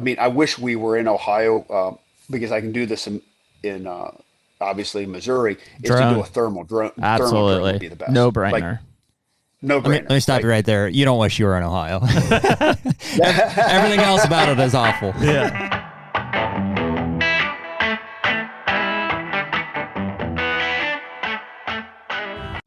mean, I wish we were in Ohio because I can do this in obviously Missouri. Is to do a thermal drone. Absolutely, thermal drone would be the best. No brainer. Like, no brainer. Let me stop you right there. You don't wish you were in Ohio. Everything else about it is awful. Yeah.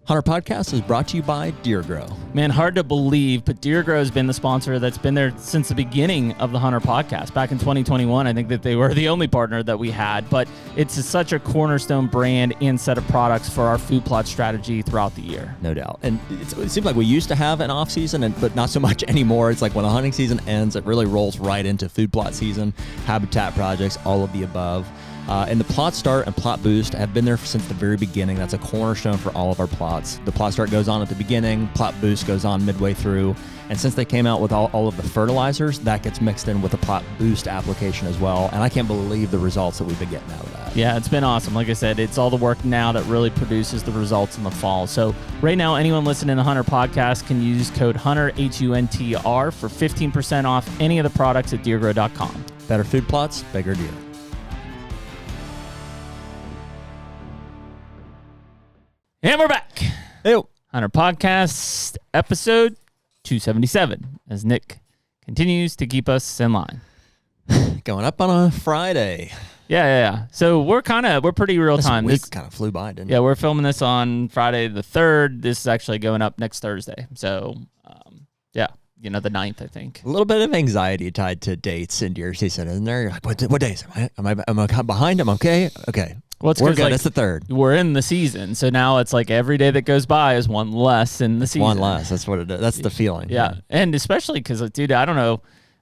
HUNTR Podcast is brought to you by Deer Grow. Man, hard to believe, but Deer Grow has been the sponsor that's been there since the beginning of the HUNTR Podcast. Back in 2021, I think that they were the only partner that we had, but it's such a cornerstone brand and set of products for our food plot strategy throughout the year. No doubt. And it seems like we used to have an off season, but not so much anymore. It's like when the hunting season ends, it really rolls right into food plot season, habitat projects, all of the above. And the Plot Start and Plot Boost have been there since the very beginning. That's a cornerstone for all of our plots. The Plot Start goes on at the beginning, Plot Boost goes on midway through. And since they came out with all of the fertilizers, that gets mixed in with the Plot Boost application as well. And I can't believe the results that we've been getting out of that. Yeah, it's been awesome. Like I said, it's all the work now that really produces the results in the fall. So right now, anyone listening to the HUNTR Podcast can use code HUNTR, HUNTR, for 15% off any of the products at deergrow.com. Better food plots, bigger deer. And we're back. Hey, HUNTR Podcast, episode 277, as Nick continues to keep us in line. going up on a Friday. Yeah. So we're pretty real time. This week kind of flew by, didn't it? Yeah, we're filming this on Friday the 3rd. This is actually going up next Thursday. So, the 9th, I think. A little bit of anxiety tied to dates in deer season, isn't there? You're like, what days am I behind? I'm okay. Okay. Well, it's we're good. Like, it's the 3rd. We're in the season, so now it's like every day that goes by is one less in the season. One less. That's what it is. That's the feeling. Yeah. And especially because, dude, I don't know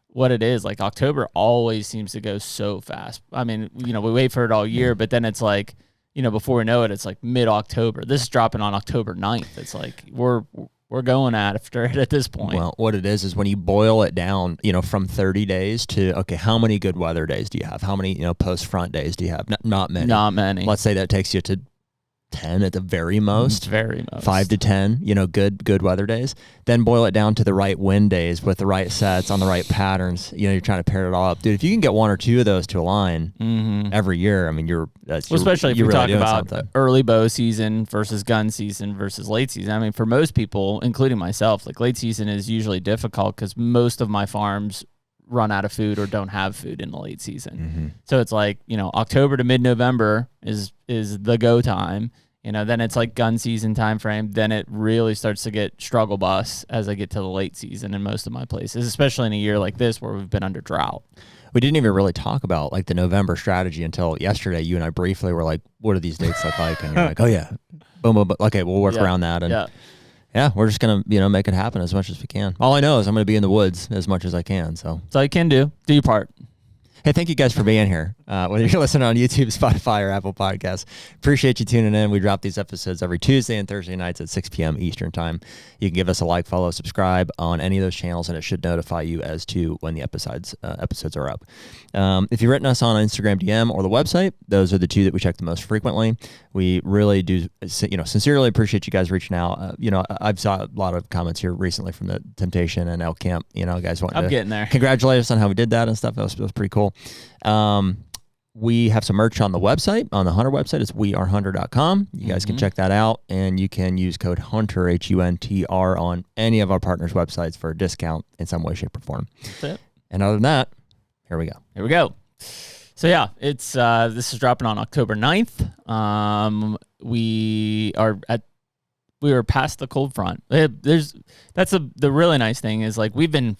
what it is. Like October always seems to go so fast. I mean, we wait for it all year, but then it's like, before we know it, it's like mid-October. This is dropping on October 9th. It's like we're going after it at this point. Well, what it is when you boil it down, from 30 days to, okay, how many good weather days do you have? How many, post-front days do you have? Not many. Not many. Let's say that takes you to 10 at the very most. 5 to 10, good weather days. Then boil it down to the right wind days with the right sets on the right patterns. You're trying to pair it all up. Dude, if you can get one or two of those to align every year, I mean, especially if you really talk about something. Early bow season versus gun season versus late season. I mean, for most people, including myself, like late season is usually difficult because most of my farms run out of food or don't have food in the late season. Mm-hmm. So it's like, October to mid-November is the go time. Then it's like gun season time frame. Then it really starts to get struggle bus as I get to the late season in most of my places, especially in a year like this where we've been under drought. We didn't even really talk about like the November strategy until yesterday. You and I briefly were like, what do these dates look like? And you're like, oh yeah, boom, boom, boom. Okay, we'll work around that. And yeah, we're just going to, make it happen as much as we can. All I know is I'm going to be in the woods as much as I can. So that's all you can do. Do your part. Hey, thank you guys for being here. Whether you're listening on YouTube, Spotify, or Apple Podcasts, appreciate you tuning in. We drop these episodes every Tuesday and Thursday nights at 6 p.m. Eastern Time. You can give us a like, follow, subscribe on any of those channels, and it should notify you as to when the episodes are up. If you've written us on Instagram DM or the website, those are the two that we check the most frequently. We really do, sincerely appreciate you guys reaching out. I've saw a lot of comments here recently from the Temptation and Elk Camp. Guys wanting to getting there. Congratulate us on how we did that and stuff. That was pretty cool. We have some merch on the website, on the HUNTR website. It's wearehunter.com. You guys can check that out, and you can use code HUNTR, HUNTR, on any of our partners' websites for a discount in some way, shape, or form. That's it. And other than that, here we go. So yeah, it's this is dropping on October 9th. We are past the cold front. The really nice thing is like we've been.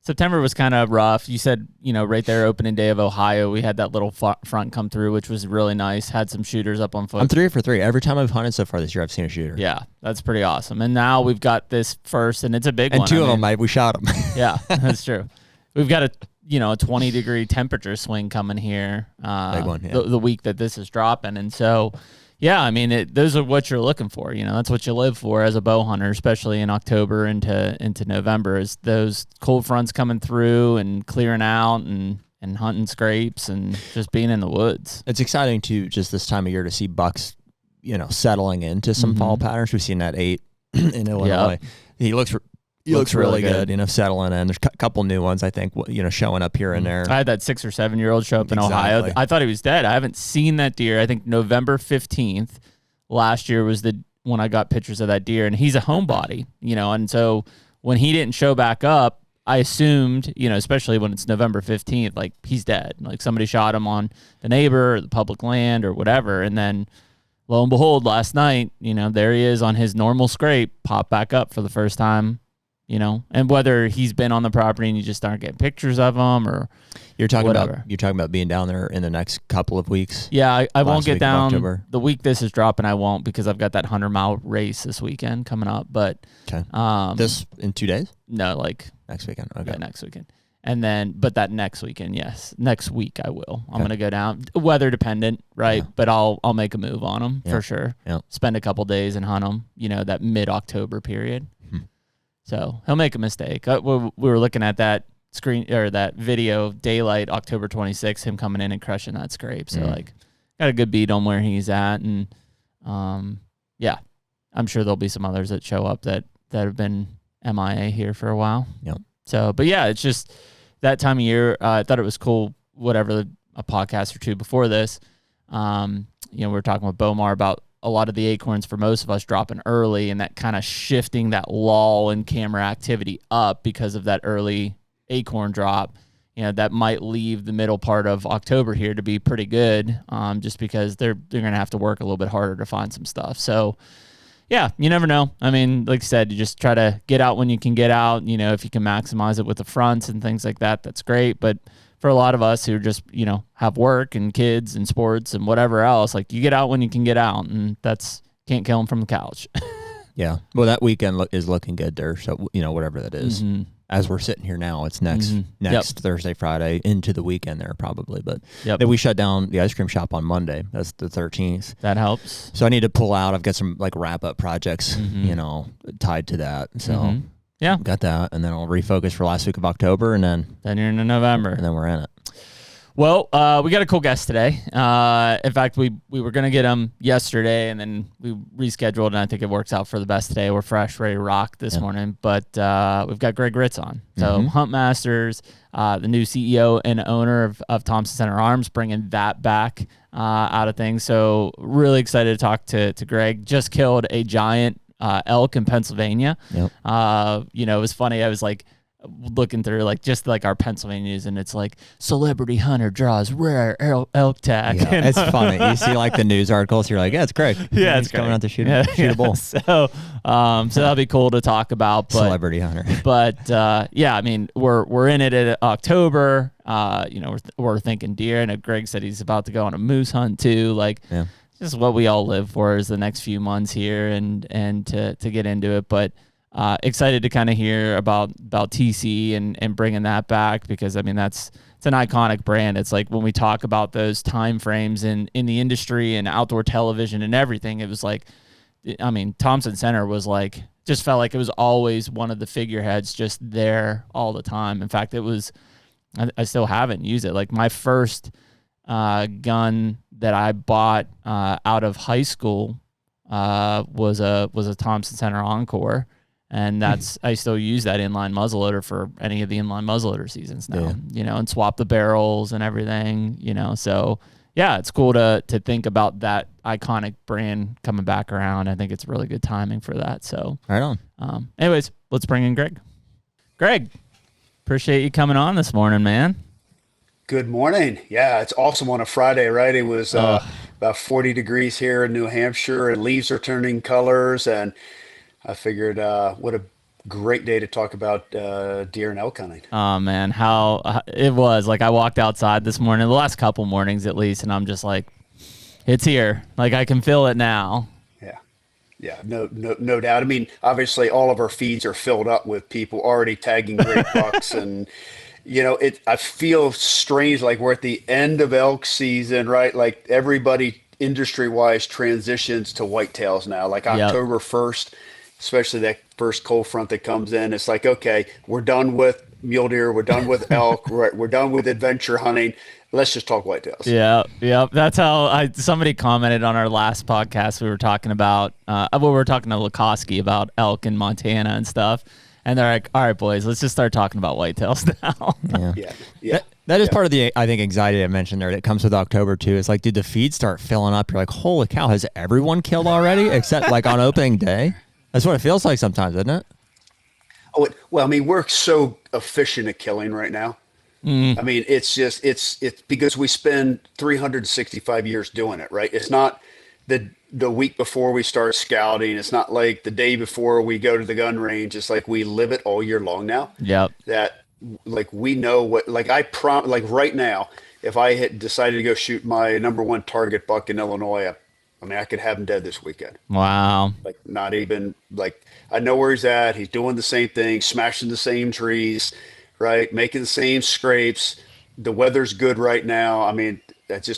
September was kind of rough. You said, right there, opening day of Ohio, we had that little front come through, which was really nice. Had some shooters up on foot. I'm 3 for 3. Every time I've hunted so far this year, I've seen a shooter. Yeah, that's pretty awesome. And now we've got this first, and it's a big one. And 2 of them, we shot them. Yeah, that's true. We've got a 20-degree temperature swing coming here. Big one, yeah. The week that this is dropping. And so, yeah, I mean, those are what you're looking for. That's what you live for as a bow hunter, especially in October into November, is those cold fronts coming through and clearing out and hunting scrapes and just being in the woods. It's exciting, too, just this time of year to see bucks, settling into some fall patterns. We've seen that 8 in Illinois. Yep. He looks He looks really good, settling in. There's a couple new ones, I think, showing up here and there. I had that 6 or 7 year old show up in Ohio. I thought he was dead. I haven't seen that deer. I think November 15th last year was when I got pictures of that deer, and he's a homebody, and so when he didn't show back up, I assumed, especially when it's November 15th, like he's dead. Like somebody shot him on the neighbor or the public land or whatever. And then lo and behold, last night, there he is on his normal scrape, popped back up for the first time, and whether he's been on the property and you just aren't getting pictures of him or you're talking whatever. about being down there in the next couple of weeks. Yeah. I won't get down the week this is dropping. I won't, because I've got that 100-mile race this weekend coming up, but, okay. This in 2 days? No, next weekend. Okay. Yeah, next weekend. And then, but that next weekend, yes. Next week I will. I'm going to go down. Weather dependent, right? Yeah. But I'll make a move on them for sure. Yeah. Spend a couple days and hunt them, that mid-October period. So he'll make a mistake. We were looking at that screen or that video, daylight, October 26th, him coming in and crushing that scrape. So got a good beat on where he's at. And yeah, I'm sure there'll be some others that show up that have been MIA here for a while. Yep. So, but yeah, it's just that time of year. I thought it was cool, a podcast or two before this. We were talking with Bomar about a lot of the acorns for most of us dropping early, and that kind of shifting that lull in camera activity up because of that early acorn drop. That might leave the middle part of October here to be pretty good, just because they're going to have to work a little bit harder to find some stuff. So, yeah, you never know. I mean, like I said, you just try to get out when you can get out. If you can maximize it with the fronts and things like that, that's great. But for a lot of us who just, have work and kids and sports and whatever else, like you get out when you can get out, and can't kill them from the couch. Yeah. Well, that weekend is looking good there. So, whatever that is. Mm-hmm. As we're sitting here now, it's next Thursday, Friday into the weekend there probably. But then we shut down the ice cream shop on Monday. That's the 13th. That helps. So I need to pull out. I've got some wrap up projects, tied to that. So yeah, got that, and then I'll refocus for last week of October, and then you're into November, and then we're in it. Well, we got a cool guest today. In fact, we were going to get him yesterday, and then we rescheduled, and I think it works out for the best today. We're fresh, ready to rock this morning. But we've got Gregg Ritz on. So Hunt Masters, the new CEO and owner of Thompson Center Arms, bringing that back out of things. So really excited to talk to Greg. Just killed a giant elk in Pennsylvania. Yep. It was funny. I was looking through our Pennsylvanias, and it's celebrity hunter draws rare elk tag. Yeah, it's funny. You see the news articles, you're like, yeah, it's Greg. Yeah, he's coming out to shoot a bull. So that'll be cool to talk about. But, celebrity hunter. But yeah, I mean, we're in it at October. We're thinking deer. I know Greg said he's about to go on a moose hunt too. Just what we all live for is the next few months here, and to get into it. But excited to kind of hear about TC and bringing that back, because I mean it's an iconic brand. It's when we talk about those time frames in the industry and outdoor television and everything, it was Thompson Center was just felt like it was always one of the figureheads just there all the time. In fact, it was, I still haven't used it. My first gun that I bought out of high school was a Thompson Center Encore. And I still use that inline muzzleloader for any of the inline muzzleloader seasons now, and swap the barrels and everything, So, yeah, it's cool to think about that iconic brand coming back around. I think it's really good timing for that. So, right on. Anyways, let's bring in Greg. Greg, appreciate you coming on this morning, man. Good morning. Yeah, it's awesome on a Friday, right? It was about 40 degrees here in New Hampshire, and leaves are turning colors, and I figured, what a great day to talk about deer and elk hunting. Oh, man, how it was. I walked outside this morning, the last couple mornings at least, and I'm just it's here. I can feel it now. Yeah, no doubt. I mean, obviously, all of our feeds are filled up with people already tagging great bucks, and I feel strange, we're at the end of elk season, right? Everybody industry-wise transitions to whitetails now. October 1st. Especially that first cold front that comes in, it's okay, we're done with mule deer, we're done with elk, we're done with adventure hunting. Let's just talk whitetails. Yeah. That's how somebody commented on our last podcast. We were talking about, we were talking to Lukoski about elk in Montana and stuff. And they're like, all right, boys, let's just start talking about whitetails now. Yeah. That is part of the, I think, anxiety I mentioned there that comes with October too. It's like, did the feed start filling up? You're like, holy cow, has everyone killed already except like on opening day? That's what it feels like sometimes, isn't it? Well, I mean, we're so efficient at killing right now. I mean, it's because we spend 365 years doing it, right? It's not the week before we start scouting. It's not like the day before we go to the gun range. It's like we live it all year long now. Yep. That like we know what, like like right now, if I had decided to go shoot my number one target buck in Illinois, I mean, I could have him dead this weekend. Wow. Like not even like I know where he's at. He's doing the same thing, smashing the same trees, right? Making the same scrapes. The weather's good right now. I mean, it's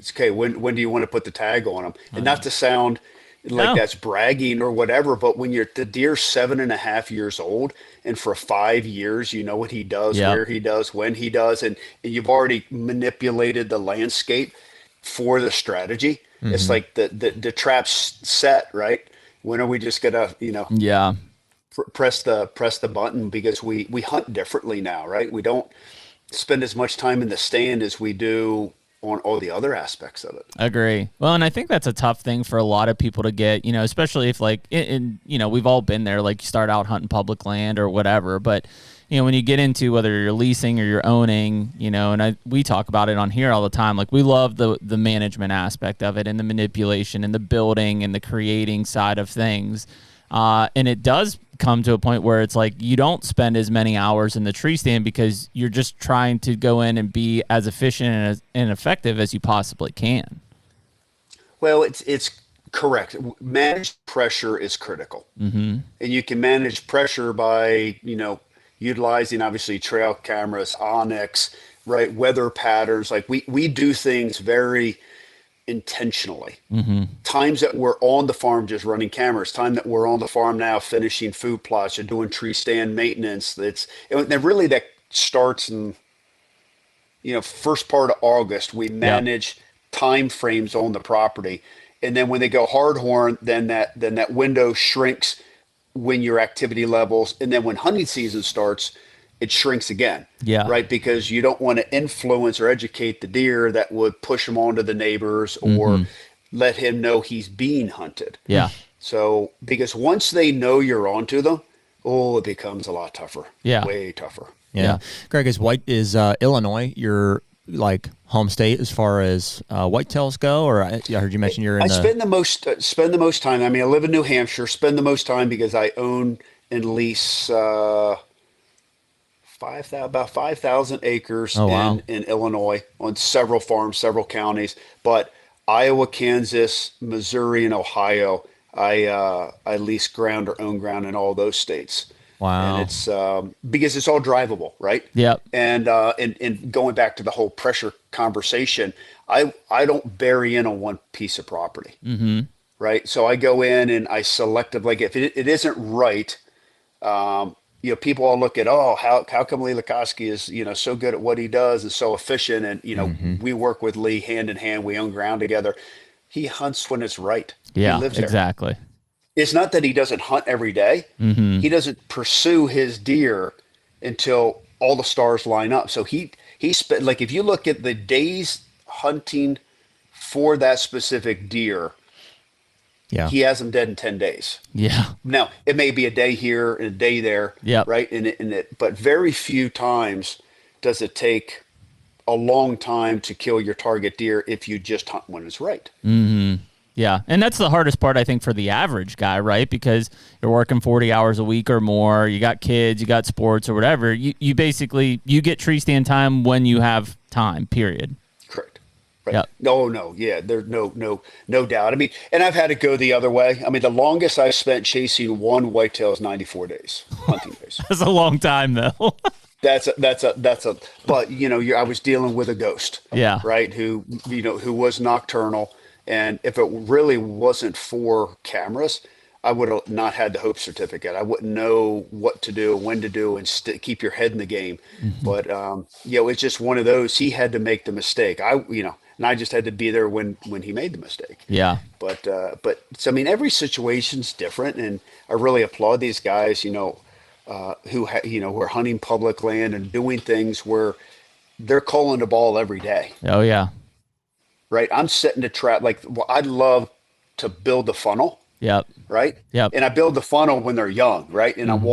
okay. When do you want to put the tag on him? And not to sound like that's bragging or whatever, but when the deer's 7.5 years old, and for 5 years, you know what he does, where he does, when he does, and you've already manipulated the landscape for the strategy. It's like the trap's set, right? When are we just gonna, press the button, because we hunt differently now, right? We don't spend as much time in the stand as we do on all the other aspects of it. Agree. Well, and I think that's a tough thing for a lot of people to get, especially if like, we've all been there, like you start out hunting public land or whatever, but when you get into whether you're leasing or you're owning, and we talk about it on here all the time, like we love the management aspect of it and the manipulation and the building and the creating side of things. And it does come to a point where it's like you don't spend as many hours in the tree stand because you're just trying to go in and be as efficient and effective as you possibly can. Well, it's correct. Managed pressure is critical. And you can manage pressure by, utilizing obviously trail cameras, onyx, right? Weather patterns. Like we do things very intentionally. Times that we're on the farm just running cameras, time that we're on the farm now finishing food plots or doing tree stand maintenance. And really that starts in first part of August. We manage time frames on the property, and then when they go hard horn, then that window shrinks when your activity levels, and then when hunting season starts, it shrinks again. Right. Because you don't want to influence or educate the deer that would push him onto the neighbors or let him know he's being hunted. So, because once they know you're onto them, it becomes a lot tougher. Way tougher. Greg, is Illinois your like home state as far as whitetails go? Or I heard you mention you're in spend the most time. I mean, I live in New Hampshire, spend the most time because I own and lease about 5,000 acres in Illinois on several farms, several counties. But Iowa, Kansas, Missouri, and Ohio, I lease ground or own ground in all those states. Wow. And it's because it's all drivable, right? And going back to the whole pressure conversation, I don't bury in on one piece of property. Right. So I go in and I select like if it isn't right, people all look at, how come Lee Lukoski is, so good at what he does and so efficient. And, we work with Lee hand in hand. We own ground together. He hunts when it's right. He lives there. Exactly. It's not that he doesn't hunt every day. He doesn't pursue his deer until all the stars line up. So he spent, like, if you look at the days hunting for that specific deer, he has them dead in 10 days. Now it may be a day here and a day there. Right. But very few times does it take a long time to kill your target deer if you just hunt when it's right. Yeah. And that's the hardest part, I think, for the average guy, right? Because you're working 40 hours a week or more. You got kids, you got sports or whatever. You basically, you get tree stand time when you have time, period. Correct. Right. No. Yeah. There's no doubt. I mean, and I've had to go the other way. I mean, the longest I've spent chasing one whitetail is 94 days, hunting days. That's a long time though. But I was dealing with a ghost. Right. Who was nocturnal. And if it really wasn't for cameras, I would have not had the Hope certificate. I wouldn't know what to do, when to do, and keep your head in the game. But it's just one of those. He had to make the mistake. And I just had to be there when he made the mistake. But so I mean, every situation's different, and I really applaud these guys. who are hunting public land and doing things where they're calling the ball every day, Oh yeah. right? I'm setting the trap. Like, well, I'd love to build the funnel, Yep. right? Yep. And I build the funnel when they're young, right? And I'm Mm-hmm.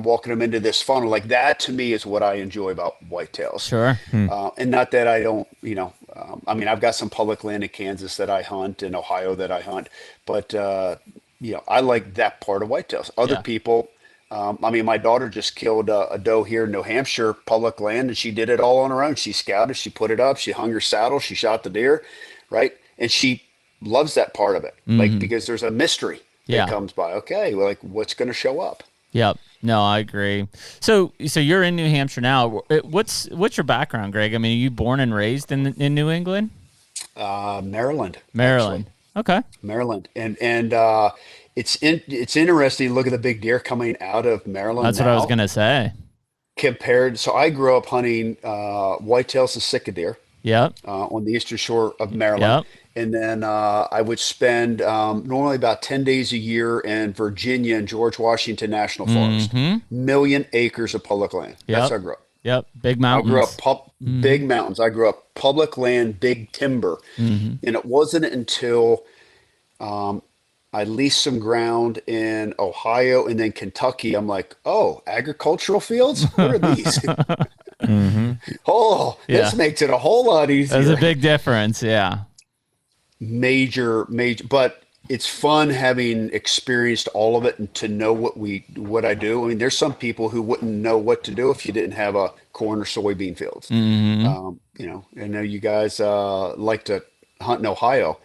walking them into this funnel. Like that to me is what I enjoy about whitetails. Sure. And not that I don't, I mean, I've got some public land in Kansas that I hunt, in Ohio that I hunt, but I like that part of whitetails. Other Yeah. people, I mean, my daughter just killed a doe here in New Hampshire, public land, and she did it all on her own. She scouted, she put it up, she hung her saddle, she shot the deer, right? And she loves that part of it, like because there's a mystery Yeah. that comes by. Okay, well, like what's going to show up? Yep. No, I agree. So you're in New Hampshire now. What's your background, Greg? I mean, are you born and raised in New England? Maryland. Maryland. Okay. Maryland, and it's interesting to look at the big deer coming out of Maryland. That's what I was now gonna say. compared. So I grew up hunting whitetails and sitka deer Yep. on the eastern shore of Maryland, and then I would spend normally about 10 days a year in Virginia and George Washington National Forest, million acres of public land. That's how I grew up. Yep. Big I mountains. grew up big mountains. I grew up public land, big timber, and it wasn't until I leased some ground in Ohio and then Kentucky. I'm like, oh, agricultural fields? What are these? Oh, this Yeah. makes it a whole lot easier. There's a big difference. Yeah. Major, but it's fun having experienced all of it and to know what I do. I mean, there's some people who wouldn't know what to do if you didn't have a corn or soybean fields. I know you guys like to hunt in Ohio.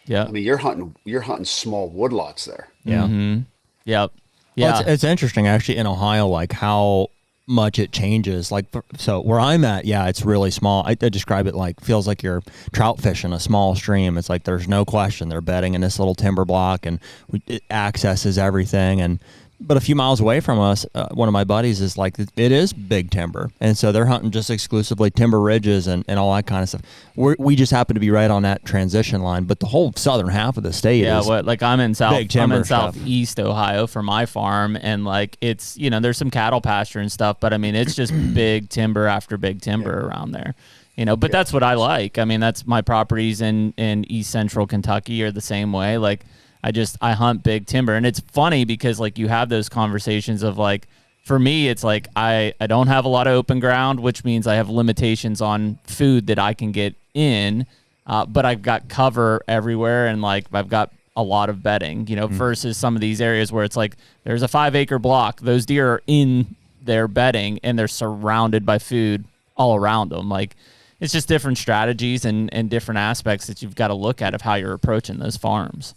Yeah. I mean, you're hunting small woodlots there. Yeah. Yep. Well, Yeah. it's interesting actually in Ohio, like how much it changes. Like, so where I'm at, yeah, it's really small. I describe it like, feels like you're trout fishing a small stream. It's like, there's no question they're bedding in this little timber block and it accesses everything. But a few miles away from us, one of my buddies is like, it is big timber. And so they're hunting just exclusively timber ridges and all that kind of stuff. We just happen to be right on that transition line. But the whole southern half of the state Yeah, is like I'm in big timber stuff. southeast Ohio for my farm, and like it's there's some cattle pasture and stuff, but I mean it's just big timber after big timber around there. But that's what I like. I mean, that's my properties in East Central Kentucky are the same way. Like I hunt big timber, and it's funny because like you have those conversations of like, for me, it's like I don't have a lot of open ground, which means I have limitations on food that I can get in, but I've got cover everywhere, and like I've got a lot of bedding, versus some of these areas where it's like there's a 5-acre block, those deer are in their bedding and they're surrounded by food all around them. Like it's just different strategies and different aspects that you've got to look at of how you're approaching those farms.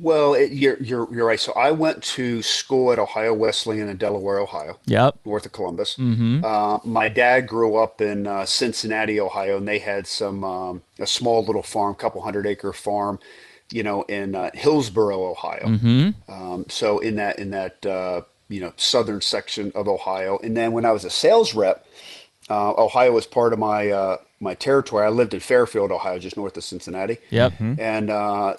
Well, you're right. So I went to school at Ohio Wesleyan in Delaware, Ohio, Yep. north of Columbus. My dad grew up in Cincinnati, Ohio, and they had a small little farm, couple 100-acre farm, in Hillsboro, Ohio. So in that southern section of Ohio. And then when I was a sales rep, Ohio was part of my territory. I lived in Fairfield, Ohio, just north of Cincinnati. Yep. And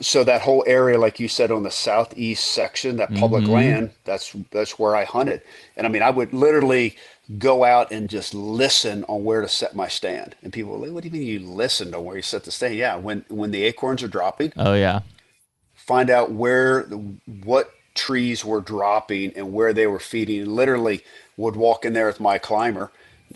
so that whole area, like you said, on the southeast section, that public land, that's where I hunted. And I mean, I would literally go out and just listen on where to set my stand. And people were like, what do you mean you listened on where you set the stand? Yeah, when the acorns are dropping, Oh yeah. find out what trees were dropping and where they were feeding. And literally would walk in there with my climber.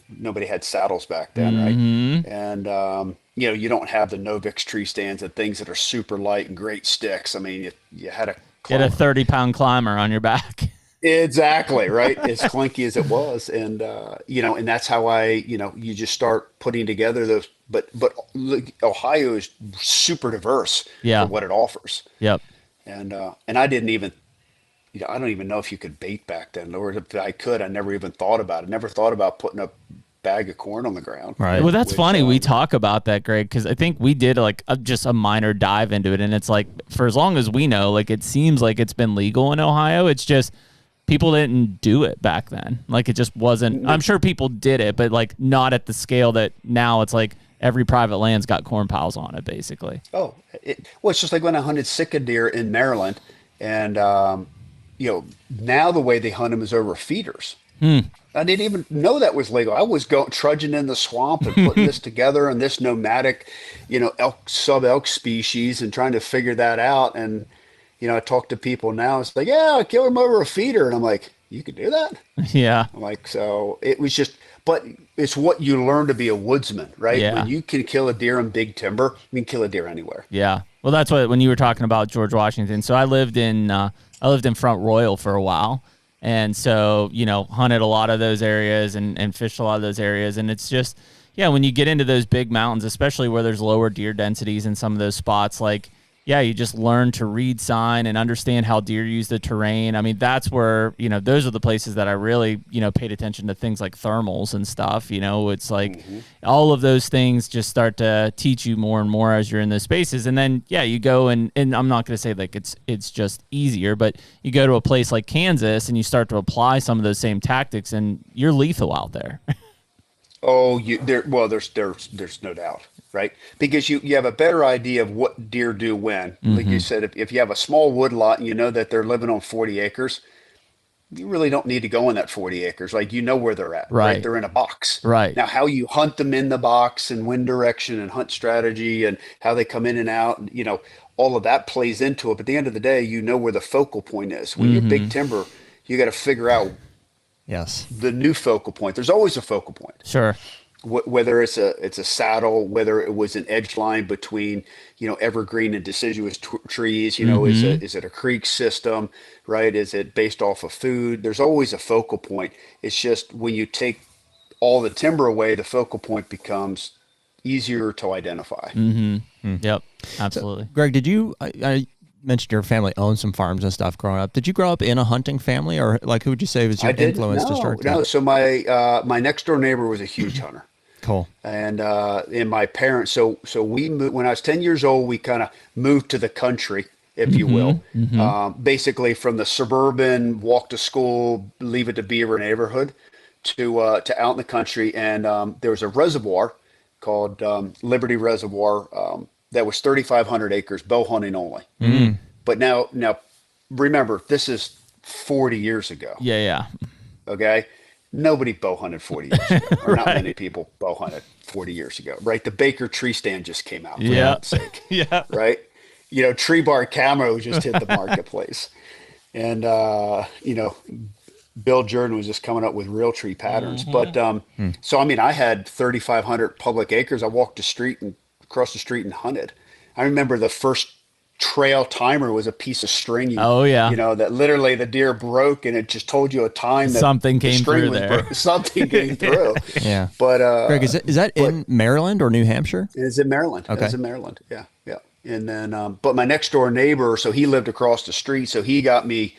Nobody had saddles back then, right? And you don't have the Novix tree stands and things that are super light and great sticks. I mean, you had a Get a climber. 30-pound climber on your back. Exactly, right? As clunky as it was. And and that's how you just start putting together those. But look, Ohio is super diverse Yeah. for what it offers. Yep. And I didn't even, I don't even know if you could bait back then, or if I could. I never even thought about it. Never thought about putting a bag of corn on the ground. Right. Well, that's Which, funny. We talk about that, Greg, because I think we did like just a minor dive into it, and it's like for as long as we know, like it seems like it's been legal in Ohio. It's just people didn't do it back then. Like it just wasn't. I'm sure people did it, but like not at the scale that now. It's like every private land's got corn piles on it, basically. Oh, it's just like when I hunted sitka deer in Maryland, and now the way they hunt them is over feeders. I didn't even know that was legal. I was trudging in the swamp and putting this together and this nomadic, sub-elk species and trying to figure that out. And, I talk to people now. It's like, yeah, I kill them over a feeder. And I'm like, you could do that? Yeah. I'm like, so it was just, but it's what you learn to be a woodsman, right? Yeah. When you can kill a deer in big timber, you can kill a deer anywhere. Yeah. Well, that's what, when you were talking about George Washington. So I lived in Front Royal for a while. And so, hunted a lot of those areas and fished a lot of those areas. And it's just, when you get into those big mountains, especially where there's lower deer densities in some of those spots, like, you just learn to read sign and understand how deer use the terrain. I mean, that's where, those are the places that I really, paid attention to things like thermals and stuff. It's like all of those things just start to teach you more and more as you're in those spaces. And then, you go and I'm not going to say like it's just easier, but you go to a place like Kansas and you start to apply some of those same tactics and you're lethal out there. Oh, there's no doubt, right? Because you have a better idea of what deer do when. Like you said, if you have a small wood lot and you know that they're living on 40 acres, you really don't need to go in that 40 acres. Like, where they're at, right? They're in a box. Right. Now, how you hunt them in the box and wind direction and hunt strategy and how they come in and out, all of that plays into it. But at the end of the day, where the focal point is. When you're big timber, you got to figure out the new focal point. There's always a focal point. Sure. Whether it's a saddle, whether it was an edge line between, evergreen and deciduous trees, is it a creek system, right? Is it based off of food? There's always a focal point. It's just when you take all the timber away, the focal point becomes easier to identify. Yep. Absolutely. So, Greg, did you, I mentioned your family owned some farms and stuff growing up. Did you grow up in a hunting family, or like who would you say was your influence to start? No. So my next door neighbor was a huge hunter. Cool. And my parents, so we moved, when I was 10 years old, we kind of moved to the country, if you will, basically from the suburban walk to school, leave it to beaver neighborhood to out in the country. And there was a reservoir called Liberty Reservoir that was 3,500 acres, bow hunting only. But now remember, this is 40 years ago. Yeah. Okay. Nobody bow hunted 40 years ago, or not many people bow hunted 40 years ago, right? The Baker tree stand just came out, for God's sake, right? Tree bark camo just hit the marketplace. And, Bill Jordan was just coming up with real tree patterns. But, so, I had 3,500 public acres. I walked across the street and hunted. I remember the first trail timer was a piece of string. That literally the deer broke and it just told you a time that something came through there. Something came through. Yeah. But Greg, is that in Maryland or New Hampshire? It's in Maryland. Okay. It's in Maryland. Yeah. And then, but my next door neighbor, so he lived across the street, so he got me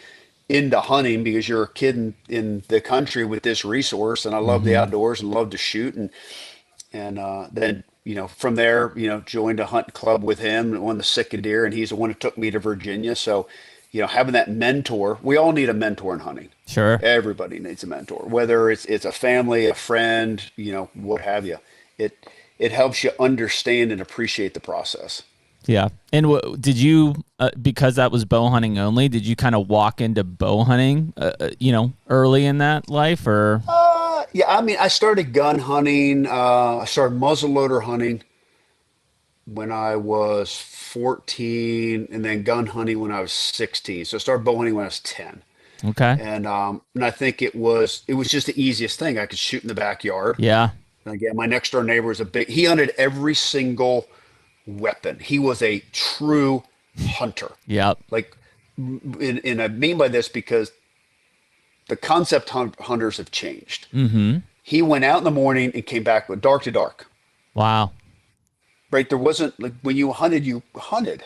into hunting because you're a kid in the country with this resource, and I love the outdoors and love to shoot, and then. From there, joined a hunt club with him and won the sick of deer, and he's the one who took me to Virginia. So, having that mentor, we all need a mentor in hunting. Sure. Everybody needs a mentor, whether it's a family, a friend, what have you. It helps you understand and appreciate the process. Yeah. And did you, because that was bow hunting only, did you kind of walk into bow hunting, early in that life, or? Yeah, I started gun hunting. I started muzzleloader hunting when I was 14, and then gun hunting when I was 16. So I started bow hunting when I was 10. Okay. And I think it was just the easiest thing. I could shoot in the backyard. Yeah. And again, my next door neighbor was he hunted every single weapon. He was a true hunter. Yep. Like, and I mean by this because the concept hunters have changed. He went out in the morning and came back with dark to dark. Wow. Right. There wasn't like when you hunted.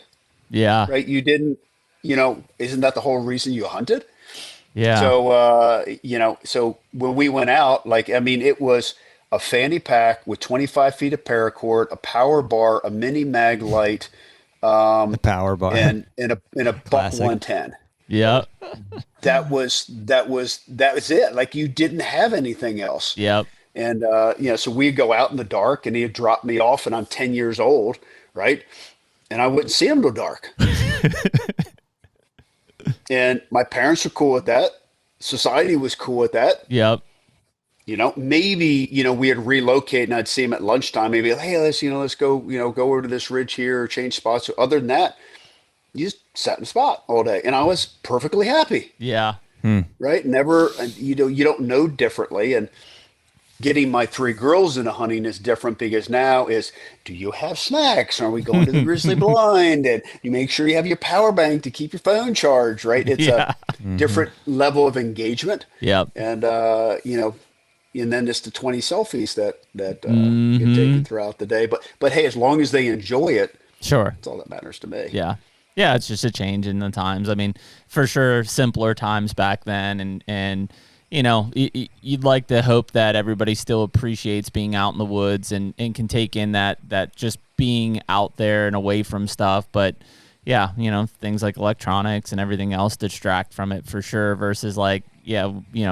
Yeah. Right. You didn't, isn't that the whole reason you hunted? Yeah. So, so when we went out, it was a fanny pack with 25 feet of paracord, a power bar, a mini mag light, the power bar and a buck 110. Yeah. That was it. Like, you didn't have anything else. Yep. And, so we'd go out in the dark and he'd drop me off, and I'm 10 years old. Right. And I wouldn't see him till dark. And my parents were cool with that. Society was cool with that. Yep. Maybe, we had relocated and I'd see him at lunchtime. Maybe, hey, let's go, go over to this ridge here, or change spots. So other than that, you just sat in the spot all day. And I was perfectly happy, Yeah. right? Never, you don't know differently. And getting my 3 girls into hunting is different because now is, do you have snacks? Are we going to the grizzly blind? And you make sure you have your power bank to keep your phone charged, right? It's Yeah. a different level of engagement. Yep. And, and then just the 20 selfies that get taken throughout the day. But hey, as long as they enjoy it, Sure. that's all that matters to me. Yeah. Yeah, it's just a change in the times. I mean, for sure, simpler times back then, and you'd like to hope that everybody still appreciates being out in the woods and can take in that just being out there and away from stuff. But yeah, things like electronics and everything else distract from it for sure. Versus like,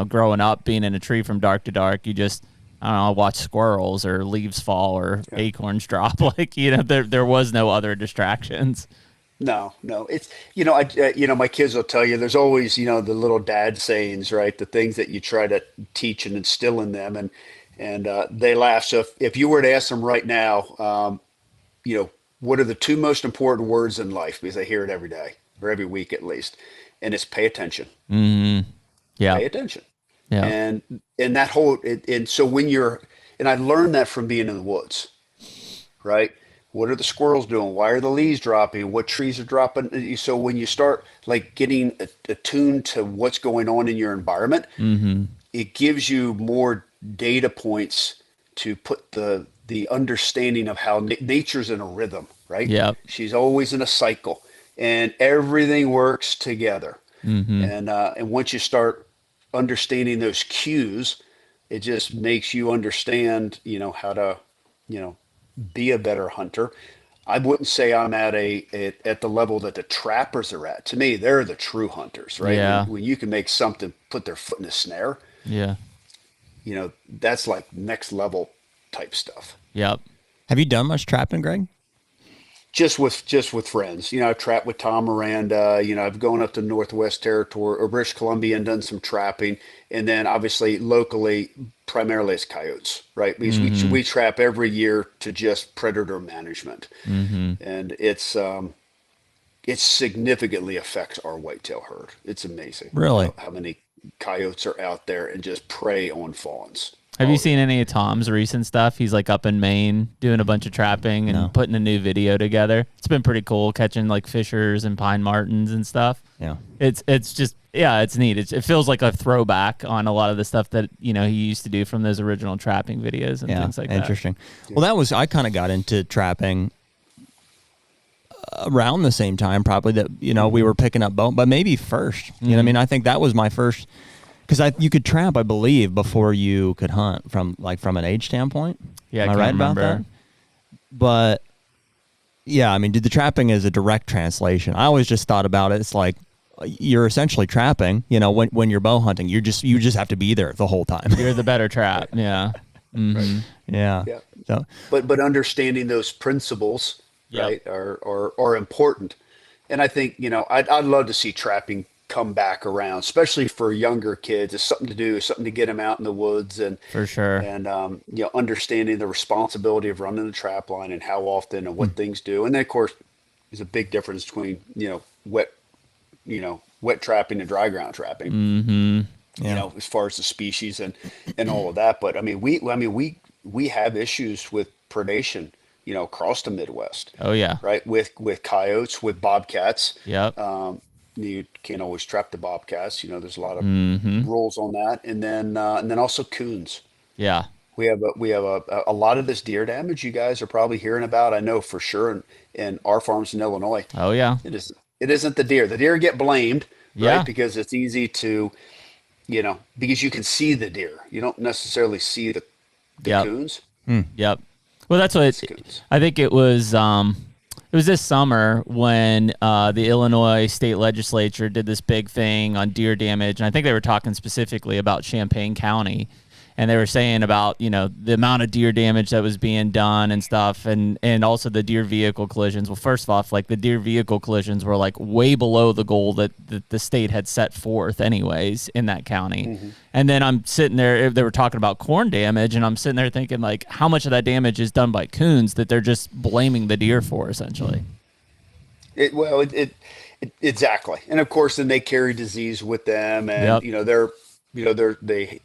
growing up, being in a tree from dark to dark, you just, I don't know, watch squirrels or leaves fall or acorns drop. Like, there was no other distractions. No. It's, my kids will tell you there's always, the little dad sayings, right? The things that you try to teach and instill in them. And they laugh. So if you were to ask them right now, what are the 2 most important words in life? Because I hear it every day or every week at least. And it's pay attention. Mm-hmm. Yeah. Pay attention. Yeah. And that whole, and so and I learned that from being in the woods, right? What are the squirrels doing? Why are the leaves dropping? What trees are dropping? So when you start like getting attuned to what's going on in your environment, it gives you more data points to put the understanding of how nature's in a rhythm, right? Yeah. She's always in a cycle, and everything works together. And once you start understanding those cues, it just makes you understand, how to, be a better hunter. I wouldn't say I'm at the level that the trappers are at. To me, they're the true hunters, right? Yeah. When you can make something put their foot in a snare, Yeah. that's like next level type stuff. Yep. Have you done much trapping, Greg? Just with friends, I've trapped with Tom Miranda, I've gone up to Northwest Territory or British Columbia and done some trapping. And then obviously locally, primarily it's coyotes, right? Because we trap every year to just predator management. And it significantly affects our whitetail herd. It's amazing. Really? How many coyotes are out there and just prey on fawns. Have you seen any of Tom's recent stuff? He's like up in Maine doing a bunch of trapping and putting a new video together. It's been pretty cool catching like fishers and pine martens and stuff. Yeah. It's just, it's neat. It feels like a throwback on a lot of the stuff that, he used to do from those original trapping videos and things like that. Interesting. Well, I kind of got into trapping around the same time probably that, we were picking up bow, but maybe first. You know what I mean? I think that was my first. Because you could trap, I believe, before you could hunt from an age standpoint. Yeah, am I right about that? But yeah, I mean, the trapping is a direct translation. I always just thought about it. It's like you're essentially trapping. When you're bow hunting, you just have to be there the whole time. You're the better trap. Yeah. Right. Yeah. So, but understanding those principles, right, are important. And I think I'd love to see trapping come back around, especially for younger kids. It's something to do, something to get them out in the woods, and for sure, and understanding the responsibility of running the trap line and how often and what things do. And then of course there's a big difference between wet trapping and dry ground trapping. As far as the species and all of that. But I mean we have issues with predation across the Midwest. Oh yeah, right, with coyotes, with bobcats. Yep. You can't always trap the bobcats. There's a lot of rules on that, and then also coons. Yeah, we have a lot of this deer damage you guys are probably hearing about. I know for sure in our farms in Illinois. Oh yeah, it isn't the deer. The deer get blamed, right? Because it's easy to, because you can see the deer. You don't necessarily see the coons. Yep. Well, that's what I think it was. It was this summer when the Illinois state legislature did this big thing on deer damage, and I think they were talking specifically about Champaign County. and they were saying about, you know, the amount of deer damage that was being done and stuff, and also the deer vehicle collisions. Well, first off, like the deer vehicle collisions were like way below the goal that the state had set forth anyways in that county. And then I'm sitting there, they were talking about corn damage, and I'm sitting there thinking, like, how much of that damage is done by coons that they're just blaming the deer for, essentially. Exactly. And of course, then they carry disease with them, and they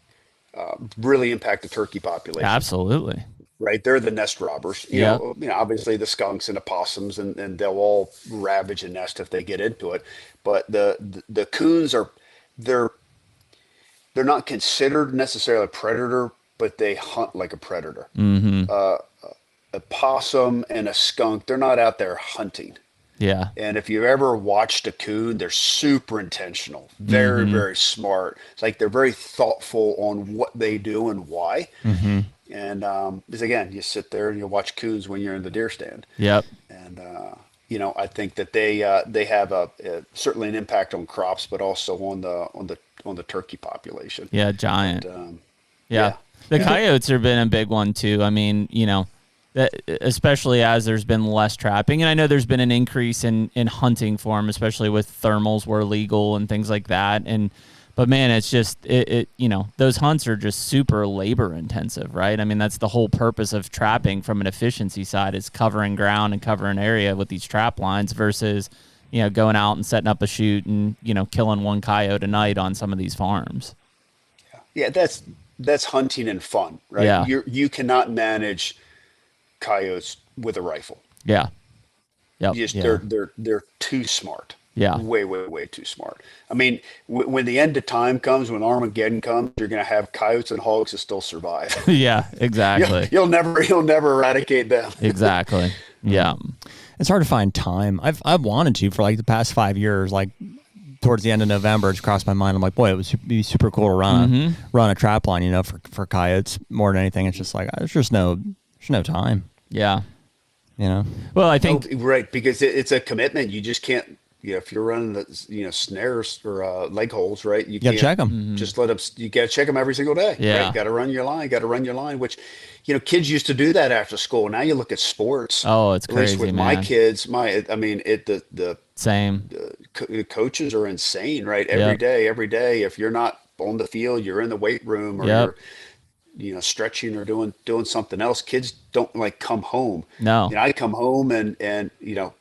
really impact the turkey population. Absolutely. Right. They're the nest robbers. You know, obviously the skunks and the possums, and they'll all ravage a nest if they get into it. But the coons they're not considered necessarily a predator, but they hunt like a predator. A possum and a skunk, they're not out there hunting. Yeah. And if you've ever watched a coon, they're super intentional, very, very smart. It's like they're very thoughtful on what they do and why. And because again, you sit there and you watch coons when you're in the deer stand. Yep. And I think that they have certainly an impact on crops, but also on the turkey population. Yeah, giant. And, The coyotes have been a big one too. I mean, you know, especially as there's been less trapping, and I know there's been an increase in hunting for them, especially with thermals were legal and things like that. But man, it's just you know, those hunts are just super labor intensive, right? I mean, that's the whole purpose of trapping from an efficiency side, is covering ground and covering area with these trap lines versus, you know, going out and setting up a shoot and, you know, killing one coyote a night on some of these farms. Yeah, that's hunting and fun, right? Yeah. You cannot manage coyotes with a rifle. Yeah. Yep. They're too smart. Yeah. Way too smart. I mean, when the end of time comes, when Armageddon comes, you're going to have coyotes and hogs that still survive. Yeah, exactly. You'll never eradicate them. Exactly. Yeah. It's hard to find time. I've wanted to for like the past 5 years, like towards the end of November, it's crossed my mind. I'm like, boy, it would be super cool to run a trap line, you know, for coyotes more than anything. It's just like, there's no time. Yeah. You know? Well, I think right, because it's a commitment. You just can't, you know, if you're running the, you know, snares or leg holes, right? You gotta can't check them. just let them. You got to check them every single day. Yeah. Right? Got to run your line. Which, you know, kids used to do that after school. Now you look at sports. Oh, it's at least crazy, with man. my kids. The same. The coaches are insane, right? Every day. If you're not on the field, you're in the weight room, or you're, you know, stretching or doing something else. Kids don't like come home. No. You know, I come home and you know,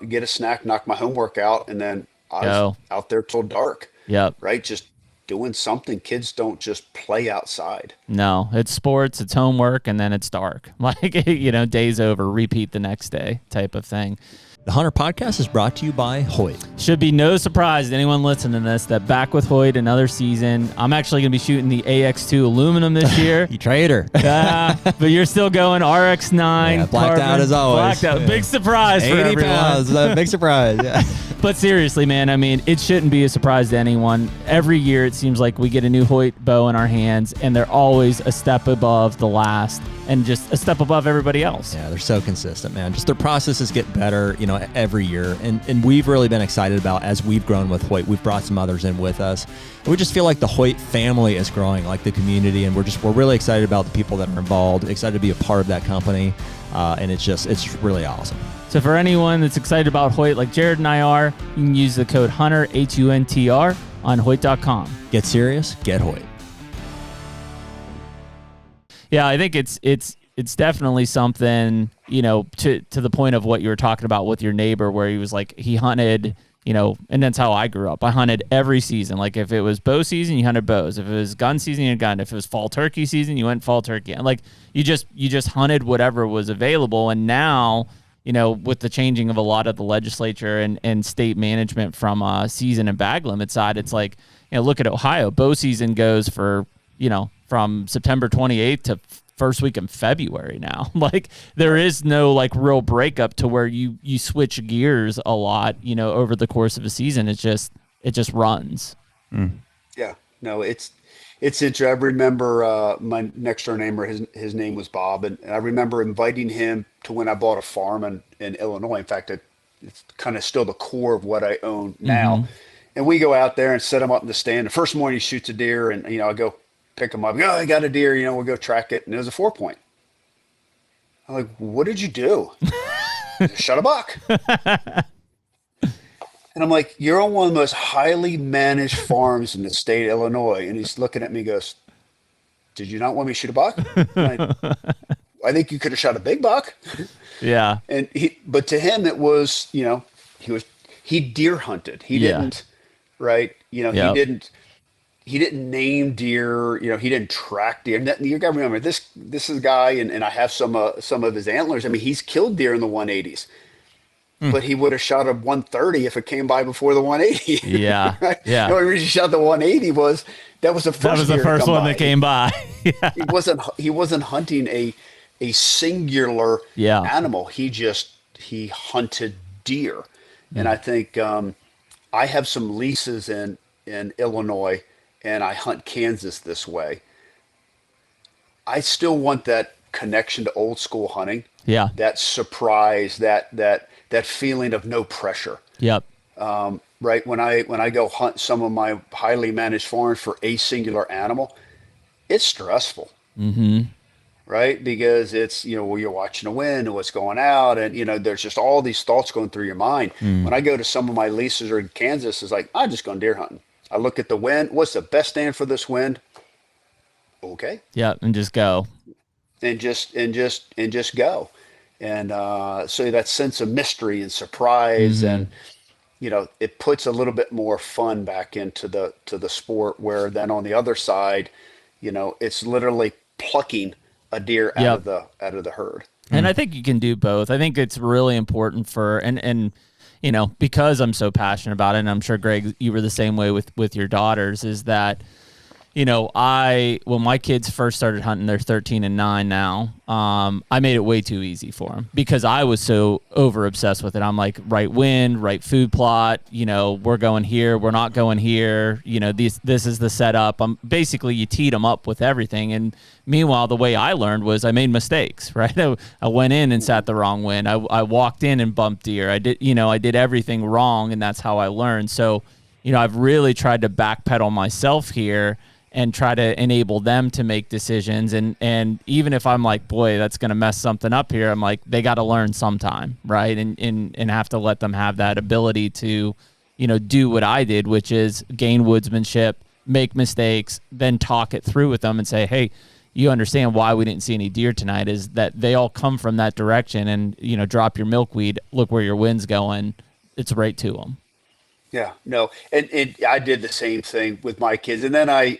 get a snack, knock my homework out, and then I was out there till dark. Yep. Right? Just doing something. Kids don't just play outside. No, it's sports, it's homework, and then it's dark. Like, you know, day's over, repeat the next day type of thing. The HUNTR Podcast is brought to you by Hoyt. Should be no surprise to anyone listening to this that back with Hoyt another season. I'm actually going to be shooting the AX2 aluminum this year. You traitor. But you're still going RX9. Yeah, blacked carbon, out as always. Blacked out. Yeah. Big surprise for 80 everyone. pounds. Big surprise. Yeah. But seriously, man, I mean, it shouldn't be a surprise to anyone. Every year it seems like we get a new Hoyt bow in our hands, and they're always a step above the last and just a step above everybody else. Yeah, they're so consistent, man. Just their processes get better, you know, every year. And we've really been excited about, as we've grown with Hoyt, we've brought some others in with us. And we just feel like the Hoyt family is growing, like the community, and we're really excited about the people that are involved, excited to be a part of that company. And it's really awesome. So for anyone that's excited about Hoyt like Jared and I are, you can use the code HUNTR, HUNTR, on Hoyt.com. Get serious, get Hoyt. Yeah, I think it's definitely something, you know, to the point of what you were talking about with your neighbor, where he was like, he hunted, you know, and that's how I grew up. I hunted every season. Like if it was bow season, you hunted bows. If it was gun season, you had gun. If it was fall turkey season, you went fall turkey. And like you just hunted whatever was available. And now, you know, with the changing of a lot of the legislature and state management from season and bag limit side, it's like, you know, look at Ohio. Bow season goes for, you know, from September 28th to first week in February now. Like there is no like real breakup to where you switch gears a lot, you know, over the course of a season. It just runs. Yeah, no, it's interesting. I remember my next door neighbor, his name was Bob, and I remember inviting him to when I bought a farm in Illinois. In fact, it's kind of still the core of what I own now. And we go out there and set him up in the stand. The first morning he shoots a deer, and you know, I go, pick them up. Oh, I got a deer. We'll go track it, and it was a 4-point. I'm like, what did you do? Shot a buck. And I'm like, you're on one of the most highly managed farms in the state of Illinois. And he's looking at me and goes, did you not want me to shoot a buck? I think you could have shot a big buck. Yeah. But to him, it was, he deer hunted. He didn't, right? He didn't name deer. He didn't track deer. And you got to remember, this is a guy, and I have some of his antlers. I mean, he's killed deer in the 180s. But he would have shot a 130 if it came by before the 180. Yeah, right? yeah. The only reason he shot the 180 was that was the first. That was the first one that came by. Yeah. He wasn't hunting a singular animal. He hunted deer, and I think I have some leases in Illinois, and I hunt Kansas this way. I still want that connection to old school hunting. Yeah, that surprise, that feeling of no pressure. Yep. Right. When I go hunt some of my highly managed farms for a singular animal, it's stressful. Mm-hmm. Right. Because it's, you're watching the wind and what's going out. And, there's just all these thoughts going through your mind. When I go to some of my leases or in Kansas, it's like, I'm just going deer hunting. I look at the wind. What's the best stand for this wind? Okay. Yeah. And just go. And just go. And so that sense of mystery and surprise, and it puts a little bit more fun back into the sport. Where then on the other side, it's literally plucking a deer out of the herd. And I think you can do both. I think it's really important and because I'm so passionate about it, and I'm sure Greg, you were the same way with your daughters, is that. When my kids first started hunting, they're 13 and 9 now. I made it way too easy for them because I was so over obsessed with it. I'm like, right wind, right food plot. We're going here, we're not going here. This is the setup. Basically you teed them up with everything. And meanwhile, the way I learned was I made mistakes. Right, I went in and sat the wrong wind. I walked in and bumped deer. I did everything wrong, and that's how I learned. So, I've really tried to backpedal myself here and try to enable them to make decisions. And even if I'm like, boy, that's going to mess something up here, I'm like, they got to learn sometime, right? And have to let them have that ability to, do what I did, which is gain woodsmanship, make mistakes, then talk it through with them and say, hey, you understand why we didn't see any deer tonight is that they all come from that direction, and, drop your milkweed, look where your wind's going. It's right to them. Yeah, no, and I did the same thing with my kids, and then I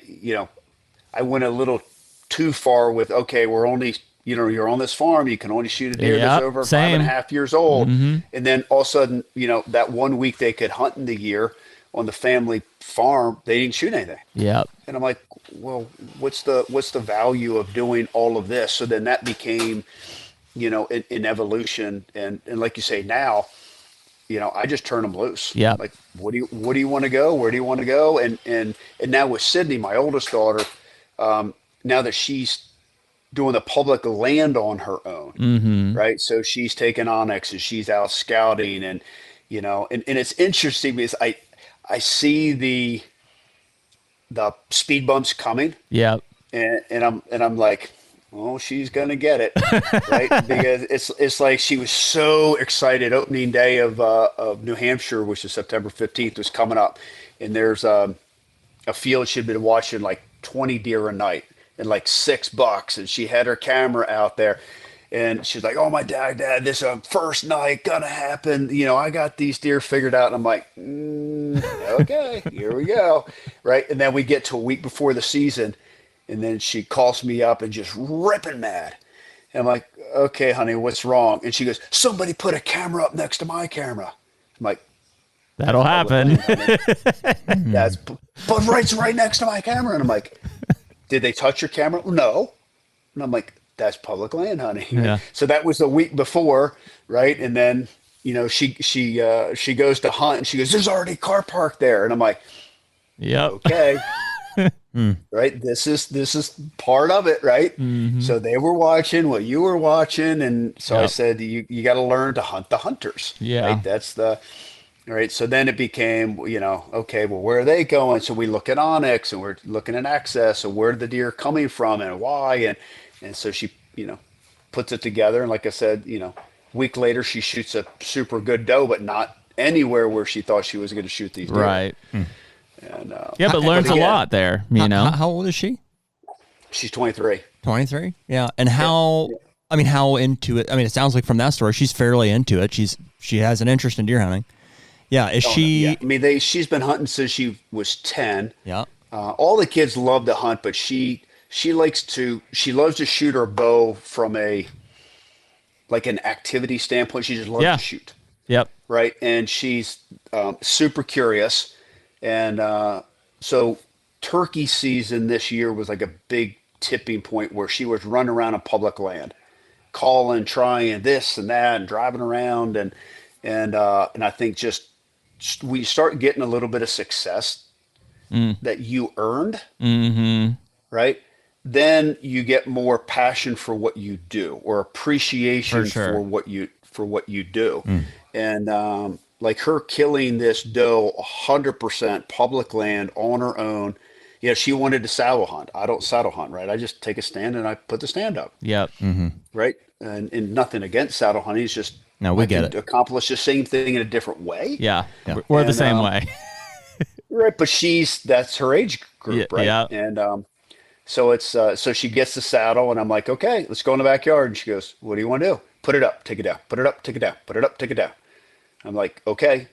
went a little too far with, okay, we're only, you're on this farm, you can only shoot a deer that's over 5.5 years old, and then all of a sudden, that 1 week they could hunt in the year on the family farm, they didn't shoot anything. Yep. And I'm like, well, what's the value of doing all of this? So then that became, an evolution, and like you say now. I just turn them loose. Yeah. Like, what do you want to go? Where do you want to go? And now with Sydney, my oldest daughter, now that she's doing the public land on her own, right? So she's taking onyxes, she's out scouting, and it's interesting because I see the speed bumps coming. Yeah. And I'm like, oh, she's gonna get it, right? Because it's like she was so excited. Opening day of New Hampshire, which is September 15th, was coming up, and there's a field she'd been watching like 20 deer a night and like 6 bucks, and she had her camera out there, and she's like, "Oh my dad, this first night gonna happen. I got these deer figured out." And I'm like, okay, here we go, right? And then we get to a week before the season. And then she calls me up and just ripping mad. And I'm like, okay, honey, what's wrong? And she goes, somebody put a camera up next to my camera. I'm like, that'll happen. But right next to my camera. And I'm like, did they touch your camera? No. And I'm like, that's public land, honey. Yeah. So that was the week before, right? And then, she goes to hunt, and she goes, there's already a car parked there. And I'm like, yep. Okay. Right. This is part of it. Right. So they were watching what you were watching. And so I said, you got to learn to hunt the hunters. Yeah. Right? That's All right. So then it became, okay, well, where are they going? So we look at Onyx and we're looking at access. So where the deer coming from and why? And so she, puts it together. And like I said, week later, she shoots a super good doe, but not anywhere where she thought she was going to shoot these deer. Right. And, Yeah, but learns a again, lot there, you know? How old is she? she's 23. 23. Yeah. And how into it? I mean, it sounds like from that story, she's fairly into it. She has an interest in deer hunting. Yeah. Is she? Yeah. I mean, she's been hunting since she was 10. Yeah. All the kids love to hunt, but she loves to shoot her bow from like an activity standpoint. She just loves Yeah. to shoot. Yep. Right. And she's super curious. And so turkey season this year was like a big tipping point where she was running around on public land, calling, trying this and that, and driving around. And I think just we start getting a little bit of success that you earned, right? Then you get more passion for what you do, or appreciation For sure. for what you do. And like her killing this doe 100% public land on her own. Yeah, she wanted to saddle hunt. I don't saddle hunt, right? I just take a stand and I put the stand up, Yep. right? And nothing against saddle hunting. It's just No, we I get can it. accomplish the same thing in a different way. Yeah. Yeah. We're the And, same way. Right, but that's her age group, Yeah, right? yeah. And so it's so she gets the saddle, and I'm like, okay, let's go in the backyard. And she goes, "What do you want to do? Put it up, take it down. Put it up, take it down. Put it up, take it down." I'm like, okay.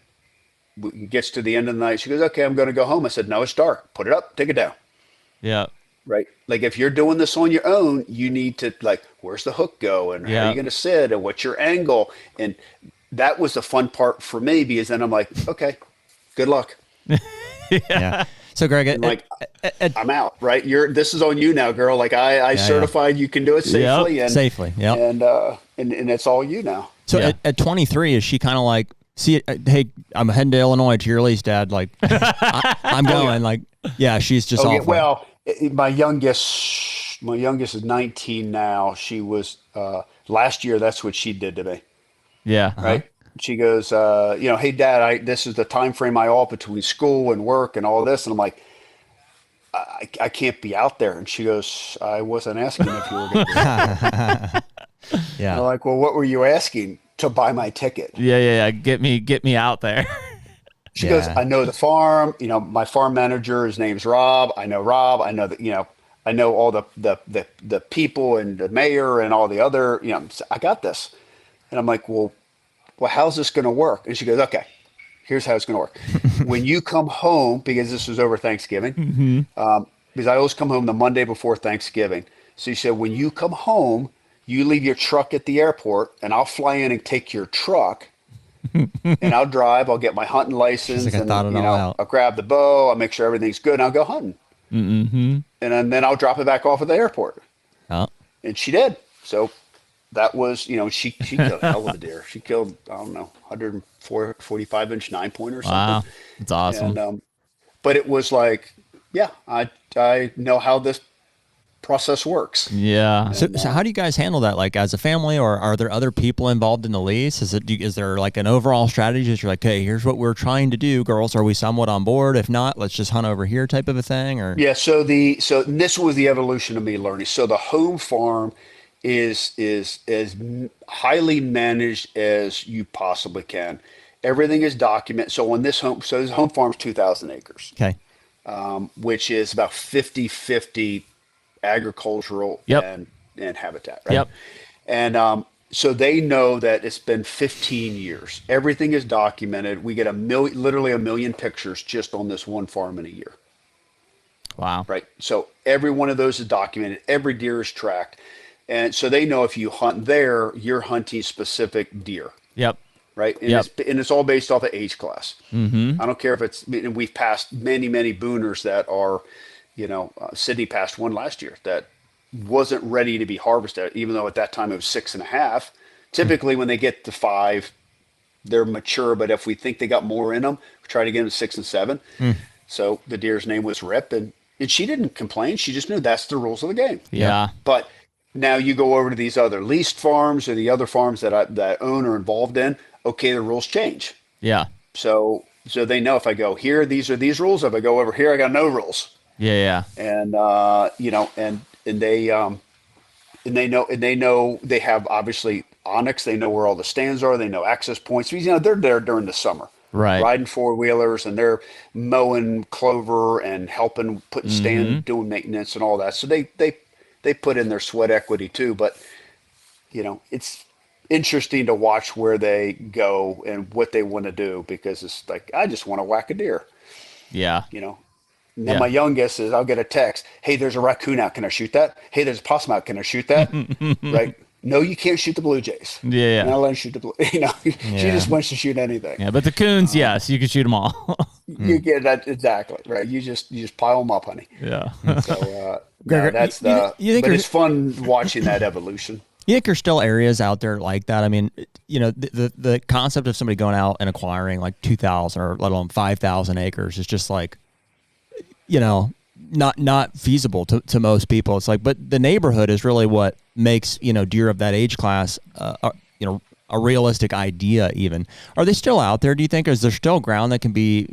Gets to the end of the night. She goes, "Okay, I'm going to go home." I said, "No, it's dark. Put it up, take it down." Yeah. Right? Like if you're doing this on your own, you need to like, where's the hook go, and how are Yeah. you going to sit, and what's your angle, and that was the fun part for me because then I'm like, okay, good luck. Yeah. So Greg, Like I'm out, right? This is on you now, girl. Like I certified you can do it safely and safely. Yeah. and it's all you now. So Yeah. at 23, is she kind of like, see, hey, I'm heading to Illinois to your release, Dad. Like, I'm going. Like, yeah, she's just Oh off. yeah, well, my youngest is 19 now. She was last year. That's what she did to me, Yeah. right? She goes, hey, Dad, this is the time frame I off between school and work and all this, and I'm like, I can't be out there. And she goes, I wasn't asking if you were going to do it. Yeah. I'm like, well, what were you asking? To buy my ticket. Yeah. Get me out there. She Yeah. goes, I know the farm. My farm manager, his name's Rob. I know Rob. I know that, I know all the people and the mayor and all the other, I got this. And I'm like, well, how's this going to work? And she goes, okay, here's how it's going to work. When you come home, because this was over Thanksgiving, because I always come home the Monday before Thanksgiving. So she said, when you come home, you leave your truck at the airport and I'll fly in and take your truck and I'll drive. I'll get my hunting license like, I and thought it all out. I'll grab the bow. I'll make sure everything's good and I'll go hunting. And then I'll drop it back off at the airport. Oh. And she did. So that was, she killed a hell of a deer. She killed, I don't know, 145-inch 9-pointer or something. Wow. That's awesome. And, but it was like, yeah, I know how this process works. Yeah. So how do you guys handle that? Like as a family, or are there other people involved in the lease? Is there like an overall strategy that you're like, hey, here's what we're trying to do, girls? Are we somewhat on board? If not, let's just hunt over here type of a thing? Or Yeah. So this was the evolution of me learning. So the home farm is as highly managed as you possibly can. Everything is documented. So on this home farm's 2,000 acres, okay. which is about 50-50 agricultural Yep. and habitat, right? Yep. And so they know that it's been 15 years. Everything is documented. We get literally a million pictures just on this one farm in a year, Wow. right? So every one of those is documented. Every deer is tracked. And so they know if you hunt there, you're hunting specific deer, Yep. right? And, Yep. it's all based off of age class. I don't care if we've passed many booners that are, Sydney passed one last year that wasn't ready to be harvested, even though at that time it was 6.5. Typically when they get to 5, they're mature, but if we think they got more in them, we try to get them to 6 and 7. So the deer's name was Rip, and she didn't complain. She just knew that's the rules of the game. Yeah. But now you go over to these other leased farms or the other farms that I own or involved in. Okay, the rules change. Yeah. So they know if I go here, these are these rules. If I go over here, I got no rules. Yeah. And and they know they have obviously Onyx. They know where all the stands are. They know access points. They're there during the summer, Right. riding four wheelers, and they're mowing clover and helping putting stand, doing maintenance and all that. So they put in their sweat equity too. But it's interesting to watch where they go and what they want to do, because it's like, I just want to whack a deer, Yeah. And then my youngest is, I'll get a text, hey, there's a raccoon out. Can I shoot that? Hey, there's a possum out. Can I shoot that? Right? No, you can't shoot the blue jays. Yeah. And I'll let her shoot the blue. She just wants to shoot anything. Yeah, but the coons, yes, you can shoot them all. You get that exactly right. You just pile them up, honey. Yeah. So Gregg, that's you think but it's fun watching that evolution. You think there's still areas out there like that? I mean, the concept of somebody going out and acquiring like 2,000 or let alone 5,000 acres is just like, not feasible to most people. It's like, but the neighborhood is really what makes, deer of that age class, a realistic idea even. Are they still out there, do you think? Is there still ground that can be,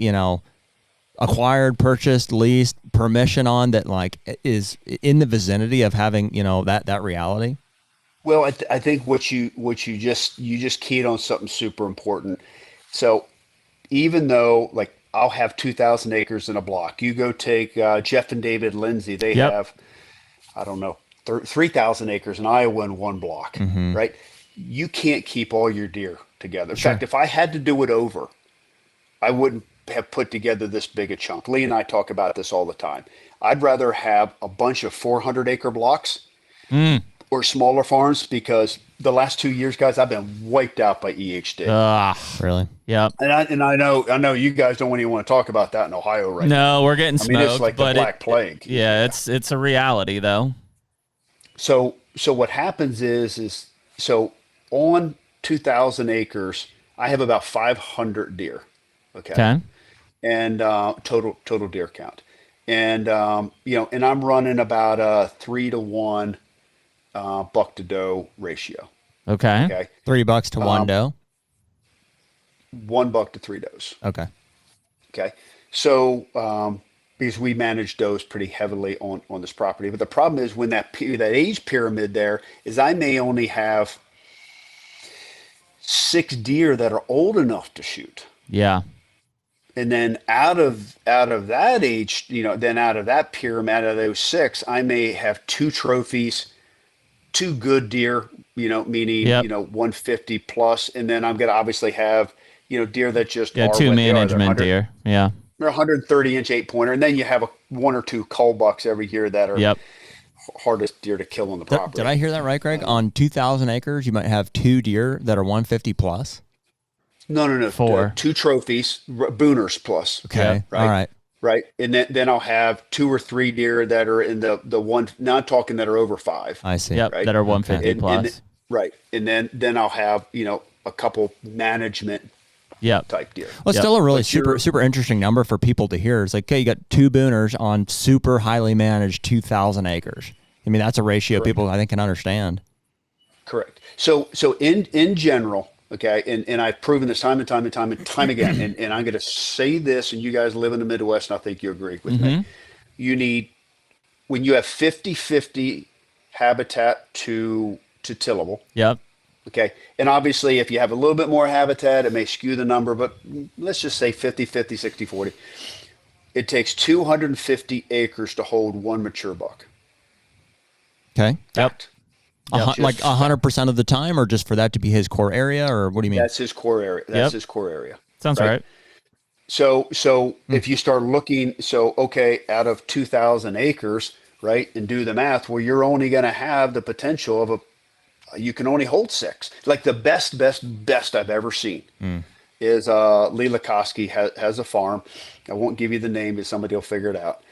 acquired, purchased, leased, permission on, that like is in the vicinity of having, that reality? Well, I think what you just keyed on something super important. So even though, like, I'll have 2,000 acres in a block, you go take Jeff and David Lindsay. They have, I don't know, 3,000 acres in Iowa in one block, right? You can't keep all your deer together. In fact, if I had to do it over, I wouldn't have put together this big a chunk. Lee and I talk about this all the time. I'd rather have a bunch of 400-acre blocks or smaller farms, because the last 2 years, guys, I've been wiped out by EHD. Really? Yeah. And I know you guys don't even want to talk about that in Ohio right now. No, we're getting smoked. It's like the Black Plague. It's a reality though. So what happens is so on 2,000 acres, I have about 500 deer. Okay. And total deer count. And and I'm running about a 3-to-1 buck to doe ratio. Okay. $3 to one doe. 1 buck to 3 does. Okay. Okay. So because we manage does pretty heavily on this property, but the problem is when that age pyramid there is, I may only have 6 deer that are old enough to shoot. Yeah. And then out of that age, then out of that pyramid, out of those 6, I may have 2 trophies, 2 good deer, meaning 150 plus, and then I'm going to obviously have deer that just are 2 what they are. management deer. Yeah. They're 130-inch 8-pointer, and then you have 1 or 2 cull bucks every year that are hardest deer to kill on the property. Did I hear that right, Greg? On 2,000 acres, you might have 2 deer that are 150 plus? No. 4. 2 trophies, booners plus. Okay. Right. All right. Right. And then I'll have 2 or 3 deer that are in the one, now I'm talking that are over 5. I see. Yep. Right? That are 150 plus. Right. And then I'll have, a couple management type deer. Well, it's still a really super interesting number for people to hear. It's like, okay, you got 2 booners on super highly managed 2,000 acres. I mean, that's a ratio people I think can understand. Correct. So in general, okay, and I've proven this time and time again, and I'm going to say this, and you guys live in the Midwest, and I think you agree with me. You need, when you have 50-50 habitat to tillable. Yep. Okay. And obviously, if you have a little bit more habitat, it may skew the number, but let's just say 50-50, 60-40. It takes 250 acres to hold 1 mature buck. Okay. Yep. Like 100% of the time, or just for that to be his core area, or what do you mean? That's his core area. That's his core area. Sounds right. So if you start looking, okay, out of 2,000 acres, right, and do the math, well, you're only going to have the potential of you can only hold 6. Like the best I've ever seen is Lee Lakoski has a farm. I won't give you the name, but somebody will figure it out.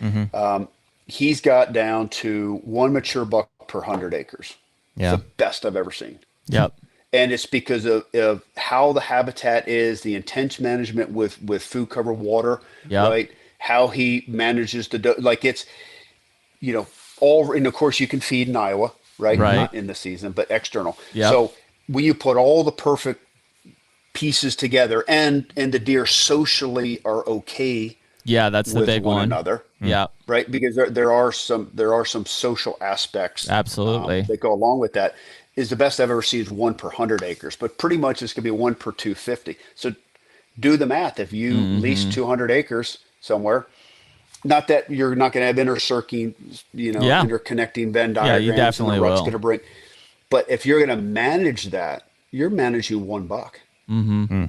He's got down to 1 mature buck per 100 acres. Yeah. It's the best I've ever seen. Yep. And it's because of how the habitat is, the intense management with food cover water, right? How he manages to like it's, all, and of course you can feed in Iowa, right? Right. Not in the season, but external. Yep. So when you put all the perfect pieces together, and the deer socially are okay Yeah, that's the with big one one. another, Yeah, right? Because there are some social aspects absolutely. that go along with that. Is the best I've ever seen is 1 per 100 acres, but pretty much it's gonna be 1 per 250. So do the math. If you lease Hmm. 200 acres somewhere, not that you're not gonna have Yeah, interconnecting Venn yeah, you diagrams, and the definitely rut's will. gonna bring. But if you're gonna manage that, you're managing one buck. Hmm.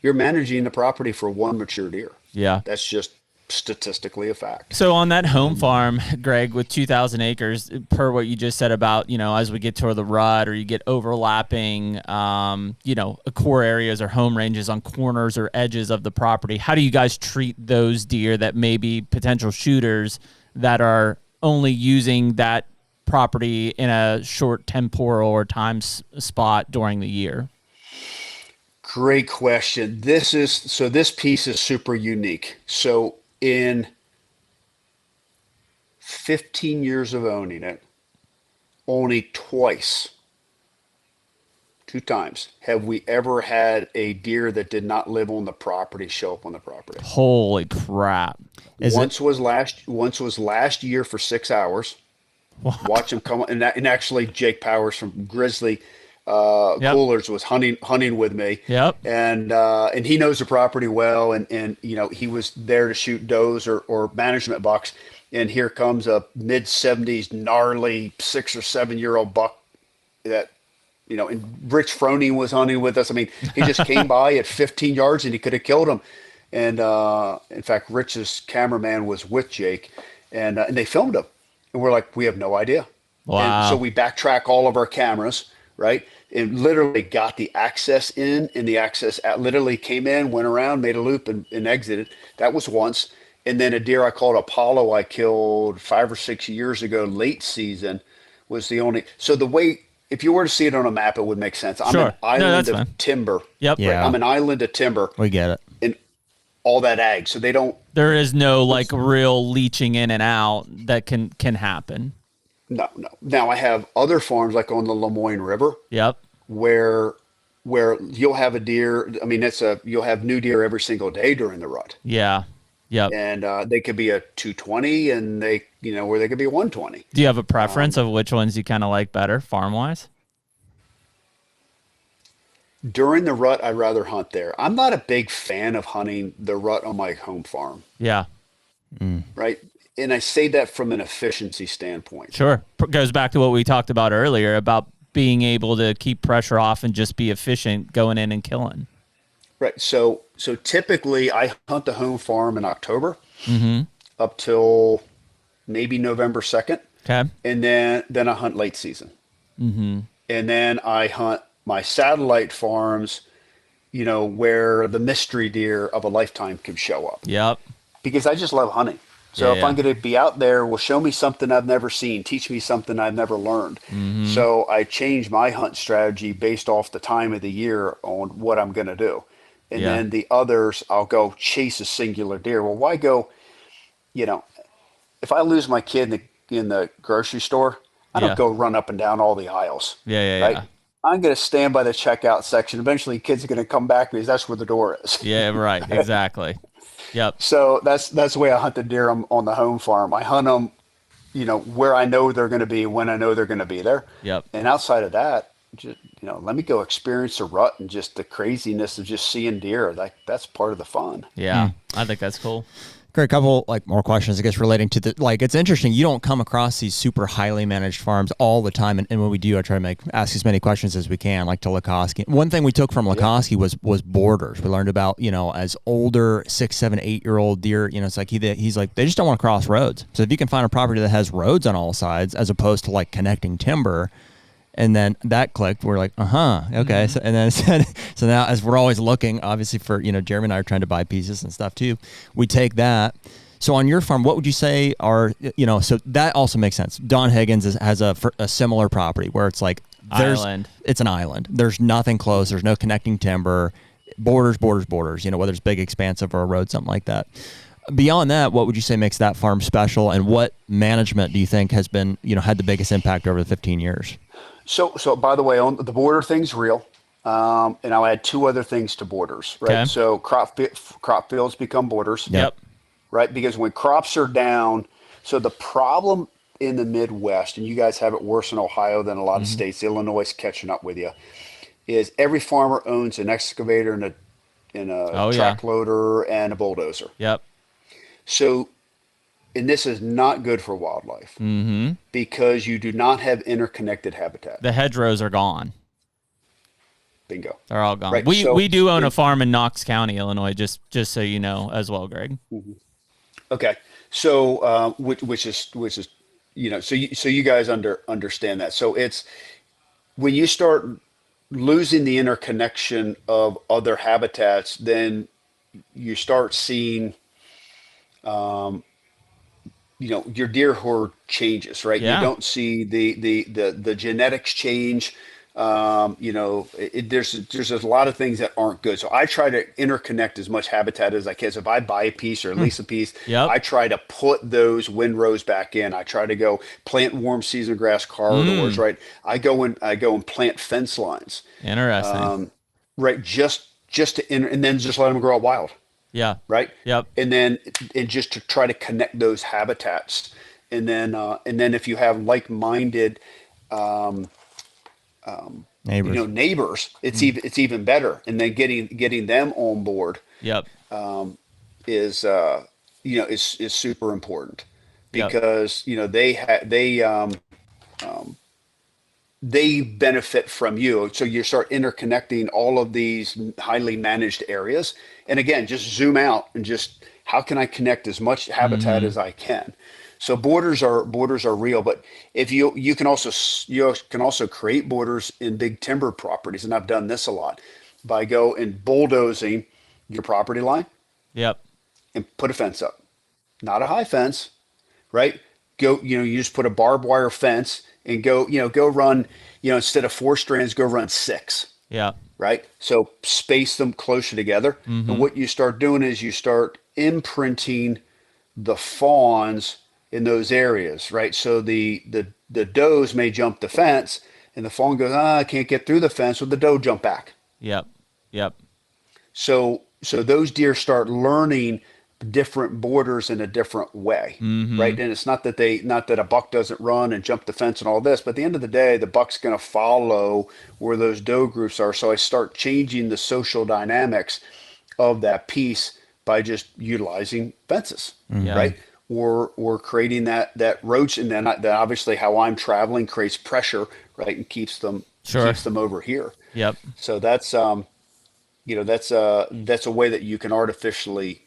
You're managing the property for one mature deer. Yeah. That's just statistically a fact. So on that home farm, Greg, with 2,000 acres, per what you just said about, as we get toward the rut or you get overlapping, core areas or home ranges on corners or edges of the property, how do you guys treat those deer that may be potential shooters that are only using that property in a short temporal or spot during the year? Great question. This piece is super unique. So in 15 years of owning it, only two times have we ever had a deer that did not live on the property show up on the property. Holy crap. Once was last year for 6 hours. What? Watch him come, and actually Jake Powers from Grizzly Yep. Coolers was hunting with me. Yep. And he knows the property well, and he was there to shoot does or management bucks. And here comes a mid-70s gnarly 6 or 7 year old buck that and Rich Froning was hunting with us. I mean, he just came by at 15 yards and he could have killed him. And in fact, Rich's cameraman was with Jake, and they filmed him. And we're like, we have no idea. Wow. And so we backtrack all of our cameras, right? And literally got the access in, and the access literally came in, went around, made a loop, and exited. That was once. And then a deer I called Apollo, I killed 5 or 6 years ago, late season, was the only. So the way, if you were to see it on a map, it would make sense. I'm Sure. an island that's of fine. timber. Yep. Yeah. I'm an island of timber We get it. and all that ag. So they don't. There is no like real leaching in and out that can happen. No. Now I have other farms like on the Lemoyne River Yep. where you'll have a deer. I mean, you'll have new deer every single day during the rut, Yeah. Yep. and they could be a 220, and where they could be a 120. Do you have a preference of which ones you kind of like better farm wise? During the rut, I'd rather hunt there. I'm not a big fan of hunting the rut on my home farm, Yeah. right? And I say that from an efficiency standpoint. Sure. Goes back to what we talked about earlier about being able to keep pressure off and just be efficient going in and killing. Right. So typically I hunt the home farm in October Mm-hmm. up till maybe November 2nd. Okay. And then I hunt late season. Mm-hmm. And then I hunt my satellite farms, where the mystery deer of a lifetime can show up. Yep. Because I just love hunting. So if I'm going to be out there, well, show me something I've never seen, teach me something I've never learned. Mm-hmm. So I change my hunt strategy based off the time of the year on what I'm going to do. And Yeah. then the others, I'll go chase a singular deer. Well, why go, if I lose my kid in the grocery store, I Yeah. don't go run up and down all the aisles. Yeah. Right? Yeah. I'm going to stand by the checkout section. Eventually, kids are going to come back because that's where the door is. Yeah. Right. Exactly. Yep. So that's the way I hunt the deer on the home farm. I hunt them, where I know they're going to be, when I know they're going to be there. Yep. And outside of that, just, let me go experience the rut and just the craziness of just seeing deer. That's part of the fun. Yeah. I think that's cool. Great, couple more questions, I guess, relating to it's interesting. You don't come across these super highly managed farms all the time, and when we do, I try to ask as many questions as we can, like to Lakoski. One thing we took from Lakoski was borders. We learned about as older 6, 7, 8-year-old deer. It's like he's like they just don't want to cross roads. So if you can find a property that has roads on all sides, as opposed to like connecting timber. And then that clicked. We're like, okay. Mm-hmm. So now, as we're always looking, obviously for Jeremy and I are trying to buy pieces and stuff too. We take that. So on your farm, what would you say are So that also makes sense. Don Higgins has a similar property where it's like Island. It's an island. There's nothing close. There's no connecting timber. Borders. Whether it's big, expansive, or a road, something like that. Beyond that, what would you say makes that farm special, and what management do you think has been had the biggest impact over the 15 years? So by the way, on the border thing's real. And I'll add two other things to borders, right? Okay. So crop fields become borders, Yep. right? Because when crops are down, so the problem in the Midwest, and you guys have it worse in Ohio than a lot of states, Illinois is catching up with you, is every farmer owns an excavator and a Oh, yeah. track loader and a bulldozer. Yep. So, and this is not good for wildlife because you do not have interconnected habitat. The hedgerows are gone. Bingo. They're all gone. Right, We so we do own a farm in Knox County, Illinois, just so you know as well, Greg. Okay. So, which is, so you guys understand that. So it's when you start losing the interconnection of other habitats, then you start seeing, your deer herd changes, right? Yeah. You don't see the genetics change. There's a lot of things that aren't good. So I try to interconnect as much habitat as I can. So if I buy a piece or lease a piece, Yep. I try to put those windrows back in. I try to go plant warm season grass corridors, right? I go and plant fence lines, Interesting. right? Just to and then just let them grow out wild, Yeah. right? Yep. And just to try to connect those habitats. And then if you have like-minded, Neighbors. neighbors, it's even better. And then getting them on board Yep. is super important Yep. because they benefit from you. So you start interconnecting all of these highly managed areas. And again, just zoom out and just how can I connect as much habitat as I can? So borders are real, but if you can also create borders in big timber properties, and I've done this a lot by go and bulldozing your property line Yep. and put a fence up, not a high fence, right? You just put a barbed wire fence and go run, instead of 4 strands, go run 6, Yeah. right? So space them closer together. And what you start doing is you start imprinting the fawns in those areas, right? So the does may jump the fence and the fawn goes, I can't get through the fence, so the doe jump back. Yep. Yep. So those deer start learning different borders in a different way, right? And it's not that a buck doesn't run and jump the fence and all this, but at the end of the day, the buck's going to follow where those doe groups are. So I start changing the social dynamics of that piece by just utilizing fences, Yeah. right? Or creating that roach, and then obviously how I'm traveling creates pressure, right, and keeps them over here. Yep. So that's that's a way that you can artificially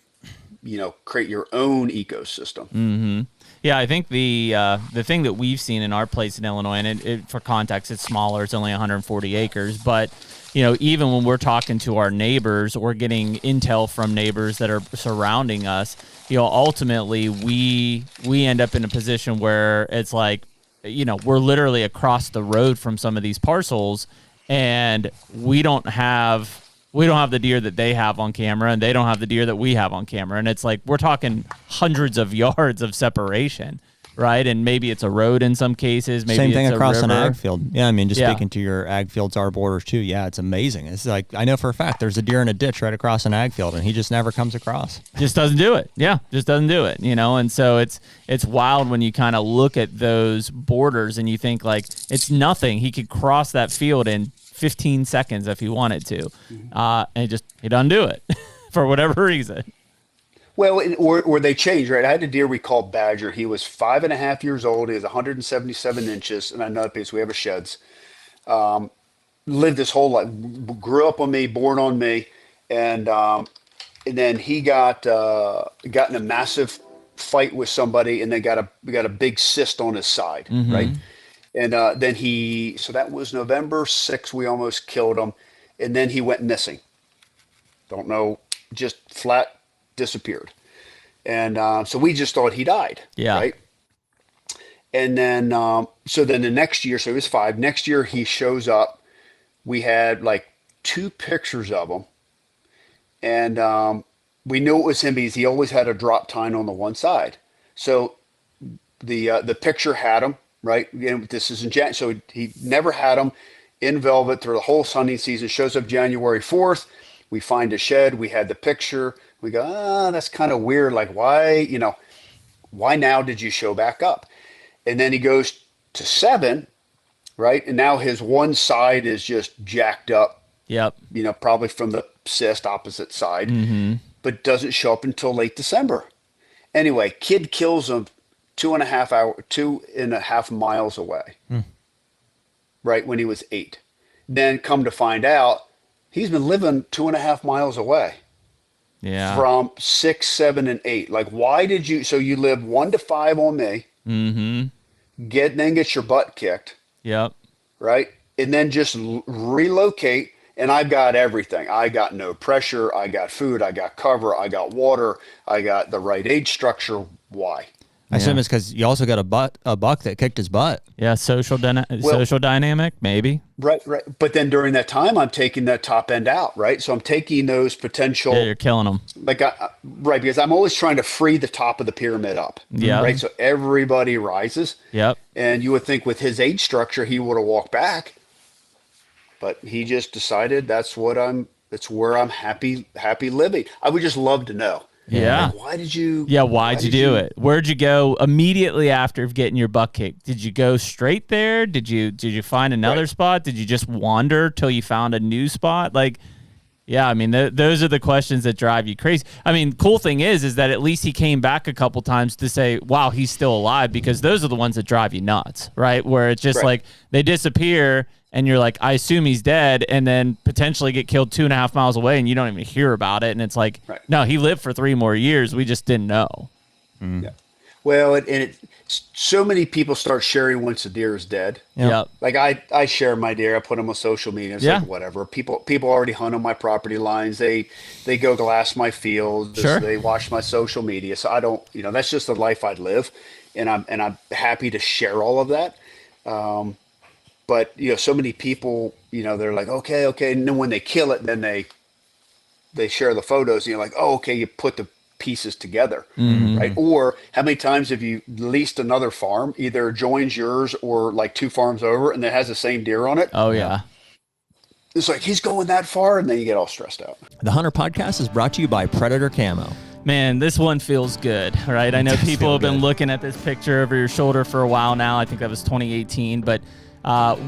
create your own ecosystem. Yeah, I think the thing that we've seen in our place in Illinois, and for context, it's smaller. It's only 140 acres, but even when we're talking to our neighbors or getting intel from neighbors that are surrounding us, ultimately we end up in a position where it's like, we're literally across the road from some of these parcels, and we don't have the deer that they have on camera, and they don't have the deer that we have on camera. And it's like, we're talking hundreds of yards of separation, right? And maybe it's a road in some cases. Maybe Same thing it's across a an river. ag field. Yeah, I mean, just Yeah. speaking to your ag fields, our borders too. Yeah, it's amazing. It's like, I know for a fact there's a deer in a ditch right across an ag field, and he just never comes across. Just doesn't do it. Yeah, just doesn't do it, And so it's wild when you kind of look at those borders and you think like, it's nothing. He could cross that field in 15 seconds if he wanted to. And he doesn't do it for whatever reason. Well, or they change, right? I had a deer we called Badger. He was 5.5 years old. He was 177 inches, and another piece. We have a sheds. Lived his whole life, grew up on me, born on me, and then he got in a massive fight with somebody, and then got a big cyst on his side, right? And then so that was November 6th. We almost killed him, and then he went missing. Don't know, just flat disappeared. And so we just thought he died. Yeah. Right. And then, so then the next year, so he was 5. Next year he shows up. We had like 2 pictures of him. And we knew it was him because he always had a drop tine on the one side. So the picture had him, right? And this is in Jan. So he never had him. in velvet through the whole hunting season. Shows up January 4th. We find a shed. We had the picture. We go, that's kind of weird. Like, why now did you show back up? And then he goes to 7, right? And now his one side is just jacked up. Yep. Probably from the cyst opposite side, but doesn't show up until late December. Anyway, kid kills him 2.5 miles away, right when he was 8. Then come to find out, he's been living 2.5 miles away. Yeah. From 6, 7, and 8. Like, why did you? So you live 1 to 5 on me. Then get your butt kicked. Yep. Right, and then just relocate. And I've got everything. I got no pressure. I got food. I got cover. I got water. I got the right age structure. Why? I assume it's because you also got a buck that kicked his butt. Yeah, social dynamic, maybe. Right. But then during that time, I'm taking that top end out, right? So I'm taking those potential. Yeah, you're killing them. Right, because I'm always trying to free the top of the pyramid up. Yeah. Right, so everybody rises. Yep. And you would think with his age structure, he would have walked back. But he just decided that's where I'm happy living. I would just love to know. Yeah. Like, why'd you do it? Where'd you go immediately after getting your butt kicked? Did you go straight there? Did you find another spot? Did you just wander till you found a new spot? Like, yeah, I mean, those are the questions that drive you crazy. I mean, cool thing is that at least he came back a couple times to say, wow, he's still alive, because those are the ones that drive you nuts, right? Where it's just like they disappear and you're like, I assume he's dead, and then potentially get killed 2.5 miles away and you don't even hear about it. And it's like, no, he lived for 3 more years. We just didn't know. Yeah. Well, so many people start sharing once a deer is dead. Yep. Like I share my deer. I put them on social media. It's like whatever. People already hunt on my property lines. They go glass my fields. Sure. They watch my social media. So I don't. That's just the life I live, and I'm happy to share all of that. But so many people, they're like, okay, and then when they kill it, then they share the photos, and you're like, oh, okay, you put the pieces together, right? Or how many times have you leased another farm, either joins yours or like 2 farms over, and it has the same deer on it? Oh yeah. It's like, he's going that far, and then you get all stressed out. The HUNTR Podcast is brought to you by Predator Camo. Man, this one feels good, right? I know people have been looking at this picture over your shoulder for a while now. I think that was 2018, but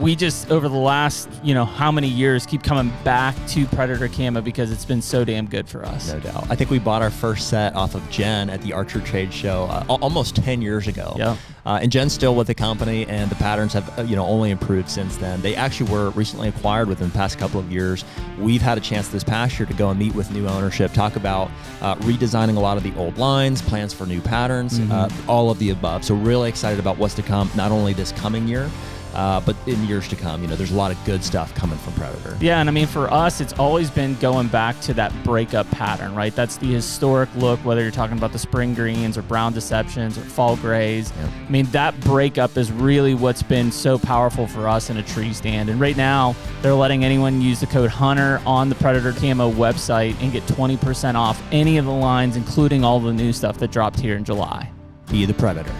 we just, over the last, how many years, keep coming back to Predator Camo because it's been so damn good for us. No doubt. I think we bought our first set off of Jen at the Archer Trade Show almost 10 years ago. Yeah. And Jen's still with the company, and the patterns have, only improved since then. They actually were recently acquired within the past couple of years. We've had a chance this past year to go and meet with new ownership, talk about redesigning a lot of the old lines, plans for new patterns, all of the above. So really excited about what's to come, not only this coming year, but in years to come. There's a lot of good stuff coming from Predator. Yeah, and I mean, for us, it's always been going back to that breakup pattern, right? That's the historic look, whether you're talking about the spring greens or brown deceptions or fall grays. Yeah. I mean, that breakup is really what's been so powerful for us in a tree stand. And right now, they're letting anyone use the code HUNTR on the Predator Camo website and get 20% off any of the lines, including all the new stuff that dropped here in July. Be the Predator.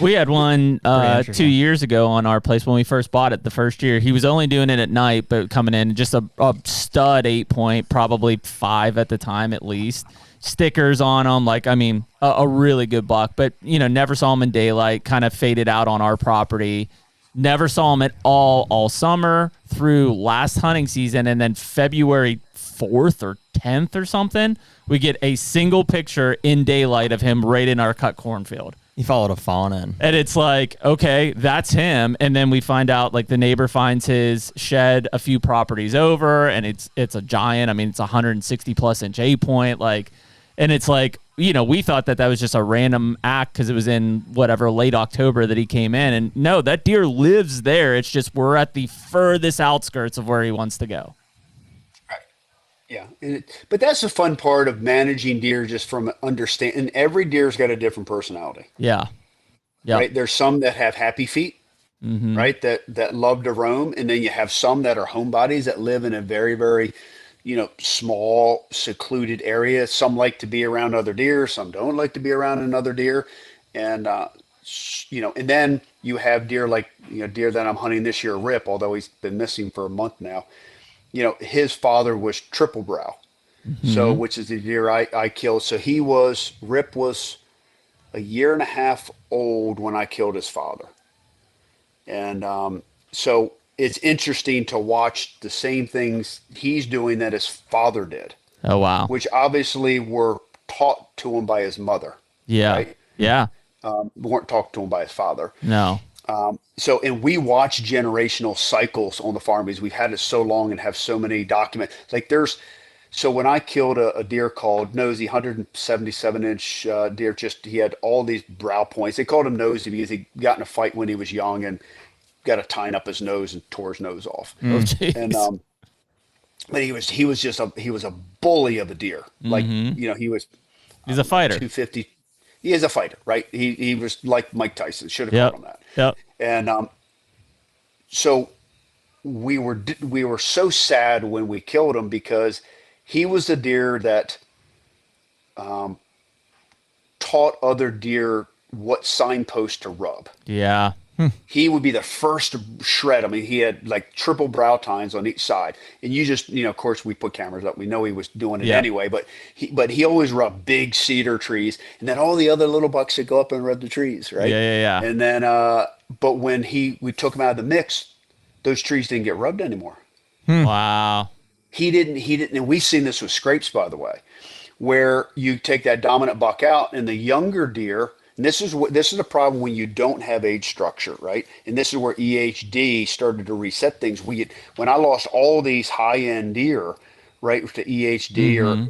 We had one 2 years ago on our place when we first bought it the first year. He was only doing it at night, but coming in just a stud 8-point, probably 5 at the time at least. Stickers on him, a really good buck. But, never saw him in daylight, kind of faded out on our property. Never saw him at all summer through last hunting season. And then February 4th or 10th or something, we get a single picture in daylight of him right in our cut cornfield. He followed a fawn in. And it's like, okay, that's him. And then we find out, the neighbor finds his shed a few properties over, and it's a giant. I mean, it's 160+ inch 8-point. And it's like, we thought that was just a random act because it was in late October that he came in. And no, that deer lives there. It's just we're at the furthest outskirts of where he wants to go. Yeah, but that's the fun part of managing deer, just from understanding. Every deer's got a different personality. Yeah. Right. There's some that have happy feet, right? That love to roam, and then you have some that are homebodies that live in a very, very, small, secluded area. Some like to be around other deer. Some don't like to be around another deer, and and then you have deer like, deer that I'm hunting this year, Rip, although he's been missing for a month now. His father was triple brow. So, Mm-hmm. which is the deer I killed. So Rip was a year and a half old when I killed his father. And so it's interesting to watch the same things he's doing that his father did, Oh, wow. which obviously were taught to him by his mother, Yeah. right? Yeah. Weren't taught to him by his father. No. So, and we watch generational cycles on the farm because we've had it so long and have so many documents. Like so when I killed a deer called Nosy, 177-inch deer, he had all these brow points. They called him Nosy because he got in a fight when he was young and got a tine up his nose and tore his nose off. Oh, And jeez. but he was a bully of a deer. Like, Mm-hmm. he was He's a fighter. 250. He is a fighter, right? He was like Mike Tyson. Should have Yep. called him that. Yep. And so we were so sad when we killed him because he was the deer that taught other deer what signpost to rub. Yeah. He would be the first to shred. I mean, he had like triple brow tines on each side, and you just, of course, we put cameras up. We know he was doing it Yeah. anyway, but he always rubbed big cedar trees, and then all the other little bucks would go up and rub the trees, right? Yeah. Yeah. Yeah. And then, but when we took him out of the mix, those trees didn't get rubbed anymore. Wow. He didn't, and we've seen this with scrapes, by the way, where you take that dominant buck out and the younger deer, and this is the problem when you don't have age structure, right? And this is where EHD started to reset things. When I lost all these high end deer, right, to EHD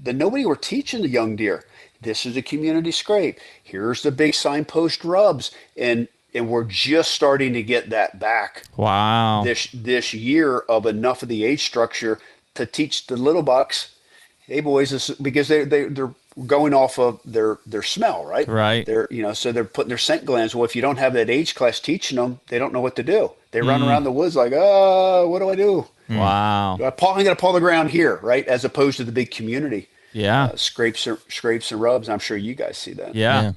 then nobody were teaching the young deer. This is a community scrape. Here's the big signpost rubs, and we're just starting to get that back Wow. this year of enough of the age structure to teach the little bucks, hey boys, because they're going off of their smell, right? Right. So they're putting their scent glands. Well, if you don't have that age class teaching them, they don't know what to do. They run around the woods like, what do I do? Wow. I'm going to paw the ground here, right? As opposed to the big community Yeah. scrapes and rubs. I'm sure you guys see that. Yeah.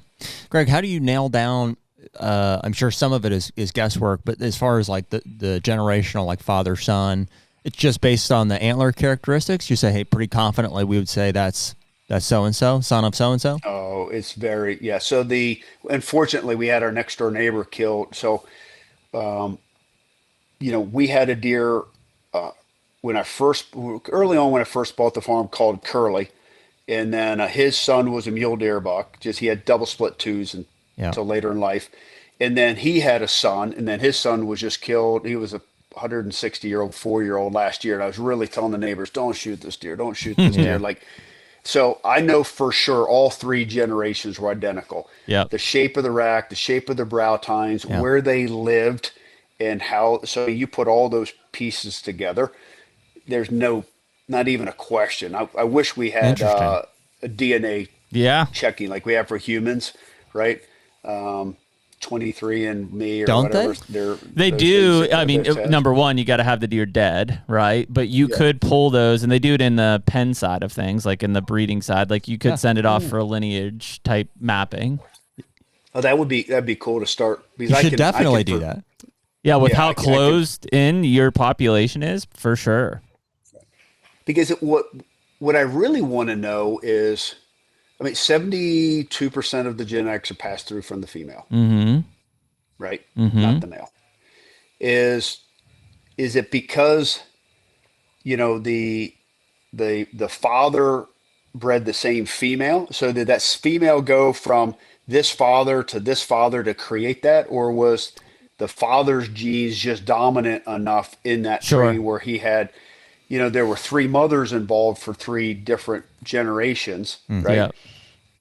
Greg, how do you nail down? I'm sure some of it is guesswork, but as far as like the generational, like father son, it's just based on the antler characteristics. You say, hey, pretty confidently, we would say that's so and so, son of so and so. Oh, it's very, yeah. So unfortunately, we had our next door neighbor killed. So, we had a deer early on when I first bought the farm called Curly, and then his son was a mule deer buck. Just he had double split twos until later in life, and then he had a son, and then his son was just killed. He was a 160-year-old 4-year-old last year, and I was really telling the neighbors, "Don't shoot this deer, don't shoot this deer." Like, so I know for sure all three generations were identical. Yep. The shape of the rack, the shape of the brow tines, where they lived, and how. So you put all those pieces together. There's not even a question. I wish we had a DNA Yeah. checking like we have for humans, right? 23andMe or Don't whatever. They those do. things I mean, that test. number one, you got to have the deer dead, right? But you could pull those, and they do it in the pen side of things, like in the breeding side. Like you could send it off for a lineage type mapping. Oh, that'd be cool to start. You should definitely do that. Yeah, with Yeah, how I could- closed in your population is, for sure. Because what I really want to know is, I mean, 72% of the genetics are passed through from the female, Mm-hmm. right? Mm-hmm. Not the male. Is it because, the father bred the same female? So did that female go from this father to create that, or was the father's genes just dominant enough in that Sure. tree where he had, there were three mothers involved for three different generations, right?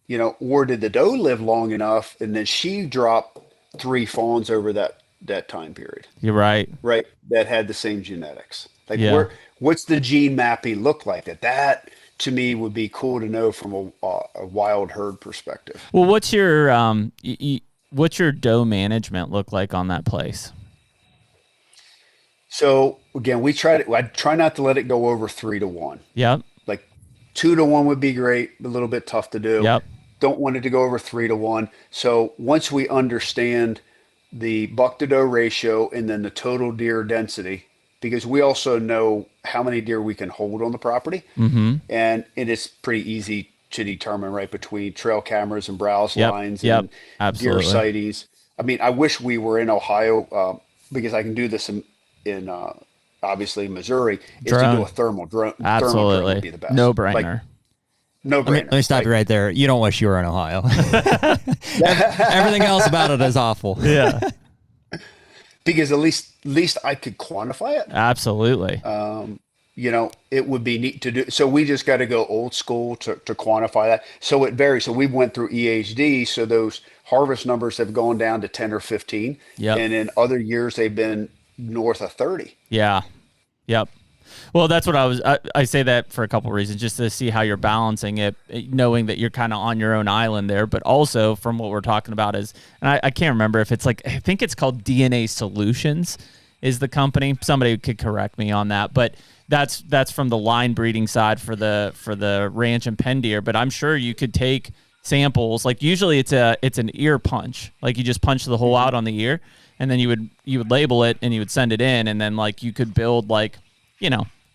Yeah. Or did the doe live long enough and then she dropped three fawns over that time period, You're right. right? That had the same genetics. Like, Yeah. what's the gene mapping look like? That to me would be cool to know from a wild herd perspective. Well, what's your doe management look like on that place? So again, I try not to let it go over 3-1. Yep. Like 2-1 would be great, a little bit tough to do. Yep. Don't want it to go over 3-1. So once we understand the buck to doe ratio, and then the total deer density, because we also know how many deer we can hold on the property. Mm-hmm. And it is pretty easy to determine, right, between trail cameras and browse Yep. lines Yep. and deer Absolutely. sightings. I mean, I wish we were in Ohio, because I can do this in obviously Missouri, is to do Drone. a thermal drone. Thermal drone would Absolutely. be the best. No Like, brainer. no Let me, brainer. let me stop you right there. You don't wish you were in Ohio. Everything else about it is awful. Yeah. Because at least I could quantify it. Absolutely. It would be neat to do. So we just got to go old school to quantify that. So it varies. So we went through EHD. So those harvest numbers have gone down to 10 or 15. Yep. And in other years, they've been north of 30. Yeah. Yep. Well, that's what I say that for a couple of reasons, just to see how you're balancing it, knowing that you're kind of on your own island there, but also from what we're talking about is, and I can't remember if it's like, I think it's called DNA Solutions is the company. Somebody could correct me on that, but that's from the line breeding side for the ranch and pen deer. But I'm sure you could take samples. Like usually it's an ear punch. Like you just punch the hole out on the ear, and then you would label it and you would send it in, and then like you could build like,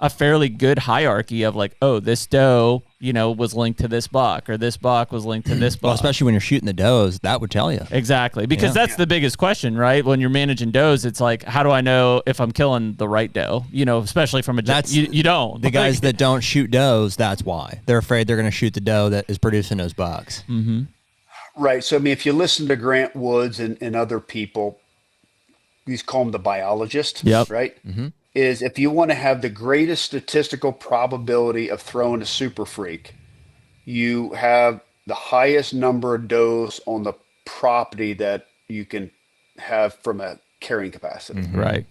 a fairly good hierarchy of like, oh, this doe, was linked to this buck, or this buck was linked to this buck. Well, especially when you're shooting the does, that would tell you. Exactly. Because that's the biggest question, right? When you're managing does, it's like, how do I know if I'm killing the right doe? Especially from you don't. The guys that don't shoot does, that's why. They're afraid they're going to shoot the doe that is producing those bucks. Mm-hmm. Right. So, I mean, if you listen to Grant Woods and other people, these call them the biologist, Yep. right? Mm-hmm. Is if you want to have the greatest statistical probability of throwing a super freak, you have the highest number of does on the property that you can have from a carrying capacity. Mm-hmm. Right.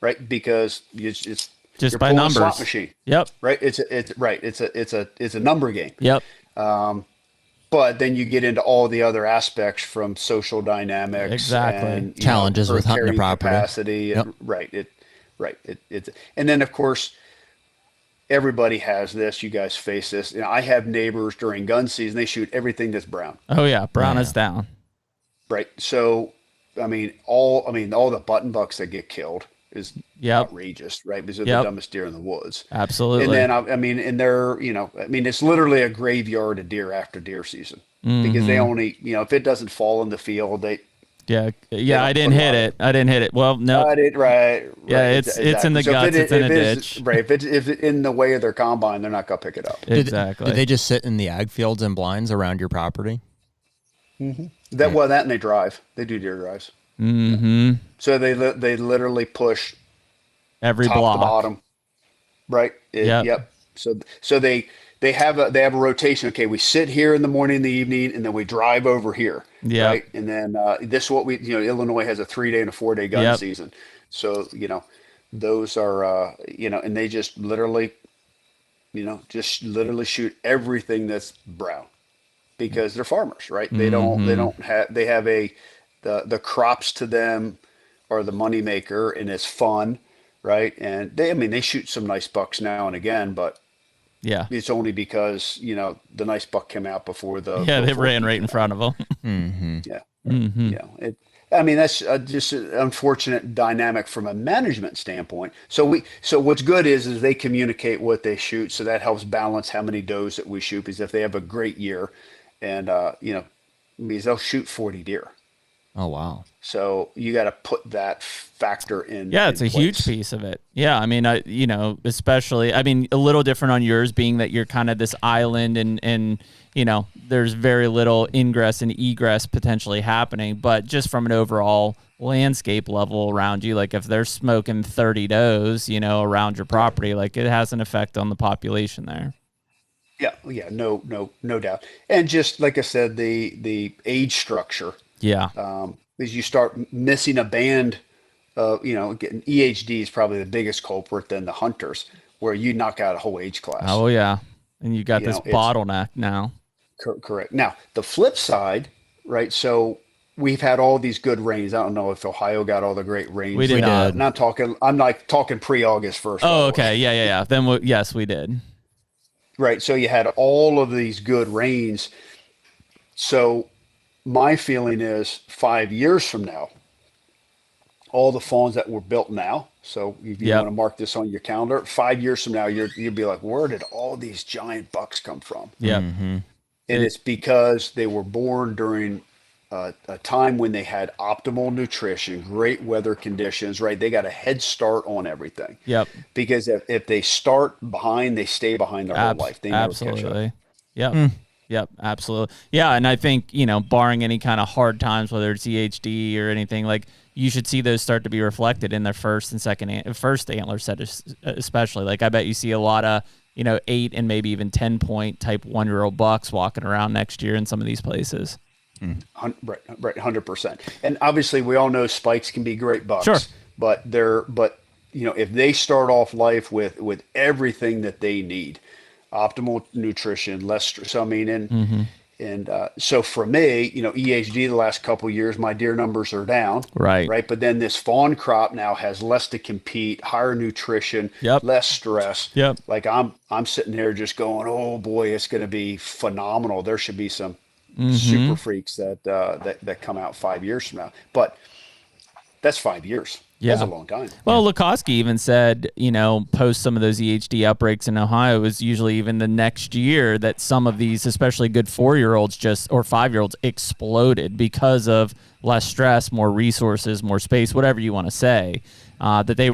Right. Because it's Just you're by pulling a numbers. slot machine. Yep. Right. It's a number game. Yep. But then you get into all the other aspects from social dynamics, Exactly. and Challenges with hunting the carrying property. capacity. Yep. And then of course everybody has this. You guys face this. I have neighbors during gun season. They shoot everything that's brown. Oh yeah, brown is down. Right. So all the button bucks that get killed is outrageous, right? Because they're the dumbest deer in the woods. Absolutely. And then and they're it's literally a graveyard of deer after deer season, because they only if it doesn't fall in the field, they I didn't hit it. Well, no. Right. Yeah, it's in the So guts. It's in a ditch. Right. If it's in the way of their combine, they're not gonna pick it up. Exactly. Did they just sit in the ag fields and blinds around your property? Mm-hmm. That and they drive. They do deer drives. Mm-hmm. So they literally push every top block to bottom. Right. Yep. So they have a rotation. Okay, we sit here in the morning and the evening, and then we drive over here. Yeah. Right. And then this is what Illinois has a 3-day and a 4-day gun season. So those are and they just literally shoot everything that's brown, because they're farmers, right? They have the crops to them are the moneymaker, and it's fun, right? And they shoot some nice bucks now and again, but it's only because the nice buck came out before they ran right in front of them. Mm-hmm. Yeah. Mm-hmm. That's just an unfortunate dynamic from a management standpoint. So what's good is they communicate what they shoot, so that helps balance how many does that we shoot. Because if they have a great year, and means they'll shoot 40 deer. Oh wow! So you got to put that factor in. Yeah, it's a huge piece of it. Yeah, especially, a little different on yours, being that you're kind of this island, and there's very little ingress and egress potentially happening. But just from an overall landscape level around you, like if they're smoking 30 does, around your property, like it has an effect on the population there. Yeah, no doubt. And just like I said, the age structure. Yeah. As you start missing a band, getting EHD is probably the biggest culprit than the hunters, where you knock out a whole age class. Oh yeah, and you got this bottleneck now. Correct. Now the flip side, right? So we've had all these good rains. I don't know if Ohio got all the great rains. We did not. And I'm like talking pre-August 1st. Oh, okay. Yeah. Then yes, we did. Right. So you had all of these good rains. So my feeling is 5 years from now, all the fawns that were built now. So if you Yep. want to mark this on your calendar, 5 years from now, you'll be like, where did all these giant bucks come from? Yep. And It, it's because they were born during a time when they had optimal nutrition, great weather conditions, right? They got a head start on everything. yep. Because if they start behind, they stay behind their whole life. They never catch up. Absolutely. Yep. Yep. Absolutely. Yeah. And I think, barring any kind of hard times, whether it's EHD or anything, like you should see those start to be reflected in their first and first antler set, especially. Like I bet you see a lot of, 8 and maybe even 10-point type 1-year-old bucks walking around next year in some of these places. Right, 100%. And obviously, we all know spikes can be great bucks. Sure. But if they start off life with everything that they need, optimal nutrition, less stress. So I mean, so for me, EHD the last couple of years, my deer numbers are down. Right. But then this fawn crop now has less to compete, higher nutrition, Yep. less stress. Yep. Like I'm sitting here just going, oh boy, it's going to be phenomenal. There should be some super freaks that come out 5 years from now. But that's 5 years. Yeah. That's a long time. Well, Lukoski even said, post some of those EHD outbreaks in Ohio, it was usually even the next year that some of these, especially good 4-year-olds or 5-year-olds, exploded because of less stress, more resources, more space, whatever you want to say. That they,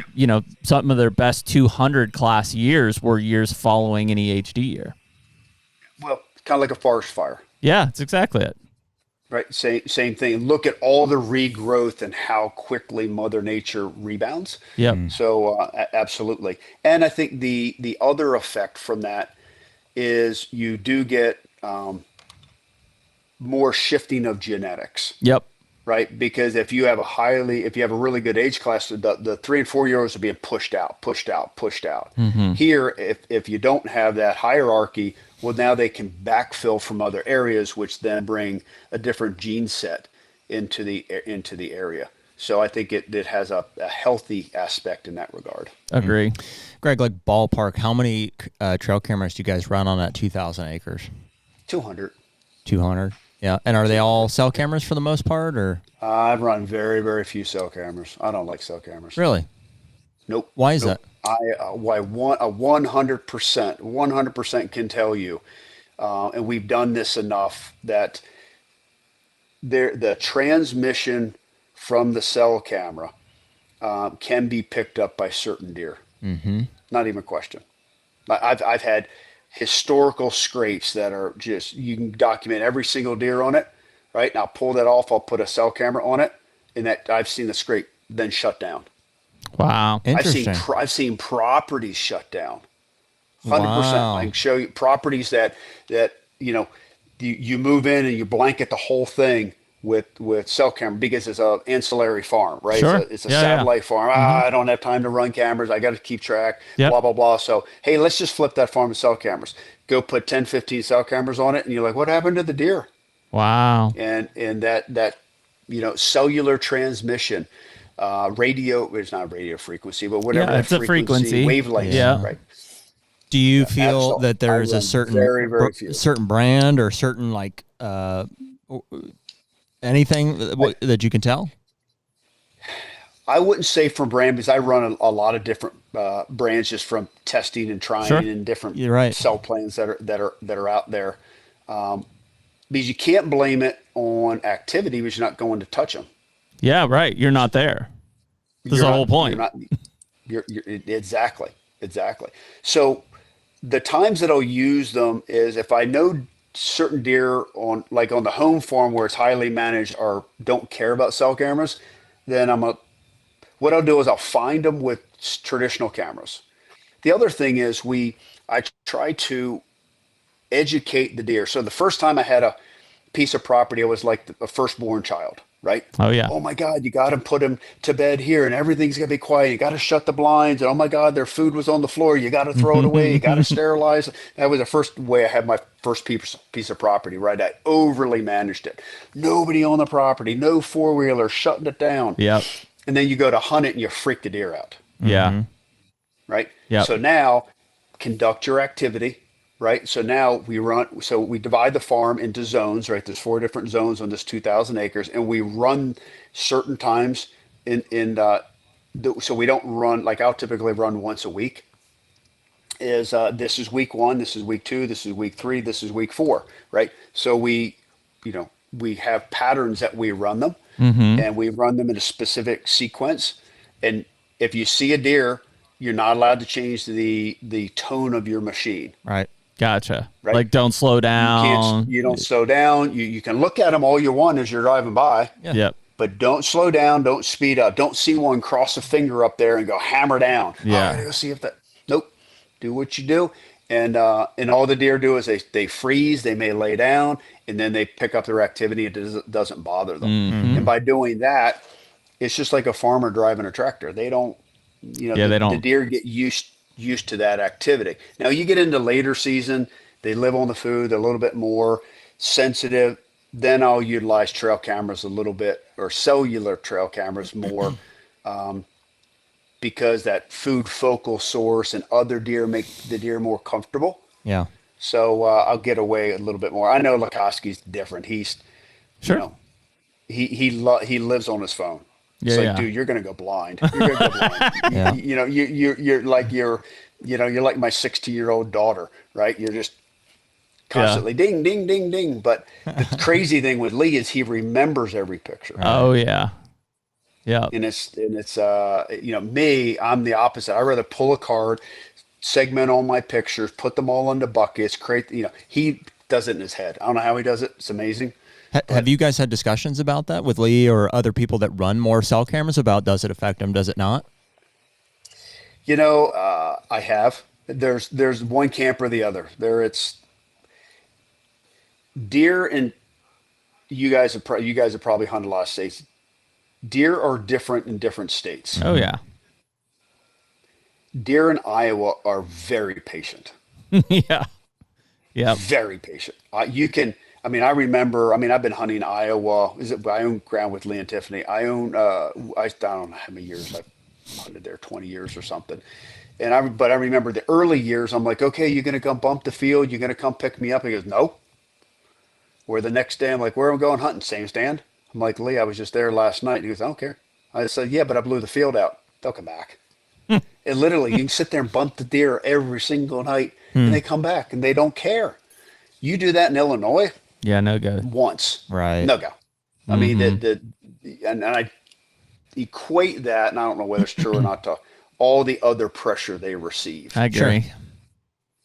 some of their best 200 class years were years following an EHD year. Well, kind of like a forest fire. Yeah, that's exactly it. Right. Same thing. Look at all the regrowth and how quickly Mother Nature rebounds. Yep. So absolutely. And I think the other effect from that is you do get more shifting of genetics. Yep. Right. Because if you have a really good age class, the 3 and 4-year-olds are being pushed out. Here, if you don't have that hierarchy, well, now they can backfill from other areas, which then bring a different gene set into the area. So I think it has a healthy aspect in that regard. Agree. Greg, like ballpark, how many trail cameras do you guys run on that 2,000 acres? 200. 200. Yeah. And are they all cell cameras for the most part, or? I've run very, very few cell cameras. I don't like cell cameras. Really? Nope. Why is that? Why 100% can tell you, and we've done this enough that the transmission from the cell camera can be picked up by certain deer. Not even a question. I've had historical scrapes that are just, you can document every single deer on it, right? And I'll pull that off. I'll put a cell camera on it, and that I've seen the scrape then shut down. Wow. Interesting. I've seen properties shut down. 100%. Wow. I can show you properties that you move in and you blanket the whole thing with cell camera because it's an ancillary farm, right? Sure. It's a satellite farm. I don't have time to run cameras. I got to keep track, Yep. blah, blah, blah. So, hey, let's just flip that farm to cell cameras. Go put 10, 15 cell cameras on it. And you're like, what happened to the deer? Wow. And that cellular transmission, radio, it's not radio frequency, but whatever. Yeah, it's a frequency. Wavelengths. Yeah. Right. Do you feel absolutely. that there's I a run certain very, very few. certain brand or certain anything that you can tell? I wouldn't say from brand because I run a lot of different brands just from testing and trying Sure. and different You're right. cell plans that are out there. Because you can't blame it on activity because you're not going to touch them. Yeah, right. You're not there. That's the whole point. You're exactly. So the times that I'll use them is if I know certain deer on the home farm where it's highly managed or don't care about cell cameras, then what I'll do is I'll find them with traditional cameras. The other thing is I try to educate the deer. So the first time I had a piece of property, I was like a firstborn child, right? Oh, yeah. Oh my God, you got to put him to bed here and everything's going to be quiet. You got to shut the blinds. And oh my God, their food was on the floor. You got to throw it away. You got to sterilize. That was the first way I had my first piece of property, right? I overly managed it. Nobody on the property, no four-wheeler, shutting it down. Yep. And then you go to hunt it and you freak the deer out, Yeah. right? Yep. So now conduct your activity, right? So now we divide the farm into zones, right? There's 4 different zones on this 2,000 acres, and we run certain times so we don't run, like I'll typically run once a week. Is this is week 1, this is week 2, this is week 3, this is week 4, right? So we have patterns that we run them, and we run them in a specific sequence. And if you see a deer, you're not allowed to change the tone of your machine. Right. Gotcha. Right. Like don't slow down. You don't slow down. You can look at them all you want as you're driving by. Yeah. Yep. But don't slow down. Don't speed up. Don't see one cross a finger up there and go hammer down. Yeah. Oh, I gotta go see if that. Nope. Do what you do. And all the deer do is they freeze. They may lay down, and then they pick up their activity. It doesn't bother them. And by doing that, it's just like a farmer driving a tractor. They don't. They don't. The deer get used to that activity. Now you get into later season. They live on the food. They're a little bit more sensitive. Then I'll utilize trail cameras a little bit, or cellular trail cameras more, because that food focal source and other deer make the deer more comfortable. Yeah. So I'll get away a little bit more. I know Lakoski's different. He's, Sure. He lives on his phone. Yeah, It's like, yeah. dude, you're gonna go blind. You're gonna go blind. Yeah. You're like my 60-year-old daughter, right? You're just constantly ding, ding, ding, ding. But the crazy thing with Lee is he remembers every picture. Oh yeah. Yeah. And it's me, I'm the opposite. I rather pull a card, segment all my pictures, put them all into buckets, create, he does it in his head. I don't know how he does it. It's amazing. Have you guys had discussions about that with Lee or other people that run more cell cameras about does it affect them, does it not? I have. There's one camp or the other. It's deer, and you guys have probably hunted a lot of states. Deer are different in different states. Oh yeah. Deer in Iowa are very patient. Yeah. Yeah. Very patient. I remember, I've been hunting Iowa. I own ground with Lee and Tiffany. I don't know how many years I've hunted there, 20 years or something. But I remember the early years, I'm like, okay, you're going to come bump the field. You're going to come pick me up. He goes, no. Or the next day, I'm like, where am I going hunting? Same stand. I'm like, Lee, I was just there last night. He goes, I don't care. I said, yeah, but I blew the field out. They'll come back. And literally, you can sit there and bump the deer every single night, and they come back, and they don't care. You do that in Illinois, Yeah. No go. once, Right. no go. I mean, and I equate that, and I don't know whether it's true or not, to all the other pressure they receive, I agree.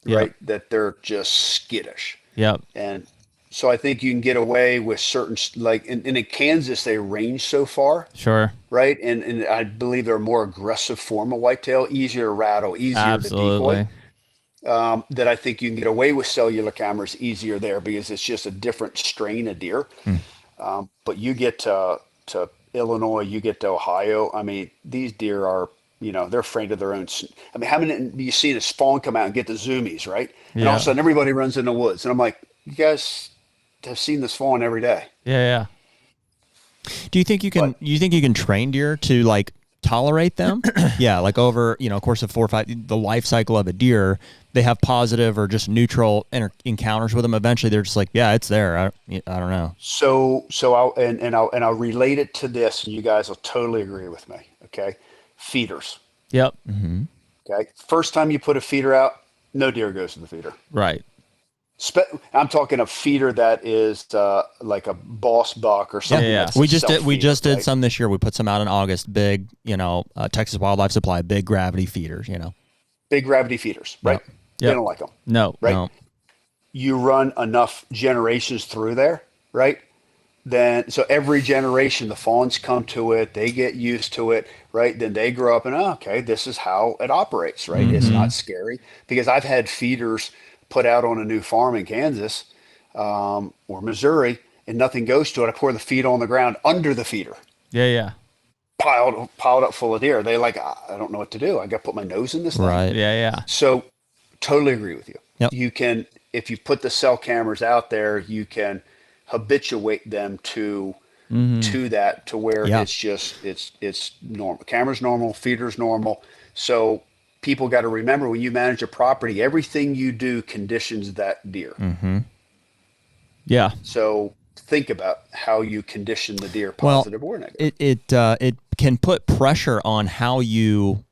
Yep. right? That they're just skittish. Yep. And so I think you can get away with certain, like in Kansas, they range so far, Sure. right? And I believe they're a more aggressive form of whitetail, easier to rattle, easier Absolutely. to decoy. That I think you can get away with cellular cameras easier there because it's just a different strain of deer. But you get to Illinois, you get to Ohio. I mean, these deer are, they're afraid of their own. I mean, how many you see this fawn come out and get the zoomies, right? And all of a sudden everybody runs in the woods. And I'm like, you guys have seen this fawn every day. Yeah. Do you think you can train deer to like tolerate them? Yeah, like over, a course of 4 or 5, the life cycle of a deer, they have positive or just neutral encounters with them. Eventually they're just like, yeah, it's there. I don't know. So I'll relate it to this, and you guys will totally agree with me. Okay. Feeders. Yep. Okay. First time you put a feeder out, no deer goes to the feeder. Right. I'm talking a feeder that is like a boss buck or something. Yeah. That's We just self-feeder, did some this year. We put some out in August, big, Texas Wildlife Supply, big gravity feeders, Big gravity feeders, right? Yep. They don't like them, No. right? No. You run enough generations through there, right? So every generation, the fawns come to it, they get used to it, right? Then they grow up and, okay, this is how it operates, right? It's not scary, because I've had feeders put out on a new farm in Kansas or Missouri, and nothing goes to it. I pour the feed on the ground under the feeder, Yeah. piled up full of deer. They like, I don't know what to do. I got to put my nose in this thing. Right. Yeah. So totally agree with you. Yep. You can, if you put the cell cameras out there, you can habituate them to that, to where it's just, it's normal. Camera's normal, feeder's normal. So people got to remember, when you manage a property, everything you do conditions that deer. Yeah. So think about how you condition the deer, Well, positive or negative. it can put pressure on how you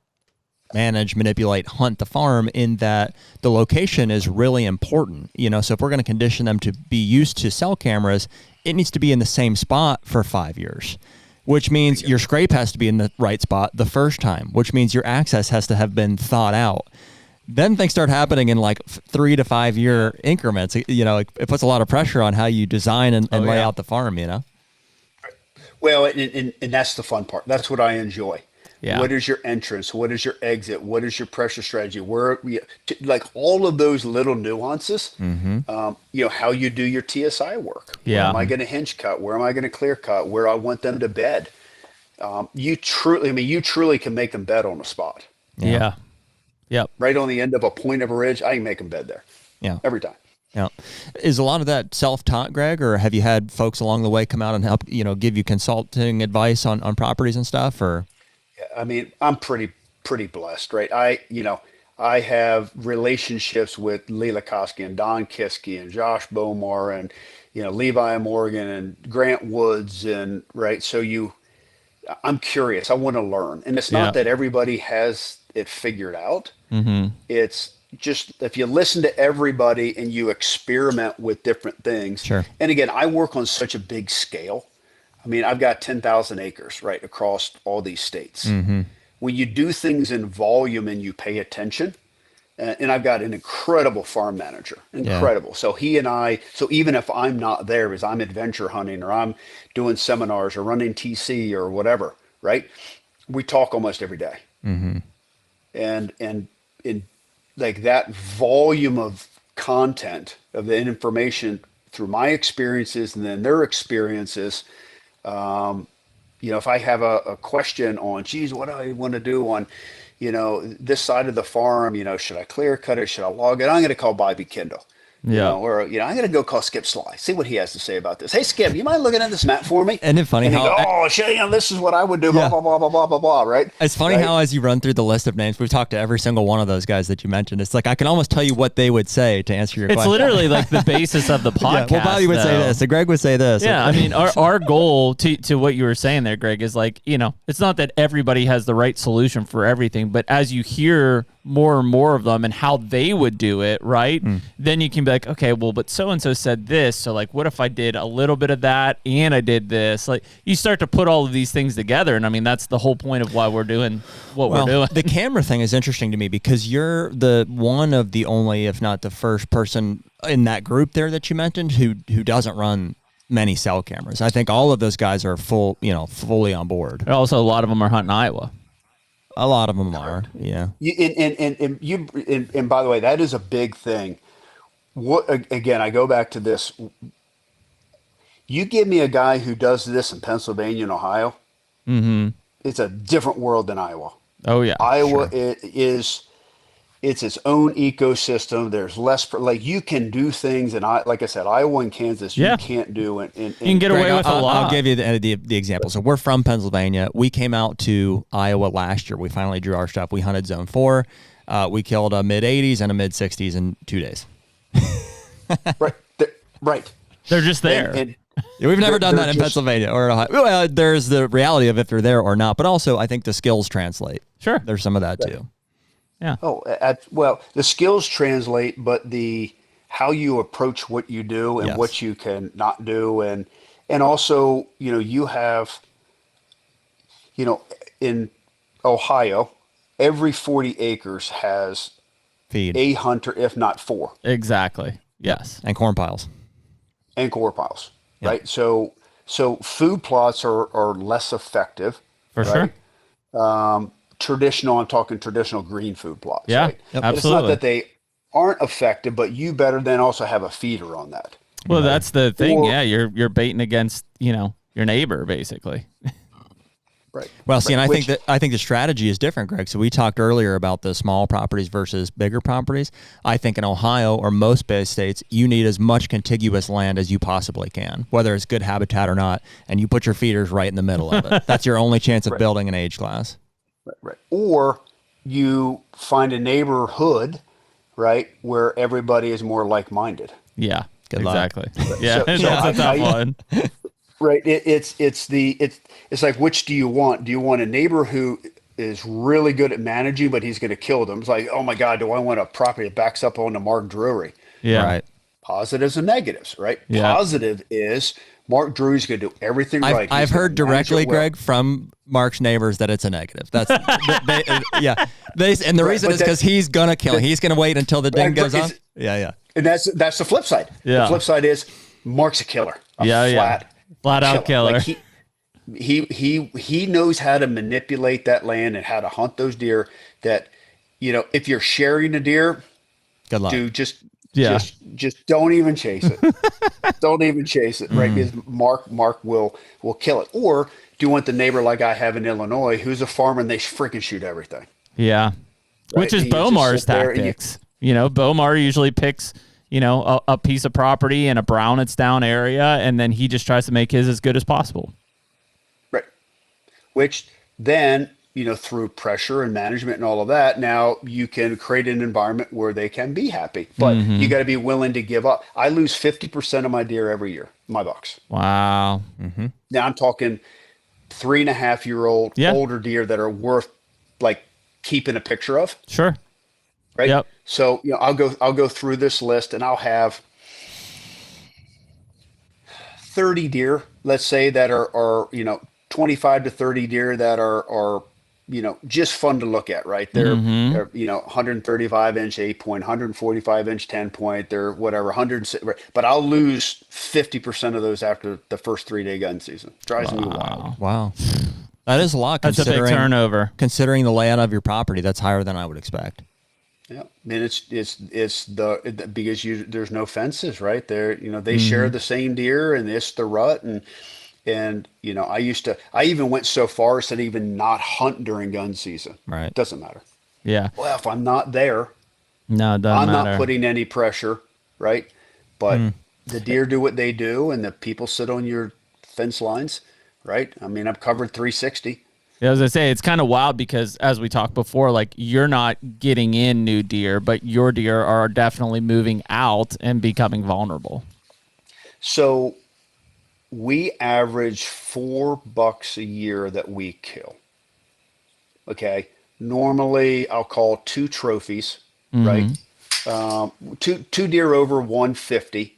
manage, manipulate, hunt the farm, in that the location is really important. So if we're going to condition them to be used to cell cameras, it needs to be in the same spot for 5 years, which means your scrape has to be in the right spot the first time, which means your access has to have been thought out. Then things start happening in like 3 to 5 year increments. It puts a lot of pressure on how you design and lay out the farm, Well, and that's the fun part. That's what I enjoy. Yeah. What is your entrance? What is your exit? What is your pressure strategy? Like all of those little nuances, how you do your TSI work. Yeah. Where am I going to hinge cut? Where am I going to clear cut? Where I want them to bed? You truly can make them bed on the spot. Yeah. Yep. Right on the end of a point of a ridge, I can make them bed there. Yeah. Every time. Yeah. Is a lot of that self-taught, Greg, or have you had folks along the way come out and help, give you consulting advice on properties and stuff, or? I mean, I'm pretty blessed, right? I have relationships with Lee Lakoski and Don Kiske and Josh Bomar and, Levi Morgan and Grant Woods and right. So I'm curious. I want to learn. And it's not that everybody has it figured out. Mm-hmm. It's just, if you listen to everybody and you experiment with different things. Sure. And again, I work on such a big scale. I mean, I've got 10,000 acres right across all these states. Mm-hmm. When you do things in volume and you pay attention, and I've got an incredible farm manager, incredible. Yeah. So even if I'm not there, because I'm adventure hunting or I'm doing seminars or running TC or whatever, right? We talk almost every day. Mm-hmm. And in like that volume of content of the information through my experiences and then their experiences, if I have a question on, geez, what do I want to do on, this side of the farm, should I clear cut it? Should I log it? I'm going to call Bobby Kendall. Yeah. Or, I'm going to go call Skip Sly, see what he has to say about this. Hey, Skip, you mind looking at this map for me? Isn't it funny how... this is what I would do, blah, blah, blah, blah, blah, blah, blah, right? It's funny how as you run through the list of names, we've talked to every single one of those guys that you mentioned. It's like, I can almost tell you what they would say to answer your question. It's literally like the basis of the podcast. Well, Bobby would say this, and Greg would say this. Yeah, I mean, our goal to what you were saying there, Greg, is like, it's not that everybody has the right solution for everything, but as you hear more and more of them and how they would do it, right? Then you can be like, okay, well, but so-and-so said this. So like, what if I did a little bit of that and I did this? Like you start to put all of these things together. And I mean, that's the whole point of why we're doing what we're doing. The camera thing is interesting to me because you're the one of the only, if not the first person in that group there that you mentioned who doesn't run many cell cameras. I think all of those guys are fully on board. And also, a lot of them are hunting Iowa. A lot of them are, yeah. And by the way, that is a big thing. Again, I go back to this. You give me a guy who does this in Pennsylvania and Ohio, it's a different world than Iowa. Oh yeah, Iowa sure. It's its own ecosystem. There's less you can do things, and like I said, Iowa and Kansas you can't do. You can get away with a lot. I'll give you the example. So we're from Pennsylvania. We came out to Iowa last year. We finally drew our stuff. We hunted Zone 4. We killed a mid-80s and a mid-60s in 2 days. Right. They're just there. Yeah, we've never done that in Pennsylvania or Ohio. Well, there's the reality of if they're there or not, but also I think the skills translate. Sure. There's some of that too. Yeah. Well, the skills translate, but how you approach what you do and what you can not do, and also you have in Ohio, every 40 acres has feed a hunter, if not 4. Exactly. Yes. And corn piles. And core piles, right? So food plots are less effective. For right? sure. I'm talking traditional green food plots. Yeah, right? absolutely. It's not that they aren't effective, but you better then also have a feeder on that. Well, that's the thing. You're baiting against, your neighbor basically. Right. Well, see, and I think the strategy is different, Greg. So we talked earlier about the small properties versus bigger properties. I think in Ohio or most big states, you need as much contiguous land as you possibly can, whether it's good habitat or not, and you put your feeders right in the middle of it. That's your only chance of building an age class. Right. Or you find a neighborhood, right, where everybody is more like-minded. Yeah. Good luck. Exactly. Yeah, So that's a tough one. right. It's like, which do you want? Do you want a neighbor who is really good at managing, but he's going to kill them? It's like, oh my God, do I want a property that backs up on the Mark Drury? Yeah. Right. Positives and negatives, right? Yeah. Positive is Mark Drury's going to do everything right. I've He's gonna heard manage directly, it well. Greg, from Mark's neighbors that it's a negative. That's and the reason but is because he's gonna kill him. He's gonna wait until the ding Right, goes but on. Yeah. And that's the flip side. Yeah. The flip side is Mark's a killer. A Flat out killer. Like he knows how to manipulate that land and how to hunt those deer. That, if you're sharing a deer, Good luck. dude, just don't even chase it. Don't even chase it, right? Because Mark will kill it. Or do you want the neighbor like I have in Illinois, who's a farmer and they freaking shoot everything? Yeah. Right? Which is And you just Bomar's sit there and tactics. Bomar usually picks, a piece of property in a brown it's down area, and then he just tries to make his as good as possible. Right. Which then, through pressure and management and all of that, now you can create an environment where they can be happy. But you got to be willing to give up. I lose 50% of my deer every year, my bucks. Wow. Now I'm talking 3.5-year-old older deer that are worth like keeping a picture of. Sure. Right. Yep. So, I'll go through this list and I'll have 30 deer, let's say, that are 25 to 30 deer that are just fun to look at, right? They're 135 inch 8-point, 145 inch 10-point, they're whatever, 100, but I'll lose 50% of those after the first 3-day gun season. Drives me wild. Wow. That is a lot. That's a big turnover. Considering the layout of your property, that's higher than I would expect. Yeah, and it's because there's no fences, right? They share the same deer, and it's the rut, and I even went so far as to even not hunt during gun season. Right. Doesn't matter. Yeah. Well, if I'm not there, No, it doesn't I'm matter. not putting any pressure, right? But the deer do what they do, and the people sit on your fence lines, right? I mean, I've covered 360. Yeah, as I say, it's kind of wild because, as we talked before, like, you're not getting in new deer, but your deer are definitely moving out and becoming vulnerable. So we average 4 bucks a year that we kill. Okay. Normally I'll call 2 trophies, right? Two deer over 150,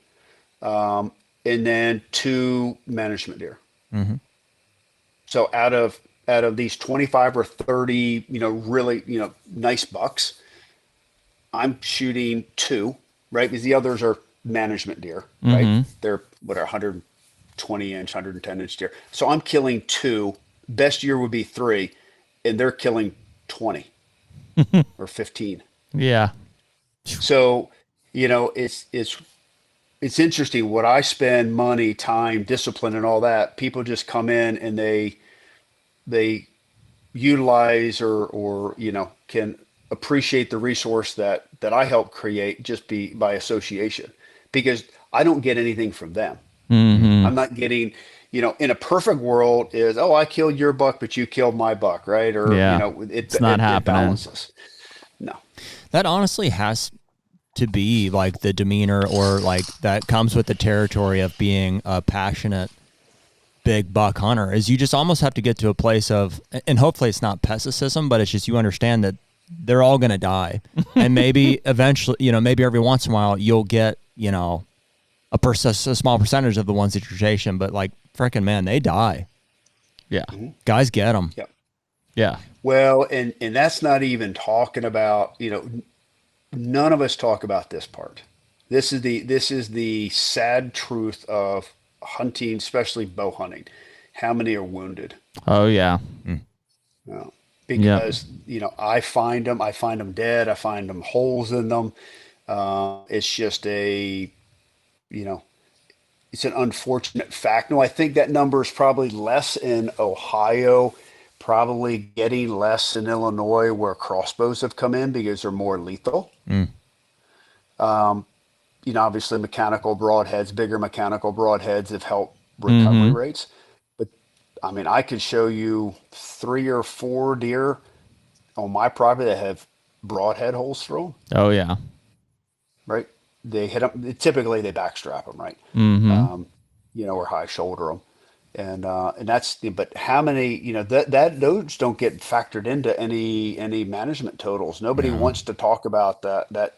and then 2 management deer. So out of these 25 or 30, really, nice bucks, I'm shooting 2, right? Because the others are management deer, right? They're 120 inch, 110 inch deer. So I'm killing 2. Best year would be 3, and they're killing 20 or 15. Yeah. So, it's interesting what I spend money, time, discipline, and all that. People just come in and they utilize or can appreciate the resource that I help create just by association, because I don't get anything from them. I'm not getting, in a perfect world is, oh, I killed your buck, but you killed my buck, right? Or, it's not happening. It balances. No. That honestly has to be like the demeanor, or like that comes with the territory of being a passionate big buck hunter, is you just almost have to get to a place of, and hopefully it's not pessimism, but it's just, you understand that they're all going to die. And maybe eventually, maybe every once in a while you'll get, a small percentage of the ones that you're chasing, but like, frickin' man, they die. Yeah. Guys get them. Yep. Yeah. Well, and that's not even talking about, none of us talk about this part. This is the sad truth of hunting, especially bow hunting. How many are wounded? Oh, yeah. Because, I find them dead. I find them holes in them. It's just it's an unfortunate fact. No, I think that number is probably less in Ohio, probably getting less in Illinois, where crossbows have come in because they're more lethal. Obviously mechanical broadheads, bigger mechanical broadheads have helped recovery rates. But I mean, I could show you 3 or 4 deer on my property that have broadhead holes through them. Oh, yeah. Right. they hit them. Typically, they backstrap them, right? Mm-hmm. Or high shoulder them, and that's but how many that those don't get factored into any management totals. Nobody wants to talk about that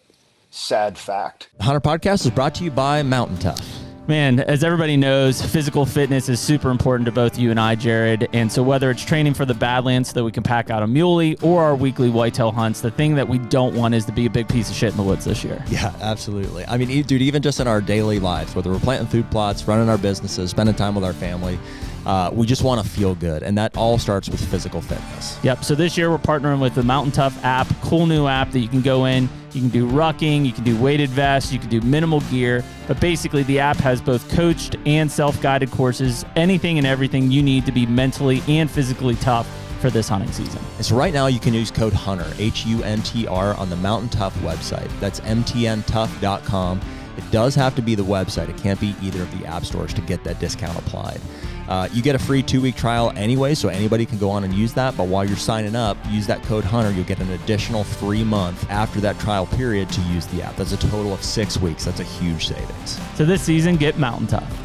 sad fact. The HUNTR Podcast is brought to you by Mountain Tough. Man, as everybody knows, physical fitness is super important to both you and I, Jared. And so whether it's training for the Badlands so that we can pack out a muley or our weekly whitetail hunts, the thing that we don't want is to be a big piece of shit in the woods this year. Yeah, absolutely. I mean, dude, even just in our daily lives, whether we're planting food plots, running our businesses, spending time with our family, we just want to feel good. And that all starts with physical fitness. Yep. So this year we're partnering with the Mountain Tough app, cool new app that you can go in. You can do rucking, you can do weighted vests, you can do minimal gear. But basically the app has both coached and self-guided courses, anything and everything you need to be mentally and physically tough for this hunting season. And so right now you can use code HUNTR, HUNTR, on the Mountain Tough website. That's mtntough.com. It does have to be the website. It can't be either of the app stores to get that discount applied. You get a free 2-week trial anyway, so anybody can go on and use that. But while you're signing up, use that code HUNTR. You'll get an additional free month after that trial period to use the app. That's a total of 6 weeks. That's a huge savings. So this season, get Mountain Tough.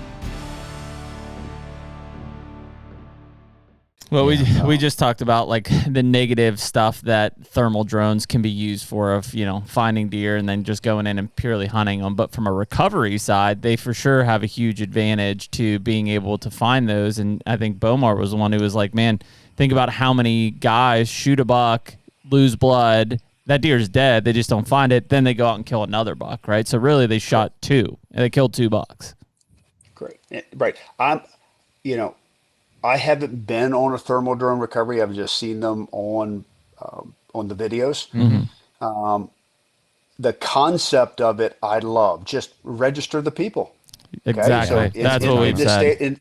Well, we just talked about like the negative stuff that thermal drones can be used for of, finding deer and then just going in and purely hunting them. But from a recovery side, they for sure have a huge advantage to being able to find those. And I think Bomar was the one who was like, man, think about how many guys shoot a buck, lose blood. That deer is dead. They just don't find it. Then they go out and kill another buck, right? So really they shot 2 and they killed 2 bucks. Great. Right. I haven't been on a thermal drone recovery. I've just seen them on the videos. Mm-hmm. The concept of it, I love. Just register the people. Okay? Exactly. So That's what we've said.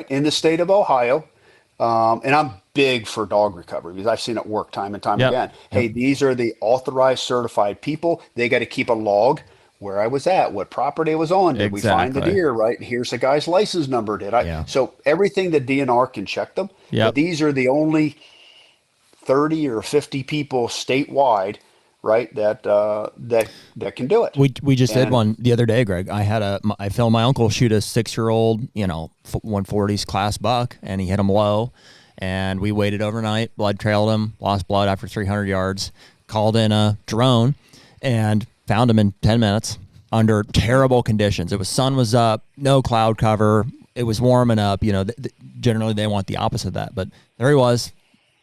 In the state of Ohio, and I'm big for dog recovery because I've seen it work time and time again. Hey, these are the authorized, certified people. They got to keep a log. Where I was at, what property I was on, did we find the deer, right? Here's the guy's license number, did I? Yeah. So everything the DNR can check them. Yep. But these are the only 30 or 50 people statewide, right, that can do it. We just did one the other day, Greg. I filmed my uncle shoot a 6-year-old, 140s class buck, and he hit him low, and we waited overnight, blood trailed him, lost blood after 300 yards, called in a drone, and found him in 10 minutes under terrible conditions. Sun was up, no cloud cover. It was warming up. Generally they want the opposite of that, but there he was,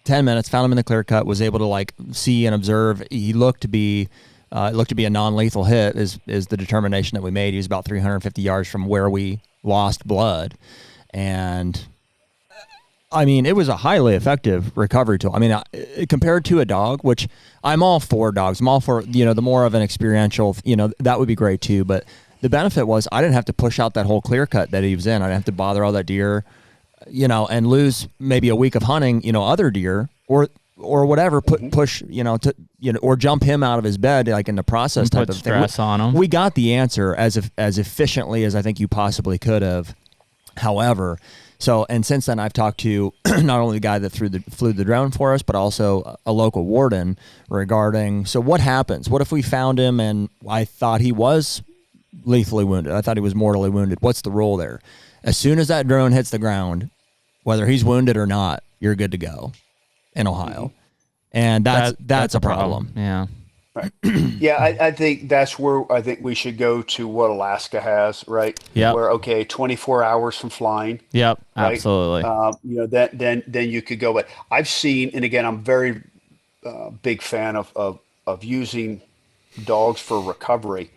10 minutes, found him in the clear cut, was able to see and observe. He looked to be a non-lethal hit is the determination that we made. He was about 350 yards from where we lost blood. And I mean, it was a highly effective recovery tool. I mean, compared to a dog, which I'm all for dogs. I'm all for, the more of an experiential, that would be great too. But the benefit was I didn't have to push out that whole clear cut that he was in. I didn't have to bother all that deer, and lose maybe a week of hunting, other deer or whatever, push, or jump him out of his bed, like in the process type of thing. Stress on him. We got the answer as efficiently as I think you possibly could have. However, and since then I've talked to not only the guy that flew the drone for us, but also a local warden regarding, so what happens? What if we found him and I thought he was lethally wounded? I thought he was mortally wounded. What's the rule there? As soon as that drone hits the ground, whether he's wounded or not, you're good to go in Ohio. And that's a problem. Yeah. Right. Yeah, I think that's where I think we should go to what Alaska has, right? Yeah. Where 24 hours from flying. Yep. Right? Absolutely. Then you could go. But I've seen, and again, I'm very big fan of using dogs for recovery,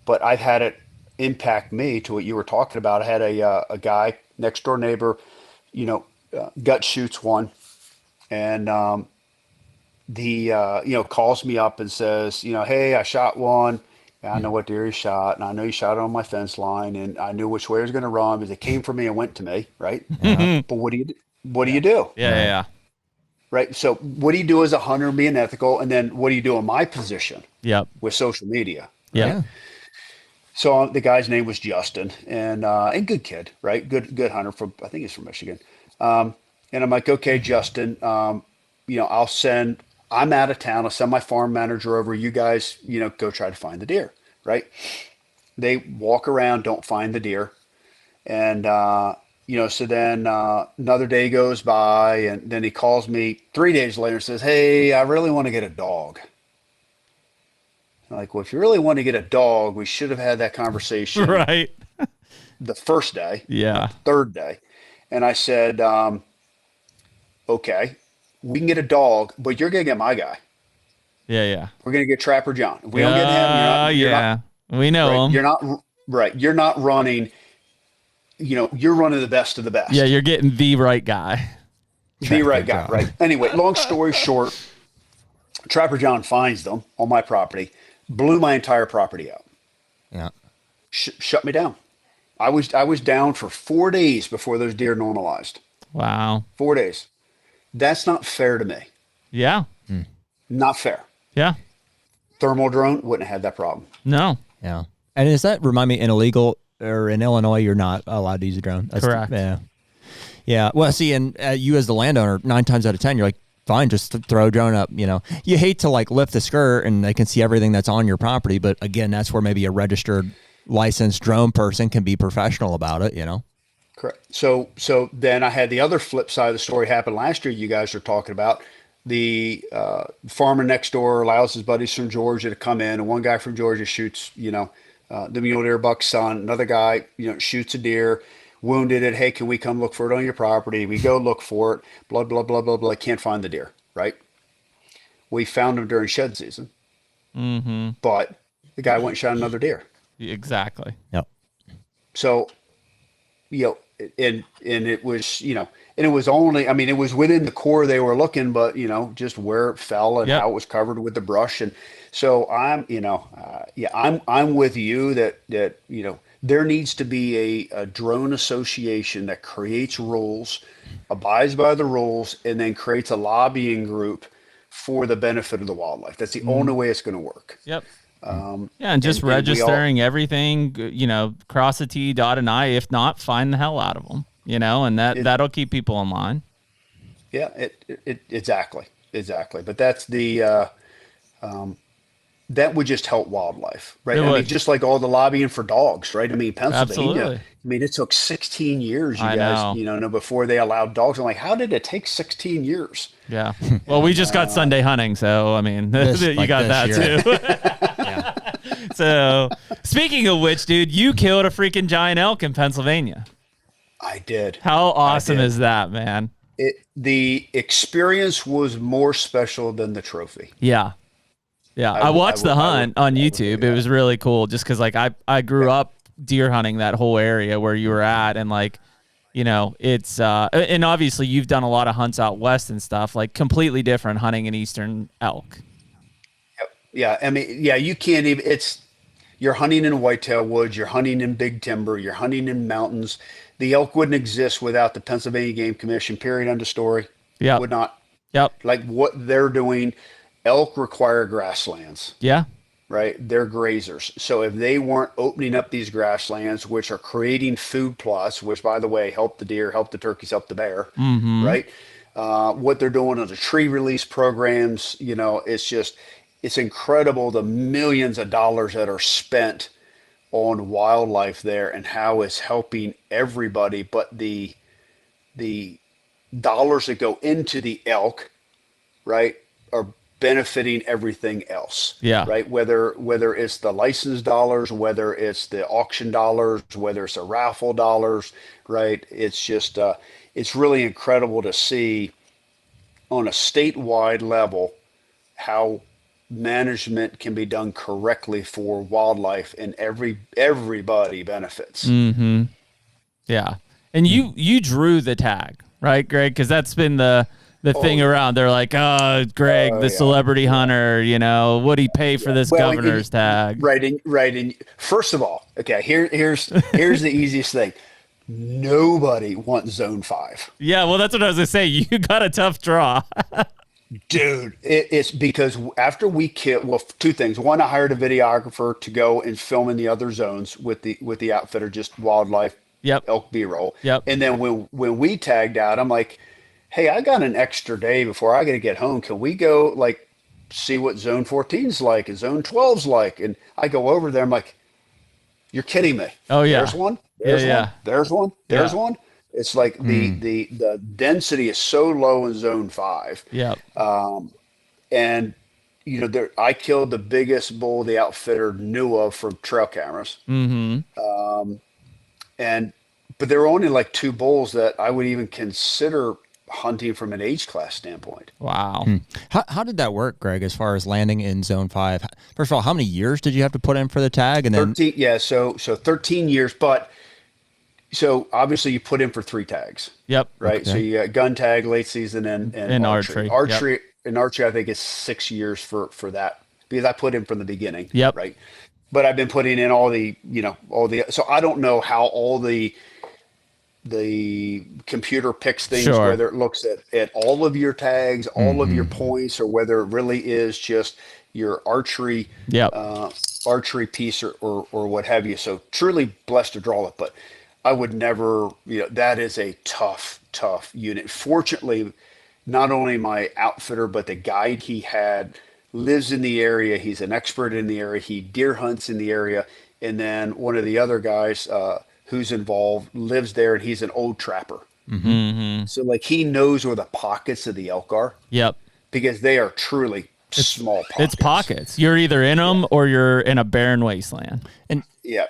but I've had it impact me to what you were talking about. I had a guy, next door neighbor, gut shoots one, and calls me up and says, hey, I shot one. I know what deer he shot, and I know he shot it on my fence line, and I knew which way he was going to run because it came for me and went to me, right? But what do you do? Yeah. Right. So what do you do as a hunter, being ethical, and then what do you do in my position? Yep. With social media. Yeah. Right? So the guy's name was Justin, and good kid, right? Good hunter I think he's from Michigan. And I'm like, okay, Justin, I'm out of town. I'll send my farm manager over. You guys, go try to find the deer, right? They walk around, don't find the deer. And, so then another day goes by, and then he calls me 3 days later and says, "Hey, I really want to get a dog." I'm like, well, if you really want to get a dog, we should have had that conversation Right. the first day, Yeah. not the third day. And I said, okay, we can get a dog, but you're going to get my guy. Yeah. Yeah. We're going to get Trapper John. If we don't get him, you're yeah. not, We know right, him. you're not right. You're not running, you're running the best of the best. Yeah. You're getting the right guy. The right guy, John. right? Anyway, long story short, Trapper John finds them on my property, blew my entire property out, Yeah. shut me down. I was down for 4 days before those deer normalized. Wow. 4 days. That's not fair to me. Yeah. Not fair. Yeah. Thermal drone wouldn't have had that problem. No. Yeah. And is that, remind me, in illegal or in Illinois, you're not allowed to use a drone? Correct. Yeah. Yeah. Well, see, and you as the landowner, 9 times out of 10, you're like, fine, just throw a drone up. You hate to like lift the skirt and they can see everything that's on your property. But again, that's where maybe a registered, licensed drone person can be professional about it, Correct. So then I had the other flip side of the story happen last year. You guys are talking about the farmer next door allows his buddies from Georgia to come in, and one guy from Georgia shoots, the mule deer buck's son. Another guy, shoots a deer, wounded it. Hey, can we come look for it on your property? We go look for it. Blah blah blah blah blah. Can't find the deer. Right. We found him during shed season, but the guy went and shot another deer. Exactly. Yep. So, and it was, and it was only, I mean, it was within the core they were looking, but, just where it fell and Yep. how it was covered with the brush. And so I'm with you that, there needs to be a drone association that creates rules, abides by the rules, and then creates a lobbying group for the benefit of the wildlife. That's the only way it's going to work. Yep. Yeah, and just and we all- registering everything, cross a T, dot an I. If not, find the hell out of them, and that'll keep people in line. Yeah, it exactly. But that's the that would just help wildlife, right? It I mean, would. just like all the lobbying for dogs, right? I mean, Pennsylvania. Absolutely. I mean, it took 16 years, you I guys, know. before they allowed dogs. I'm like, how did it take 16 years? Yeah. Well, we just got Sunday hunting, so I mean, you like got that this year. too. Yeah. So, speaking of which, dude, you killed a freaking giant elk in Pennsylvania. I did. How awesome did. is that, man? The experience was more special than the trophy. Yeah. Yeah. I watched the hunt on YouTube. It was really cool just because, like, I grew up deer hunting that whole area where you were at. And, like, it's, and obviously you've done a lot of hunts out west and stuff, like completely different hunting an eastern elk. Yeah. I mean, yeah, you can't even, you're hunting in whitetail woods, you're hunting in big timber, you're hunting in mountains. The elk wouldn't exist without the Pennsylvania Game Commission, period, end of story. Yeah. Would not. Yep. Like what they're doing, elk require grasslands, Yeah. right? They're grazers. So if they weren't opening up these grasslands, which are creating food plots, which by the way, help the deer, help the turkeys, help the bear, right? What they're doing on the tree release programs, it's incredible the millions of dollars that are spent on wildlife there and how it's helping everybody. But the dollars that go into the elk, right, are benefiting everything else. Yeah. Right. Whether it's the license dollars, whether it's the auction dollars, whether it's the raffle dollars, right? It's just it's really incredible to see on a statewide level how management can be done correctly for wildlife and everybody benefits. Yeah. And you drew the tag, right, Greg? Because that's been the thing around. They're like, oh, Greg, the celebrity hunter, what'd he pay for this governor's tag? Right. And first of all, okay, here's the easiest thing. Nobody wants zone 5. Yeah, well, that's what I was going to say. You got a tough draw. Dude, it's because after we killed, well, two things. One, I hired a videographer to go and film in the other zones with the outfitter, just wildlife, Yep. elk B-roll. Yep. And then when we tagged out, I'm like, hey, I got an extra day before I got to get home. Can we go see what zone 14's like and zone 12's like? And I go over there. I'm like, You're kidding me. Oh yeah. There's one. Yeah, There's yeah. one. There's one. There's Yeah. one. It's like the density is so low in zone 5. Yep. And there I killed the biggest bull the outfitter knew of from trail cameras. Mm-hmm. And but there were only like 2 bulls that I would even consider hunting from an age class standpoint. Wow. How did that work, Greg, as far as landing in zone 5? First of all, how many years did you have to put in for the tag? And then 13, yeah, so 13 years, but so obviously you put in for 3 tags, Yep. right? So you got gun tag, late season, and archery. archery. Yep. In archery, I think it's 6 years for that because I put in from the beginning, Yep. right? But I've been putting in so I don't know how all the computer picks things, Sure. whether it looks at all of your tags, all of your points, or whether it really is just your archery, Yep. archery piece or what have you. So truly blessed to draw it, but I would never, that is a tough unit. Fortunately, not only my outfitter, but the guide he had lives in the area. He's an expert in the area. He deer hunts in the area. And then one of the other guys, who's involved lives there, and he's an old trapper. Mm-hmm. So like he knows where the pockets of the elk are Yep. because they are truly small pockets. It's pockets. You're either in them or you're in a barren wasteland. and Yeah,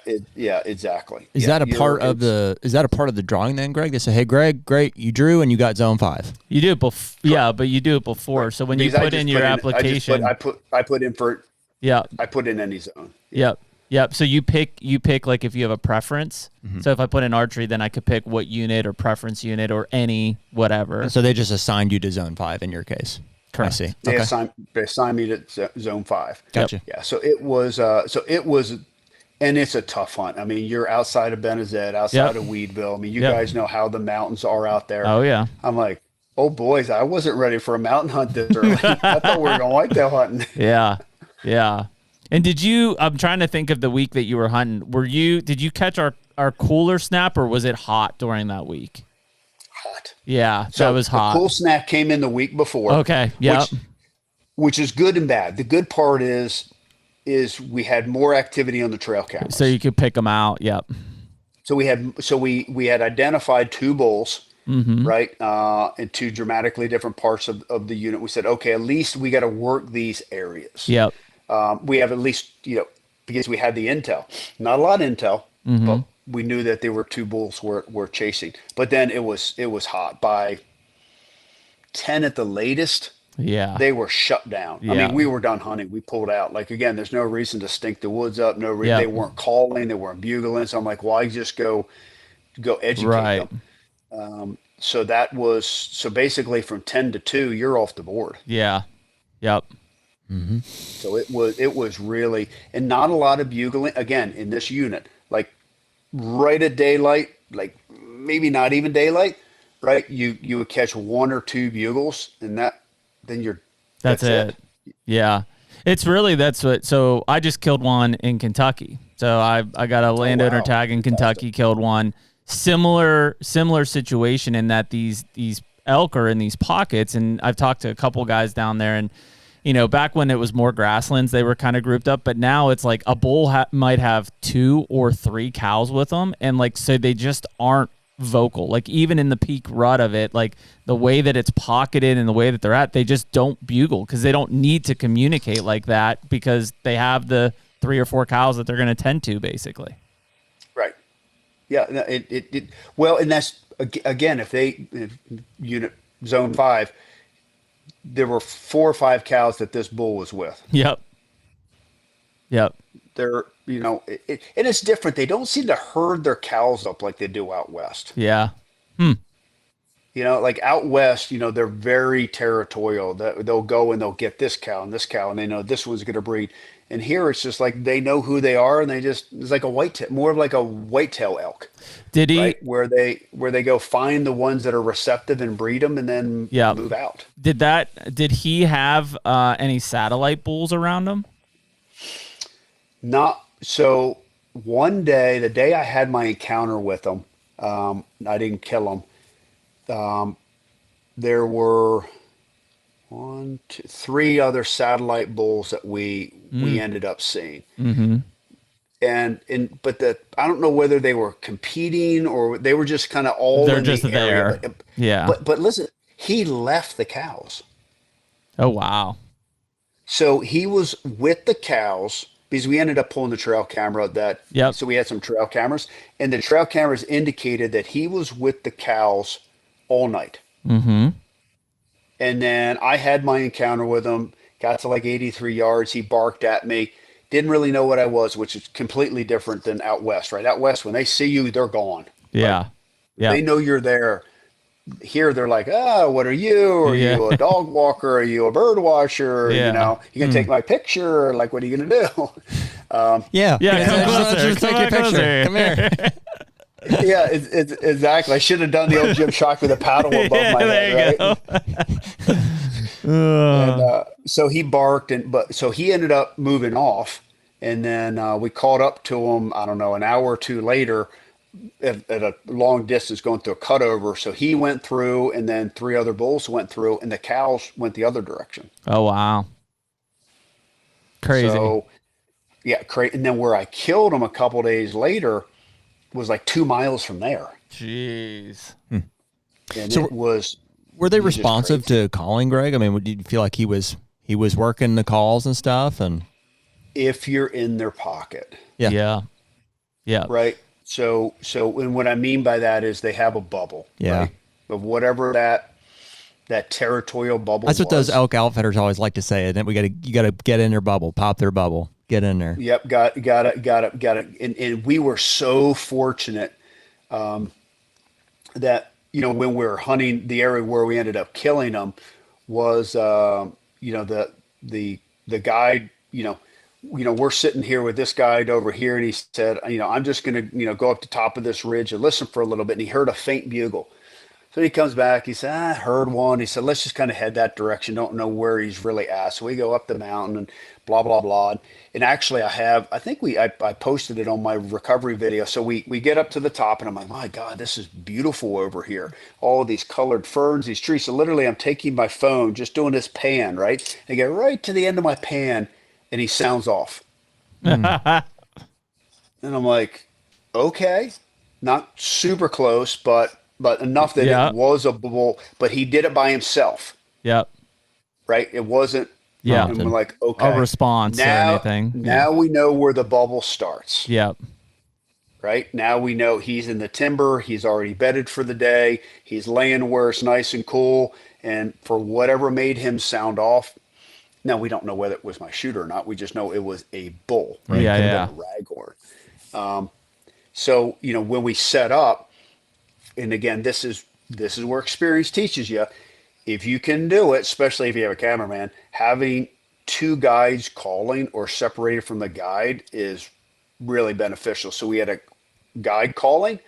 exactly. is that a part of the drawing then, Greg? They say, "Hey, Greg, great, you drew and you got zone 5." You do it yeah, but you do it before. Right. So when you Because put in your application, I put in for yeah, I put in any zone. yep. Yep. So you pick like if you have a preference. So if I put in archery, then I could pick what unit or preference unit or any whatever. And so they just assigned you to zone 5 in your case. Correct. I see. They Okay. assigned me to zone 5. Gotcha. Yeah, so it was and it's a tough hunt. I mean, you're outside of Benazet, outside of Weedville. I mean, you guys know how the mountains are out there. Oh yeah. I'm like, oh boys, I wasn't ready for a mountain hunt this early. I thought we were going whitetail hunting. Yeah. Yeah. And I'm trying to think of the week that you were hunting. Did you catch our cooler snap, or was it hot during that week? Hot. Yeah, So that was hot. The cool snap came in the week before. Okay. Yeah. Which is good and bad. The good part is we had more activity on the trail cameras. So you could pick them out. Yep. So we had identified 2 bulls, right, in 2 dramatically different parts of the unit. We said, okay, at least we got to work these areas. Yep. We have at least, because we had the intel, not a lot of intel, but we knew that there were 2 bulls were chasing. But then it was hot. By 10 at the latest, Yeah. they were shut down. I Yeah. mean, we were done hunting. We pulled out. Like, again, there's no reason to stink the woods up. No reason. Yeah. They weren't calling. They weren't bugling. So I'm like, why just go educate Right. them? So basically from 10 to 2, you're off the board. Yeah. Yep. So it was really, and not a lot of bugling again in this unit, like right at daylight, like maybe not even daylight, right? You would catch 1 or 2 bugles, and then That's it. Yeah. It's really, so I just killed one in Kentucky. So I got a landowner wow. tag in Kentucky, killed one. Similar situation in that these elk are in these pockets. And I've talked to a couple guys down there, and, back when it was more grasslands, they were kind of grouped up, but now it's like a bull might have 2 or 3 cows with them. And so they just aren't vocal. Like even in the peak rut of it, like the way that it's pocketed and the way that they're at, they just don't bugle because they don't need to communicate like that because they have the 3 or 4 cows that they're going to tend to basically. right. Yeah. No, well, and that's again, if unit zone 5, there were 4 or 5 cows that this bull was with. Yep. They're, and it's different. They don't seem to herd their cows up like they do out west. Yeah. Like out west, they're very territorial. They'll go and they'll get this cow, and they know this one's going to breed. And here it's just like they know who they are, and it's like more of like a whitetail elk. Did he? Right? Where they go find the ones that are receptive and breed them, and then move out. Did he have any satellite bulls around him? Not so. One day, the day I had my encounter with him, I didn't kill him. There were 1, 2, 3 other satellite bulls that we ended up seeing. but I don't know whether they were competing or they were just kind of all They're in just the area. there. Yeah. But listen, he left the cows. Oh, wow. So he was with the cows because we ended up pulling the trail camera Yep. so we had some trail cameras, and the trail cameras indicated that he was with the cows all night. Mm-hmm. And then I had my encounter with him, got to like 83 yards. He barked at me. Didn't really know what I was, which is completely different than out west, right? Out west, when they see you, they're gone. Yeah. Right? Yeah. They know you're there. Here, they're like, oh, what are you? Are Yeah. you a dog walker? Are you a bird watcher? Yeah. You know, you can take my picture. Like, what are you going to do? Yeah. Yeah, come closer. Just take Come your picture. closer. Come here. Yeah, it's exactly. I should have done the old Jim Shock with a paddle above my head, right? And so he barked, so he ended up moving off, and then we caught up to him. I don't know, an hour or two later, at a long distance going through a cutover. So he went through, and then three other bulls went through, and the cows went the other direction. Oh, wow. Crazy. So yeah, and then where I killed him a couple days later was like 2 miles from there, Jeez. and So it was. Were they It was just responsive crazy. to calling, Greg? I mean, did you feel like he was working the calls and stuff? And If you're in their pocket, yeah. Yeah. Yeah. right? So, and what I mean by that is they have a bubble, Yeah. right? Of whatever that territorial bubble That's what those was. elk outfitters always like to say. And then you gotta get in their bubble, pop their bubble, get in there. Yep, got it. And we were so fortunate that when we were hunting the area where we ended up killing them was the guide. We're sitting here with this guide over here, and he said, I'm just gonna go up the top of this ridge and listen for a little bit. And he heard a faint bugle. So he comes back. He said, I heard one. He said, let's just kind of head that direction. Don't know where he's really at. So we go up the mountain and blah, blah, blah. And actually I posted it on my recovery video. So we get up to the top, and I'm like, my God, this is beautiful over here. All of these colored ferns, these trees. So literally I'm taking my phone, just doing this pan, right? I get right to the end of my pan, and he sounds off. And I'm like, okay, not super close, but enough that Yeah. it was a bull, but he did it by himself, Yep. right? It wasn't, Yeah. and we're like, okay. A response or anything. Now we know where the bubble starts, Yep. right? Now we know he's in the timber. He's already bedded for the day. He's laying where it's nice and cool. And for whatever made him sound off, now we don't know whether it was my shooter or not. We just know it was a bull, right? Yeah, Could have yeah. been a raghorn. So, when we set up, and again, this is where experience teaches you. If you can do it, especially if you have a cameraman, having two guides calling or separated from the guide is really beneficial. So we had a guide calling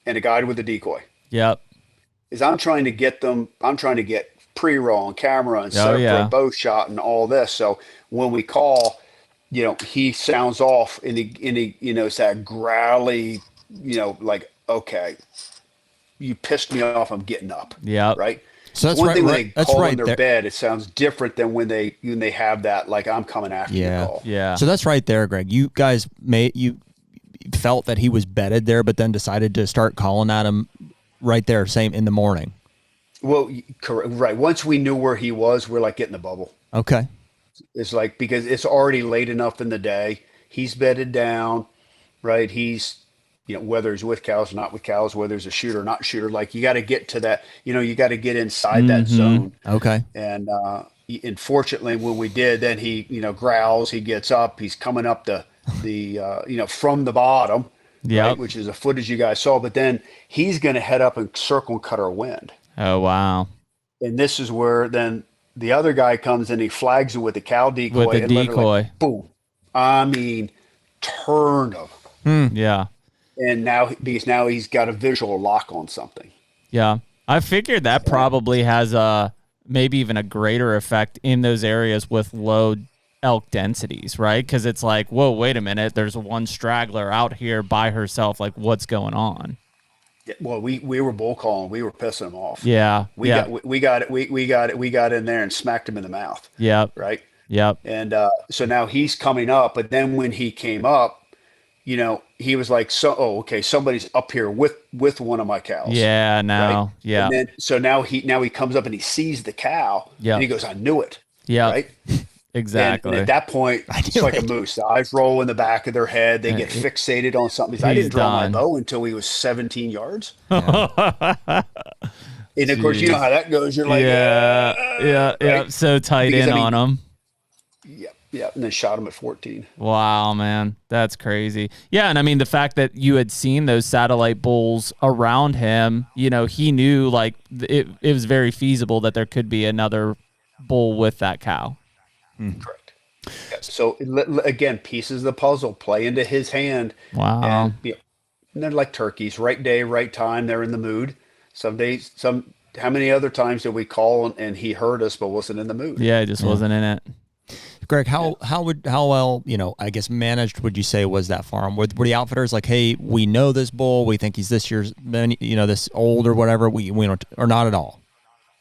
and a guide with a decoy. Yep. I'm trying to get pre-roll and camera and set up for a bow shot and all this. So when we call, he sounds off, and he it's that growly, like, okay, you pissed me off, I'm getting up. Yep. Right. So that's One right. thing when Right, they that's call right in their there. bed, it sounds different than when they have that, like, I'm coming after you call. Yeah. So that's right there, Greg. You guys you felt that he was bedded there, but then decided to start calling at him right there, same in the morning. Well, correct. Right. Once we knew where he was, we're like, get in the bubble. Okay. It's like, because it's already late enough in the day. He's bedded down, right? He's, whether he's with cows or not with cows, whether he's a shooter or not shooter, like, you got to get to that, you got to get inside that zone. Okay. And fortunately, when we did, then he, growls, he gets up, he's coming up the from the bottom, Yep. right, which is a footage you guys saw, but then he's going to head up and circle and cut our wind. Oh, wow. And this is where then the other guy comes and he flags it with the cow decoy. With the and literally, decoy. boom. I mean, turned him. Yeah. And because now he's got a visual lock on something. Yeah. I figured that probably has maybe even a greater effect in those areas with low elk densities, right? Because it's like, whoa, wait a minute. There's one straggler out here by herself. Like, what's going on? Yeah, well, we were bull calling. We were pissing him off. Yeah. We got in there and smacked him in the mouth. Yep. Right. Yep. And so now he's coming up, but then when he came up, he was like, okay, somebody's up here with one of my cows, Yeah. right? Now. And Yeah. then so now he comes up and he sees the cow and Yep. he goes, I knew it, Yep. right? And at Exactly. that point, I it's knew like a it. moose. The eyes roll in the back of their head. They Uh, get he- fixated on something. I He's didn't draw my done. bow until he was 17 yards. Yeah. And of course, you know Jeez. how that goes. You're like, Yeah. Yeah. Yeah. right? So tight Because in I mean, on him. yeah, yeah. And then shot him at 14. Wow, man. That's crazy. Yeah. And I mean, the fact that you had seen those satellite bulls around him, he knew like it was very feasible that there could be another bull with that cow. Correct. Yeah. So again, pieces of the puzzle play into his hand, Wow. and they're like turkeys. Right day, right time. They're in the mood. Some days, how many other times did we call and he heard us but wasn't in the mood? Yeah. It just wasn't in it. Greg, how well, I guess managed would you say was that farm? Were the outfitters like, hey, we know this bull, we think he's this year's, this old or whatever, we don't, or not at all?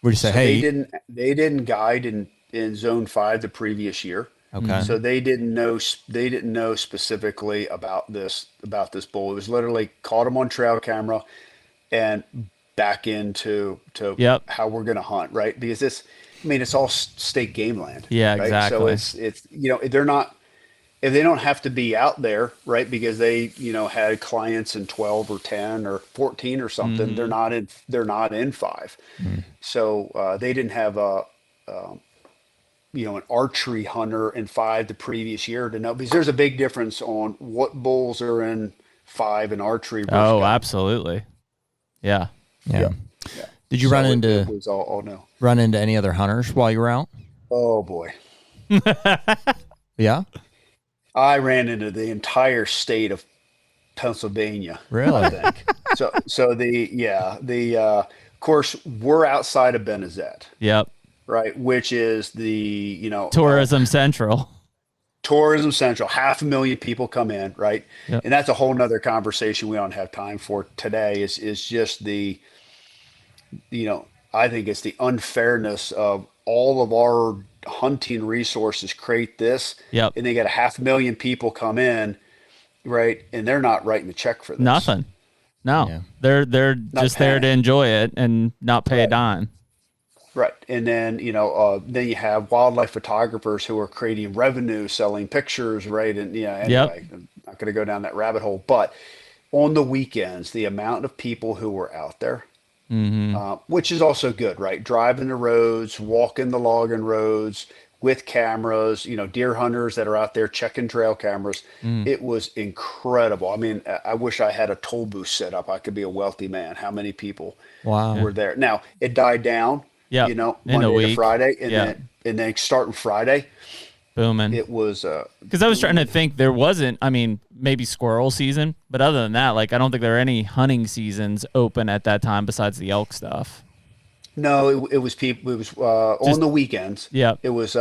Would you say, So hey, they didn't guide in zone 5 the previous year. okay, So they didn't know specifically about this bull. It was literally caught him on trail camera and back into Yep. how we're going to hunt, right? Because it's all state game land. Yeah, right? exactly. So it's they're not, if they don't have to be out there, right? Because they had clients in 12 or 10 or 14 or something. They're not in 5. So they didn't have an archery hunter in 5 the previous year to know, because there's a big difference on what bulls are in 5 in archery versus Oh, gun. absolutely. Yeah. yeah. Yeah. Did you So run it into was all no. any other hunters while you were out? Oh boy. Yeah, I ran into the entire state of Pennsylvania, I really? think. So of course we're outside of Benazet, Yep. right? Which is the, Tourism Central. tourism central. 500,000 people come in, right? Yep. And that's a whole nother conversation we don't have time for today. Is just I think it's the unfairness of all of our hunting resources create this, Yep. and they got 500,000 people come in, right? And they're not writing the check for this. Nothing. No. Yeah. They're just there to paying. enjoy it and not pay a Right. dime. Right. And then, then you have wildlife photographers who are creating revenue selling pictures, right? And anyway, I'm not going to go down that rabbit hole. But on the weekends, the amount of people who were out there, which is also good, right? Driving the roads, walking the logging roads with cameras, deer hunters that are out there checking trail cameras. It was incredible. I mean, I wish I had a toll booth set up. I could be a wealthy man. How many people Wow. were there? Now, it died down, Yep. In a Monday to week. Friday. Yeah. And then starting Friday, Booming. it was, Because I was trying to think, there wasn't, I mean, maybe squirrel season, but other than that, like, I don't think there are any hunting seasons open at that time besides the elk stuff. no, it was people, it was on the weekends. Yep. It was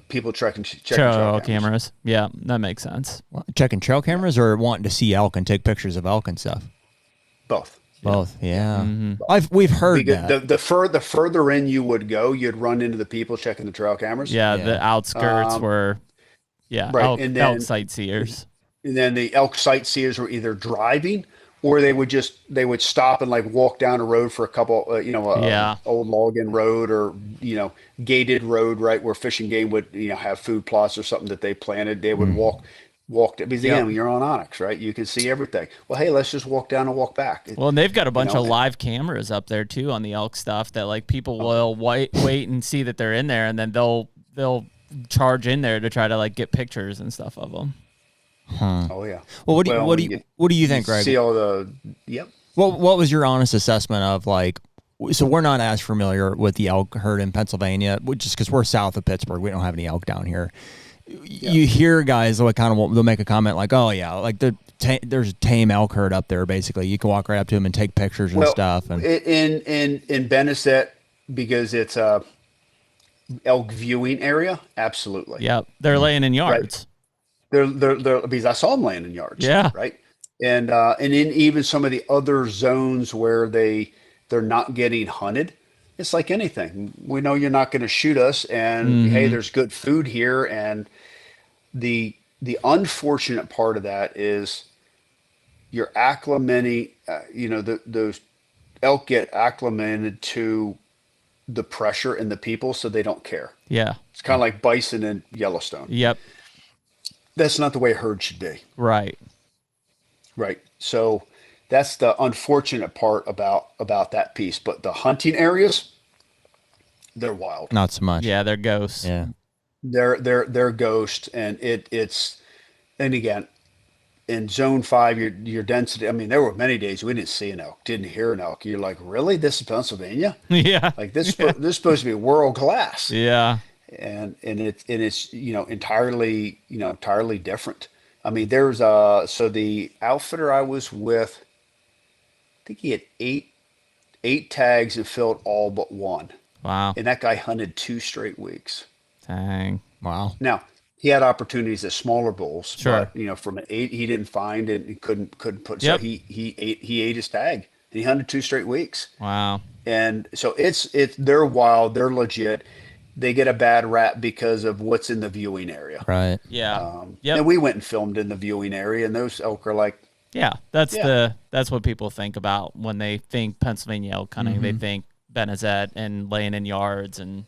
people checking Trail trail cameras. cameras. Yeah, that makes sense. Checking trail cameras or wanting to see elk and take pictures of elk and stuff? Both. Both, yeah. We've heard Because that. the further in you would go, you'd run into the people checking the trail cameras. Yeah, Yeah. the outskirts were, right, elk, and then- elk sightseers. And then the elk sightseers were either driving, or they would stop and like walk down a road for a couple, Yeah. old logging road or gated road, right, where fishing game would have food plots or something that they planted. They would walk because again, when you're on Onyx, right, you can see everything. Well, hey, let's just walk down and walk back. Well, and they've got a bunch know, of live cameras up there too on the elk stuff that like people will wait and see that they're in there, and then they'll charge in there to try to like get pictures and stuff of them. Oh yeah. Well, what do you think, Greg? See all the What was your honest assessment of like? So we're not as familiar with the elk herd in Pennsylvania, just because we're south of Pittsburgh. We don't have any elk down here. You hear guys that they'll make a comment like, "Oh yeah, like there's a tame elk herd up there. Basically, you can walk right up to them and take pictures and stuff." And in Benazet, because it's a elk viewing area, absolutely. Yep, they're laying in yards. They're because I saw them laying in yards. Yeah. Right. And in even some of the other zones where they're not getting hunted, it's like anything. We know you're not going to shoot us, and hey, there's good food here. And the unfortunate part of that is you're acclimating, those elk get acclimated to the pressure and the people, so they don't care. Yeah. It's kind of like bison in Yellowstone. Yep. That's not the way a herd should be. Right. Right. So that's the unfortunate part about that piece. But the hunting areas, they're wild. Not so much. Yeah, they're ghosts. Yeah. They're ghost, and and again, in zone 5, your density. I mean, there were many days we didn't see an elk, didn't hear an elk. You're like, really? This is Pennsylvania? Yeah. Like this this is supposed to be world class. Yeah. And it's entirely entirely different. I mean, there's so the outfitter I was with, I think he had eight tags and filled all but one, Wow. and that guy hunted 2 straight weeks. Dang. Wow. Now he had opportunities at smaller bulls, Sure. but from an 8 he didn't find and he couldn't put. Yep. So he ate his tag and he hunted 2 straight weeks. Wow. And so they're wild, they're legit. They get a bad rap because of what's in the viewing area. Right. Yeah. Yep. And we went and filmed in the viewing area, and those elk are like, Yeah. That's what people think about when they think Pennsylvania elk hunting. They think Benazet and laying in yards and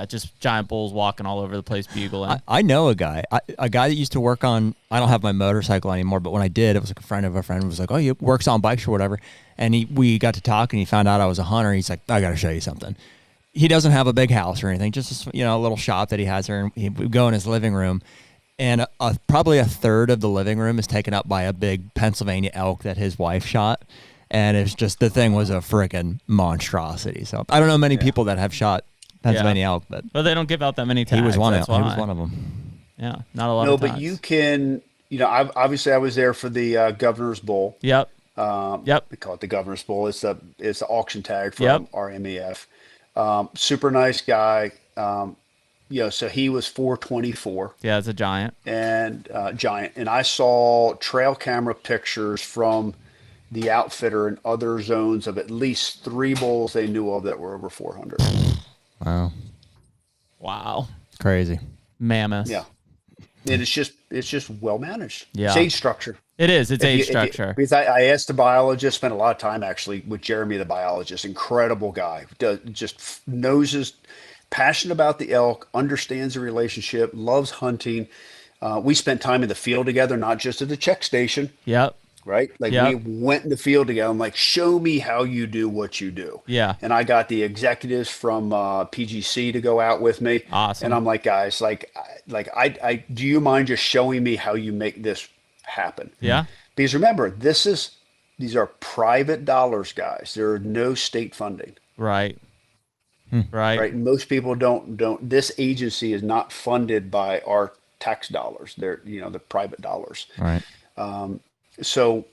just giant bulls walking all over the place bugling. I know a guy that used to work on, I don't have my motorcycle anymore, but when I did, it was like a friend of a friend was like, oh, he works on bikes or whatever. And we got to talk and he found out I was a hunter. He's like, I got to show you something. He doesn't have a big house or anything, just a little shop that he has there. And we go in his living room, and probably a third of the living room is taken up by a big Pennsylvania elk that his wife shot. And it's just, the thing was a freaking monstrosity. So I don't know many people that have shot Pennsylvania elk, but they don't give out that many tags. he was one that's of why. He was one of them. Yeah, not a lot no, of but times. you can, obviously I was there for the Governor's Bull. Yep. They call it the Governor's Bull. It's the auction tag from our MEF. Super nice guy. So he was 424 Yeah, it's a giant. and giant. And I saw trail camera pictures from the outfitter in other zones of at least 3 bulls they knew of that were over 400. Wow. Crazy. Mammoth. Yeah. And it's just well managed. Yeah. It's age structure. It is. It's age If you- structure. Because I asked the biologist, spent a lot of time actually with Jeremy, the biologist, incredible guy, just knows his passionate about the elk, understands the relationship, loves hunting. We spent time in the field together, not just at the check station, Yep. right? Like Yep. we went in the field together. I'm like, show me how you do what you do. Yeah. And I got the executives from PGC to go out with me. Awesome. And I'm like, guys, I do you mind just showing me how you make this happen? Yeah. Because remember, these are private dollars, guys. There are no state funding. Right. Right. Right. And most people don't this agency is not funded by our tax dollars. They're, the private dollars. Right. So,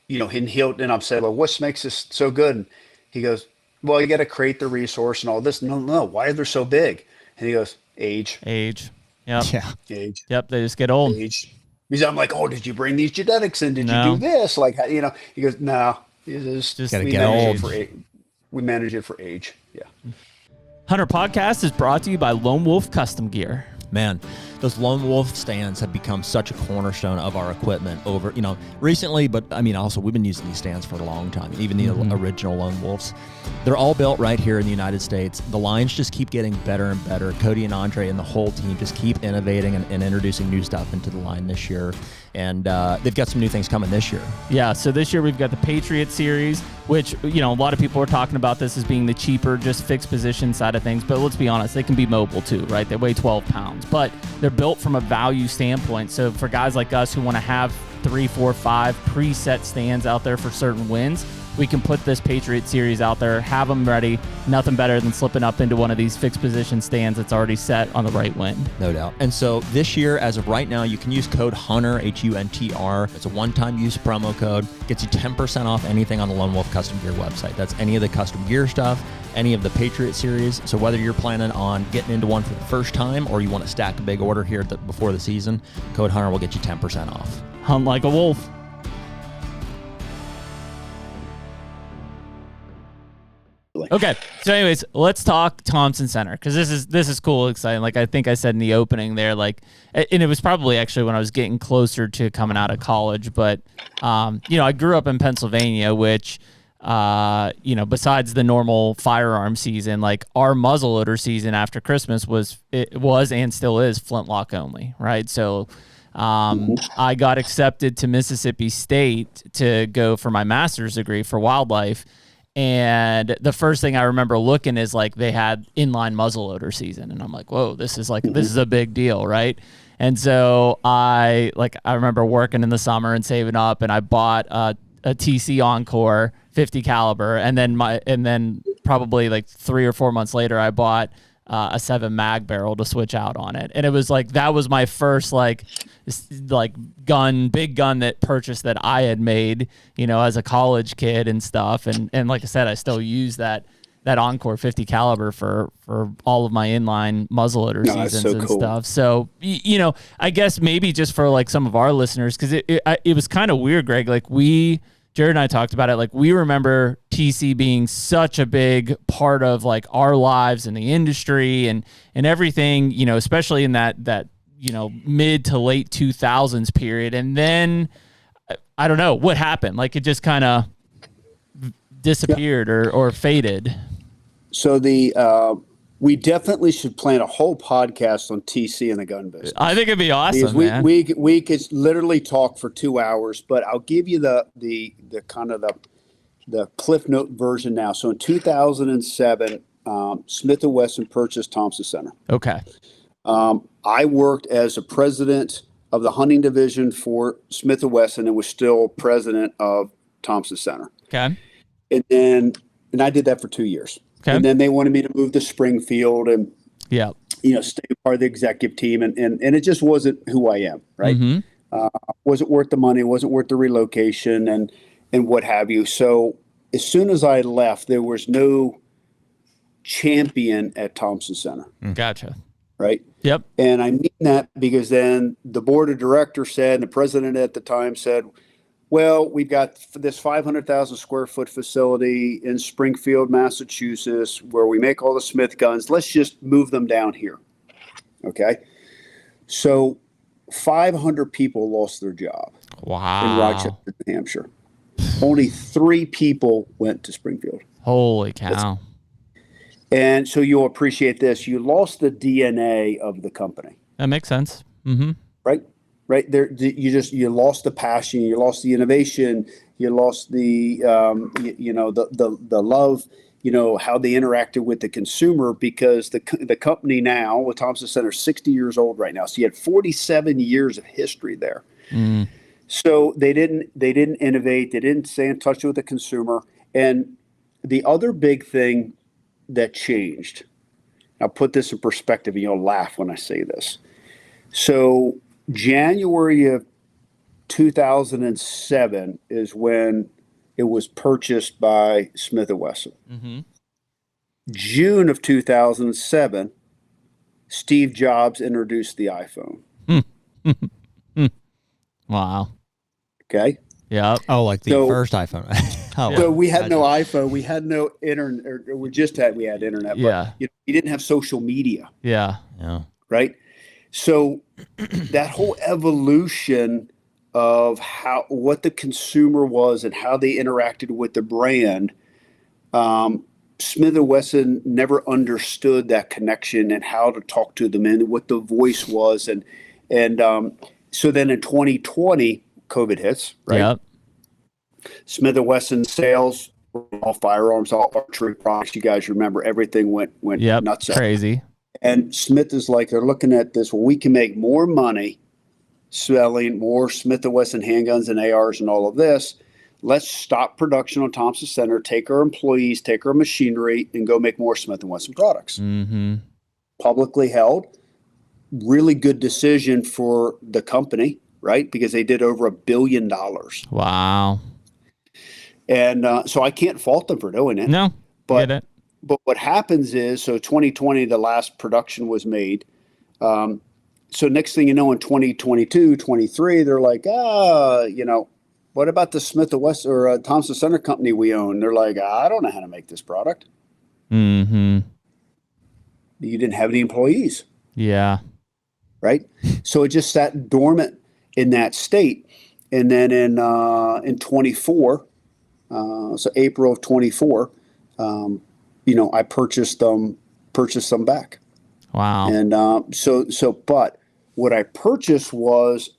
and I'm saying, well, what makes this so good? And he goes, well, you got to create the resource and all this. No. Why are they so big? And he goes, age. Yep. Yeah. Age. Yep. They just get old. Age. Because I'm like, oh, did you bring these genetics in? Did No. you do this? Like, he goes, no. Just Gotta we get manage old. it for age. We manage it for age. Yeah. HUNTR Podcast is brought to you by Lone Wolf Custom Gear. Man, those Lone Wolf stands have become such a cornerstone of our equipment over, recently, but I mean, also we've been using these stands for a long time, even the original Lone Wolves. They're all built right here in the United States. The lines just keep getting better and better. Cody and Andre and the whole team just keep innovating and introducing new stuff into the line this year. And they've got some new things coming this year. Yeah, so this year we've got the Patriot Series, which, a lot of people are talking about this as being the cheaper, just fixed position side of things. But let's be honest, they can be mobile too, right? They weigh 12 pounds, but they're built from a value standpoint. So for guys like us who want to have 3, 4, 5 preset stands out there for certain wins, we can put this Patriot Series out there, have them ready. Nothing better than slipping up into one of these fixed position stands that's already set on the right wind. No doubt. And so this year, as of right now, you can use code HUNTR, HUNTR. It's a one-time use promo code. Gets you 10% off anything on the Lone Wolf Custom Gear website. That's any of the custom gear stuff, any of the Patriot Series. So whether you're planning on getting into one for the first time or you want to stack a big order here before the season, code HUNTR will get you 10% off. Hunt like a wolf. Okay. So anyways, let's talk Thompson Center, because this is cool, exciting. Like I think I said in the opening there, like, and it was probably actually when I was getting closer to coming out of college, but I grew up in Pennsylvania, which besides the normal firearm season, like our muzzleloader season after Christmas was and still is flintlock only, right? So I got accepted to Mississippi State to go for my master's degree for wildlife. And the first thing I remember looking is like they had inline muzzleloader season, and I'm like, whoa, this is a big deal, right? And so I remember working in the summer and saving up, and I bought a TC Encore 50 caliber, and then probably like 3 or 4 months later, I bought a 7 mag barrel to switch out on it, and it was like that was my first big gun that purchase that I had made, as a college kid and stuff, and like I said, I still use that Encore 50 caliber for all of my inline muzzleloader seasons and stuff. So I guess maybe just for like some of our listeners, because it was kind of weird, Greg. Like Jared and I talked about it. Like we remember TC being such a big part of like our lives in the industry and everything, especially in that mid to late 2000s period. And then I don't know what happened. Like it just kind of disappeared or faded. So we definitely should plan a whole podcast on TC and the gun business. I think it'd be awesome, man. We could literally talk for 2 hours, but I'll give you the kind of the Cliff Note version now. So in 2007, Smith & Wesson purchased Thompson Center. Okay. I worked as a president of the hunting division for Smith & Wesson and was still president of Thompson Center. Okay. And I did that for 2 years. Okay. And then they wanted me to move to Springfield and stay part of the executive team. And it just wasn't who I am, right? Mm-hmm. Wasn't worth the money, wasn't worth the relocation and what have you. So as soon as I left, there was no champion at Thompson Center. Gotcha. Right? Yep. And I mean that because then the board of directors said, and the president at the time said, well, we've got this 500,000 square foot facility in Springfield, Massachusetts, where we make all the Smith guns. Let's just move them down here. Okay. So 500 people lost their job. Wow. In Rochester, New Hampshire. Only 3 people went to Springfield. Holy cow. And so you'll appreciate this. You lost the DNA of the company. That makes sense. Mm-hmm. Right there, you lost the passion, you lost the innovation, you lost the the love, how they interacted with the consumer, because the company now with Thompson Center 60 years old right now, so you had 47 years of history there. Mm. So they didn't innovate, they didn't stay in touch with the consumer, and the other big thing that changed. I'll put this in perspective, and you'll laugh when I say this. So January of 2007 is when it was purchased by Smith & Wesson. Mm-hmm. June of 2007, Steve Jobs introduced the iPhone. Wow. Okay. Yeah. Oh, like the first iPhone. So we had no iPhone. We had no internet. Or we had internet. But you didn't have social media. Yeah. Right. So that whole evolution of what the consumer was and how they interacted with the brand, Smith & Wesson never understood that connection and how to talk to them and what the voice was. And so then in 2020, COVID hits, right? Yep. Smith & Wesson sales, all firearms, all archery products. You guys remember everything went nuts. Crazy. And Smith is like, they're looking at this, well, we can make more money selling more Smith & Wesson handguns and ARs and all of this. Let's stop production on Thompson Center, take our employees, take our machinery, and go make more Smith & Wesson products. Mm-hmm. Publicly held. Really good decision for the company, right? Because they did over $1 billion. Wow. And so I can't fault them for doing it. No, get it. But what happens is, so 2020, the last production was made. So next thing you know, in 2022, 23, they're like, what about the Smith & Wesson or Thompson Center company we own? They're like, I don't know how to make this product. Mm-hmm. You didn't have any employees, Yeah. right? So it just sat dormant in that state. And then in 24, so April of 24, I purchased them back. Wow. And but what I purchased was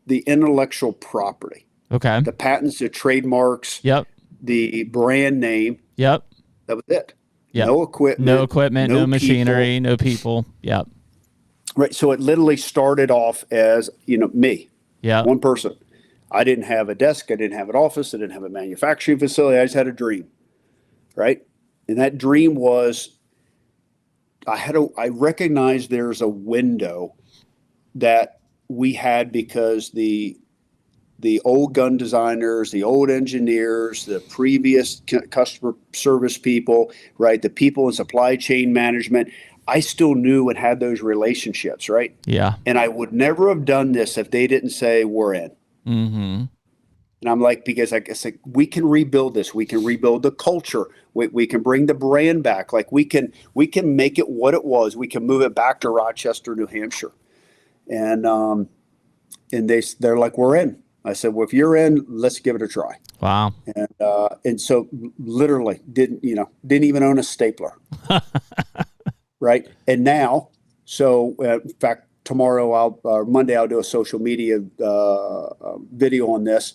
the intellectual property, Okay. the patents, the trademarks, Yep. the brand name. Yep. That was it. Yep. No equipment. No equipment, no machinery, people. no people. Yep. Right. So it literally started off as, me, Yeah. one person. I didn't have a desk. I didn't have an office. I didn't have a manufacturing facility. I just had a dream. Right. And that dream was, I recognized there's a window that we had because the old gun designers, the old engineers, the previous customer service people, right, the people in supply chain management, I still knew and had those relationships, right? Yeah. And I would never have done this if they didn't say we're in. Mm-hmm. And I'm like, because I guess we can rebuild this. We can rebuild the culture. We can bring the brand back. Like we can make it what it was. We can move it back to Rochester, New Hampshire. And they're like, we're in. I said, well, if you're in, let's give it a try. Wow. And so literally didn't even own a stapler. Right. And now, so in fact, tomorrow Monday, I'll do a social media video on this.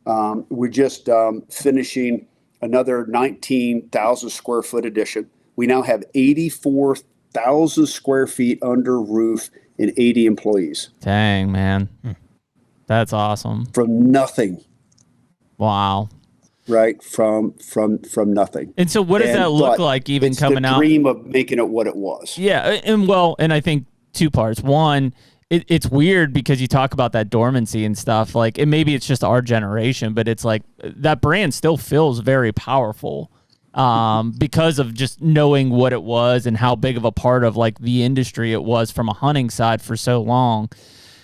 We're just finishing another 19,000 square foot addition. We now have 84,000 square feet under roof and 80 employees. Dang, man. That's awesome. From nothing. Wow. Right. From nothing. And so what does that look like even coming out? It's the dream of making it what it was. Yeah. And I think two parts. One, it's weird because you talk about that dormancy and stuff, like, and maybe it's just our generation, but it's like that brand still feels very powerful because of just knowing what it was and how big of a part of like the industry it was from a hunting side for so long.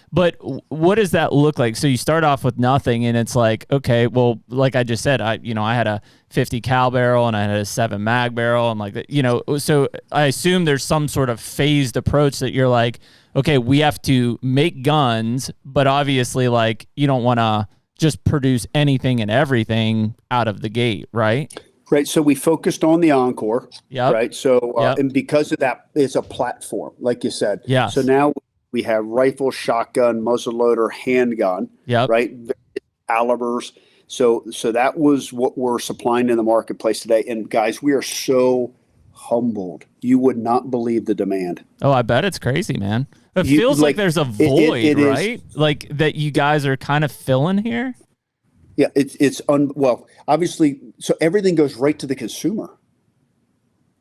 But what does that look like? So you start off with nothing and it's like, okay, well, like I just said, I had a 50 cal barrel and I had a 7 mag barrel. I'm like, so I assume there's some sort of phased approach that you're like, okay, we have to make guns, but obviously like you don't want to just produce anything and everything out of the gate, right? Right. So we focused on the Encore. Yep. Right. So, Yep. and because of that, it's a platform, like you said. Yeah. So now we have rifle, shotgun, muzzleloader, handgun. Yep. Right. Calibers. So that was what we're supplying in the marketplace today. And guys, we are so humbled. You would not believe the demand. Oh, I bet it's crazy, man. It feels like there's a void, it right? Like that you guys are kind of filling here. Yeah, well, obviously, so everything goes right to the consumer,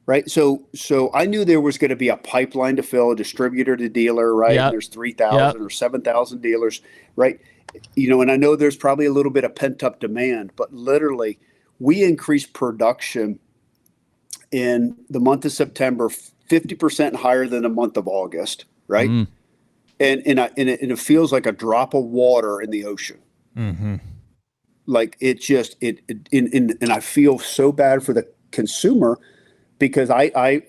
right? So I knew there was going to be a pipeline to fill, a distributor to dealer, right? Yep. There's 3,000 or 7,000 dealers, right? And I know there's probably a little bit of pent-up demand, but literally we increased production in the month of September 50% higher than the month of August, right? Mm. And it feels like a drop of water in the ocean. Mm-hmm. Like it just and I feel so bad for the consumer because I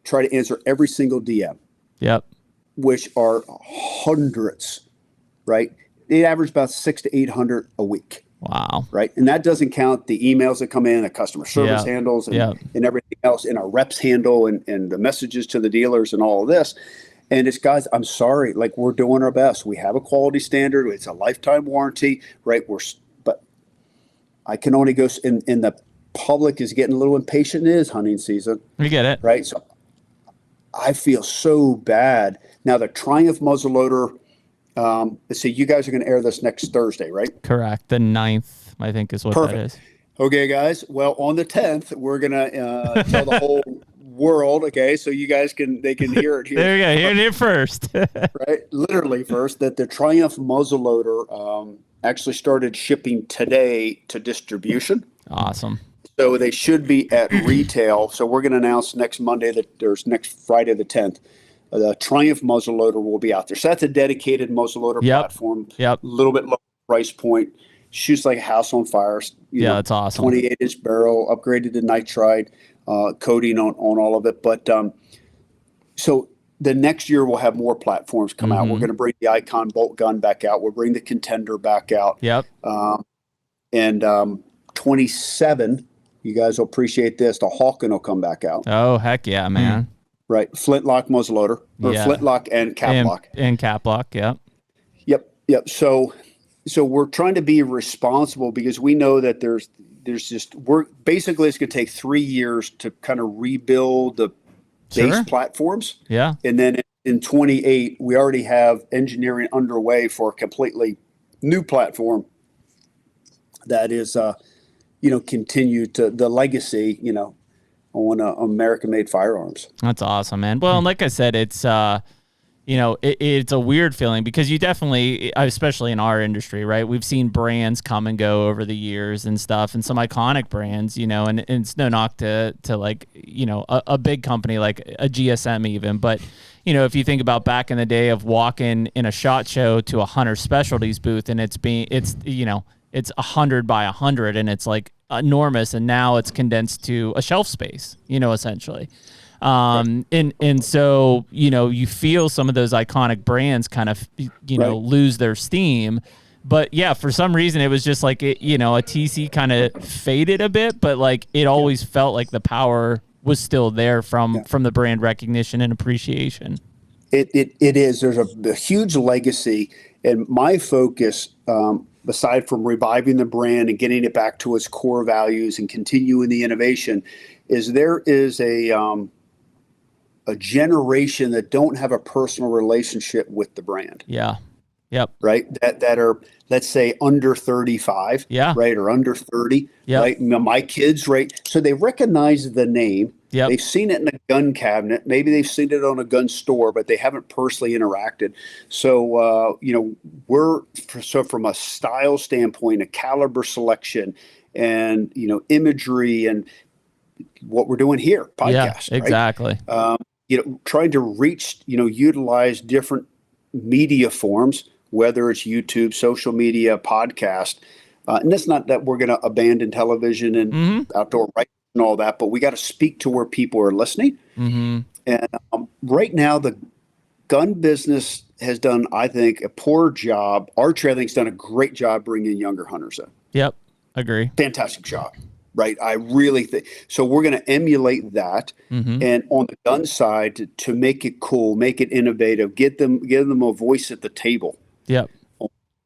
try to answer every single DM. Yep. Which are hundreds, right? They average about 600 to 800 a week. Wow. Right. And that doesn't count the emails that come in, the customer service handles and everything else, and our reps handle and the messages to the dealers and all of this. And it's, guys, I'm sorry, like we're doing our best. We have a quality standard. It's a lifetime warranty, right? But I can only go in the public is getting a little impatient. It is hunting season. We get it. Right. So I feel so bad. Now the Triumph muzzleloader, let's see, you guys are going to air this next Thursday, right? Correct. The 9th, I think is what that is. Okay, guys. Well, on the 10th, we're going to tell the whole world. Okay. So you guys they can hear it here. There you go. Hear it here first. Right. Literally first that the Triumph muzzleloader actually started shipping today to distribution. Awesome. So they should be at retail. So we're going to announce next Friday the 10th. The Triumph muzzleloader will be out there. So that's a dedicated muzzleloader platform. Yep. A little bit lower price point. Shoots like a house on fire. That's awesome. 28-inch barrel, upgraded to nitride. coating on all of it. But so the next year we'll have more platforms come out. We're going to bring the Icon bolt gun back out. We'll bring the Contender back out. Yep. And 27, you guys will appreciate this. The Hawken will come back out. Oh, heck yeah, man. Right. Flintlock muzzleloader, or flintlock and caplock. And caplock, yep. Yep. So we're trying to be responsible because we know that there's we're basically, it's going to take 3 years to kind of rebuild the base platforms. Yeah. And then in 28, we already have engineering underway for a completely new platform that is, continue to the legacy, on American-made firearms. That's awesome, man. Well, and like I said, it's it's a weird feeling because you definitely, especially in our industry, right? We've seen brands come and go over the years and stuff, and some iconic brands, and it's no knock to like, a big company like a GSM even, but if you think about back in the day of walking in a SHOT Show to a Hunter Specialties booth and it's 100 by 100 and it's like enormous, and now it's condensed to a shelf space, essentially. And so, you feel some of those iconic brands kind of, lose their steam. But yeah, for some reason it was just like, a TC kind of faded a bit, but like it always felt like the power was still there from the brand recognition and appreciation. It is. There's a huge legacy, and my focus, aside from reviving the brand and getting it back to its core values and continuing the innovation, is there is a generation that don't have a personal relationship with the brand. Yeah. Yep. Right. That are, let's say, under 35. Yeah. Right. Or under 30. Yep. Right. My kids. Right. So they recognize the name. Yep. They've seen it in a gun cabinet. Maybe they've seen it on a gun store, but they haven't personally interacted. So, so from a style standpoint, a caliber selection and, imagery and what we're doing here, podcast. Yeah, exactly. Right? Trying to reach, utilize different media forms, whether it's YouTube, social media, podcast. And that's not that we're going to abandon television and outdoor writing and all that, but we got to speak to where people are listening. And right now, the gun business has done, I think, a poor job. Archery, I think, has done a great job bringing younger hunters in. Yep. Agree. Fantastic job. Right. I really think so. We're going to emulate that. And on the gun side to make it cool, make it innovative, give them a voice at the table. Yep.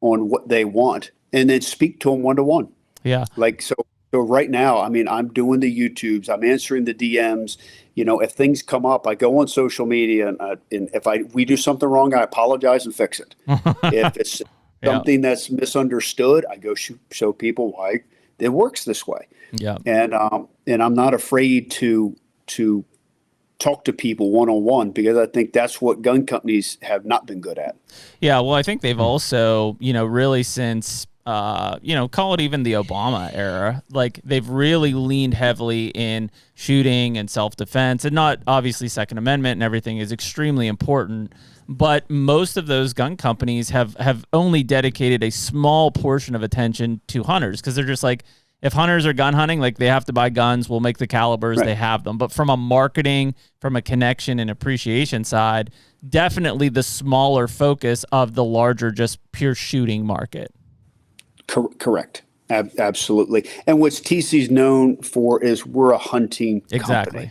On what they want, and then speak to them one-to-one. Yeah. Like, so right now, I mean, I'm doing the YouTubes, I'm answering the DMs, if things come up, I go on social media and if we do something wrong, I apologize and fix it. If it's something that's misunderstood, I go show people why it works this way. Yeah. And I'm not afraid to talk to people one-on-one because I think that's what gun companies have not been good at. Yeah. Well, I think they've also, really since, call it even the Obama era, like they've really leaned heavily in shooting and self-defense, and not obviously Second Amendment and everything is extremely important. But most of those gun companies have only dedicated a small portion of attention to hunters because they're just like, if hunters are gun hunting, like they have to buy guns, we'll make the calibers, they have them. But from a marketing, from a connection and appreciation side, definitely the smaller focus of the larger, just pure shooting market. Correct. Absolutely. And what's TC's known for is we're a hunting company.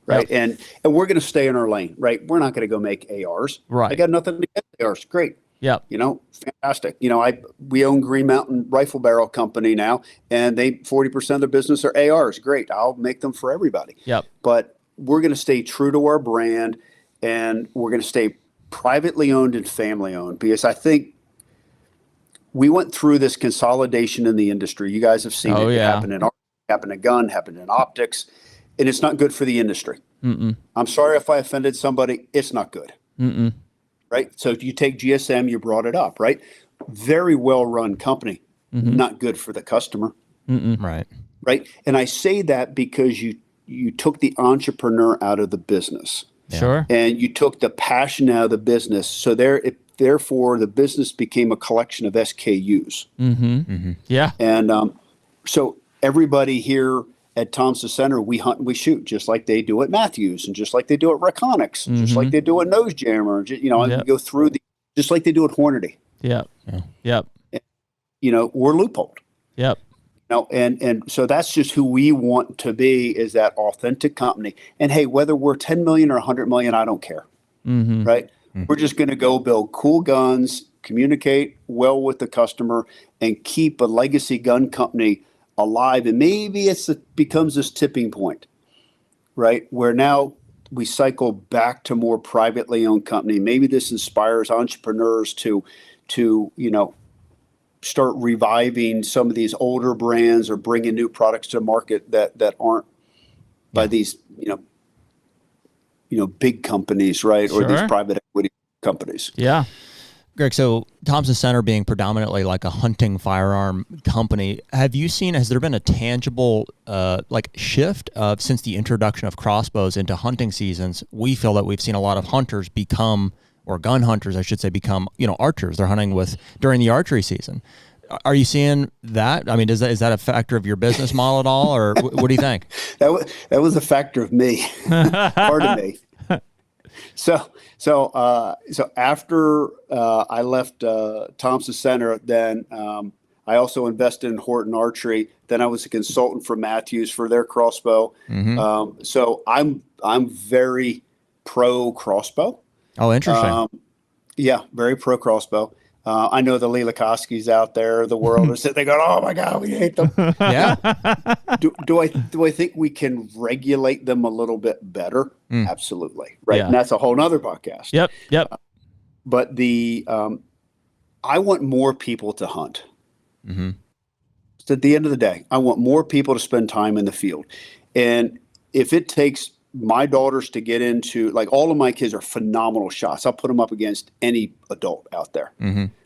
Right. Yep. And we're going to stay in our lane, right? We're not going to go make ARs. Right. I got nothing to get ARs. Great. Yep. Fantastic. We own Green Mountain Rifle Barrel Company now, and 40% of their business are ARs. Great. I'll make them for everybody. Yep. But we're going to stay true to our brand, and we're going to stay privately owned and family owned because I think we went through this consolidation in the industry. You guys have seen it happen in art, happen in gun, happen in optics, and it's not good for the industry. I'm sorry if I offended somebody. It's not good. Right. So if you take GSM, you brought it up, right? Very well run company, not good for the customer. Right. Right. And I say that because you took the entrepreneur out of the business. Sure. And you took the passion out of the business. So therefore the business became a collection of SKUs. Yeah. And so everybody here at Thompson Center, we hunt and we shoot just like they do at Matthews and just like they do at Reconics, just like they do at Nose Jammer, you know, and we go through just like they do at Hornady. Yep. Yep. You know, we're loopholed. Yep. No, and so that's just who we want to be, is that authentic company. And hey, whether we're 10 million or 100 million, I don't care. Right? We're just going to go build cool guns, communicate well with the customer, and keep a legacy gun company alive. And maybe becomes this tipping point, right? Where now we cycle back to more privately owned company. Maybe this inspires entrepreneurs to, you know, start reviving some of these older brands or bringing new products to market that aren't by these, you know, big companies, right? Or these private equity companies. Yeah. Greg, so Thompson Center being predominantly like a hunting firearm company, has there been a tangible shift since the introduction of crossbows into hunting seasons? We feel that we've seen a lot of hunters become, or gun hunters, I should say, become, you know, archers. They're hunting during the archery season. Are you seeing that? I mean, is that a factor of your business model at all, or what do you think? That was a factor of me, part of me. So after I left Thompson Center, then I also invested in Horton Archery. Then I was a consultant for Matthews for their crossbow. So I'm very pro crossbow. Oh, interesting. Yeah, very pro crossbow. I know the Lee Lakoskis out there, the world, they go, oh my God, we hate them. Yeah. Do I think we can regulate them a little bit better? Absolutely. Right. Yeah. And that's a whole nother podcast. Yep. But I want more people to hunt. So at the end of the day, I want more people to spend time in the field. And if it takes my daughters to get into, like, all of my kids are phenomenal shots. I'll put them up against any adult out there.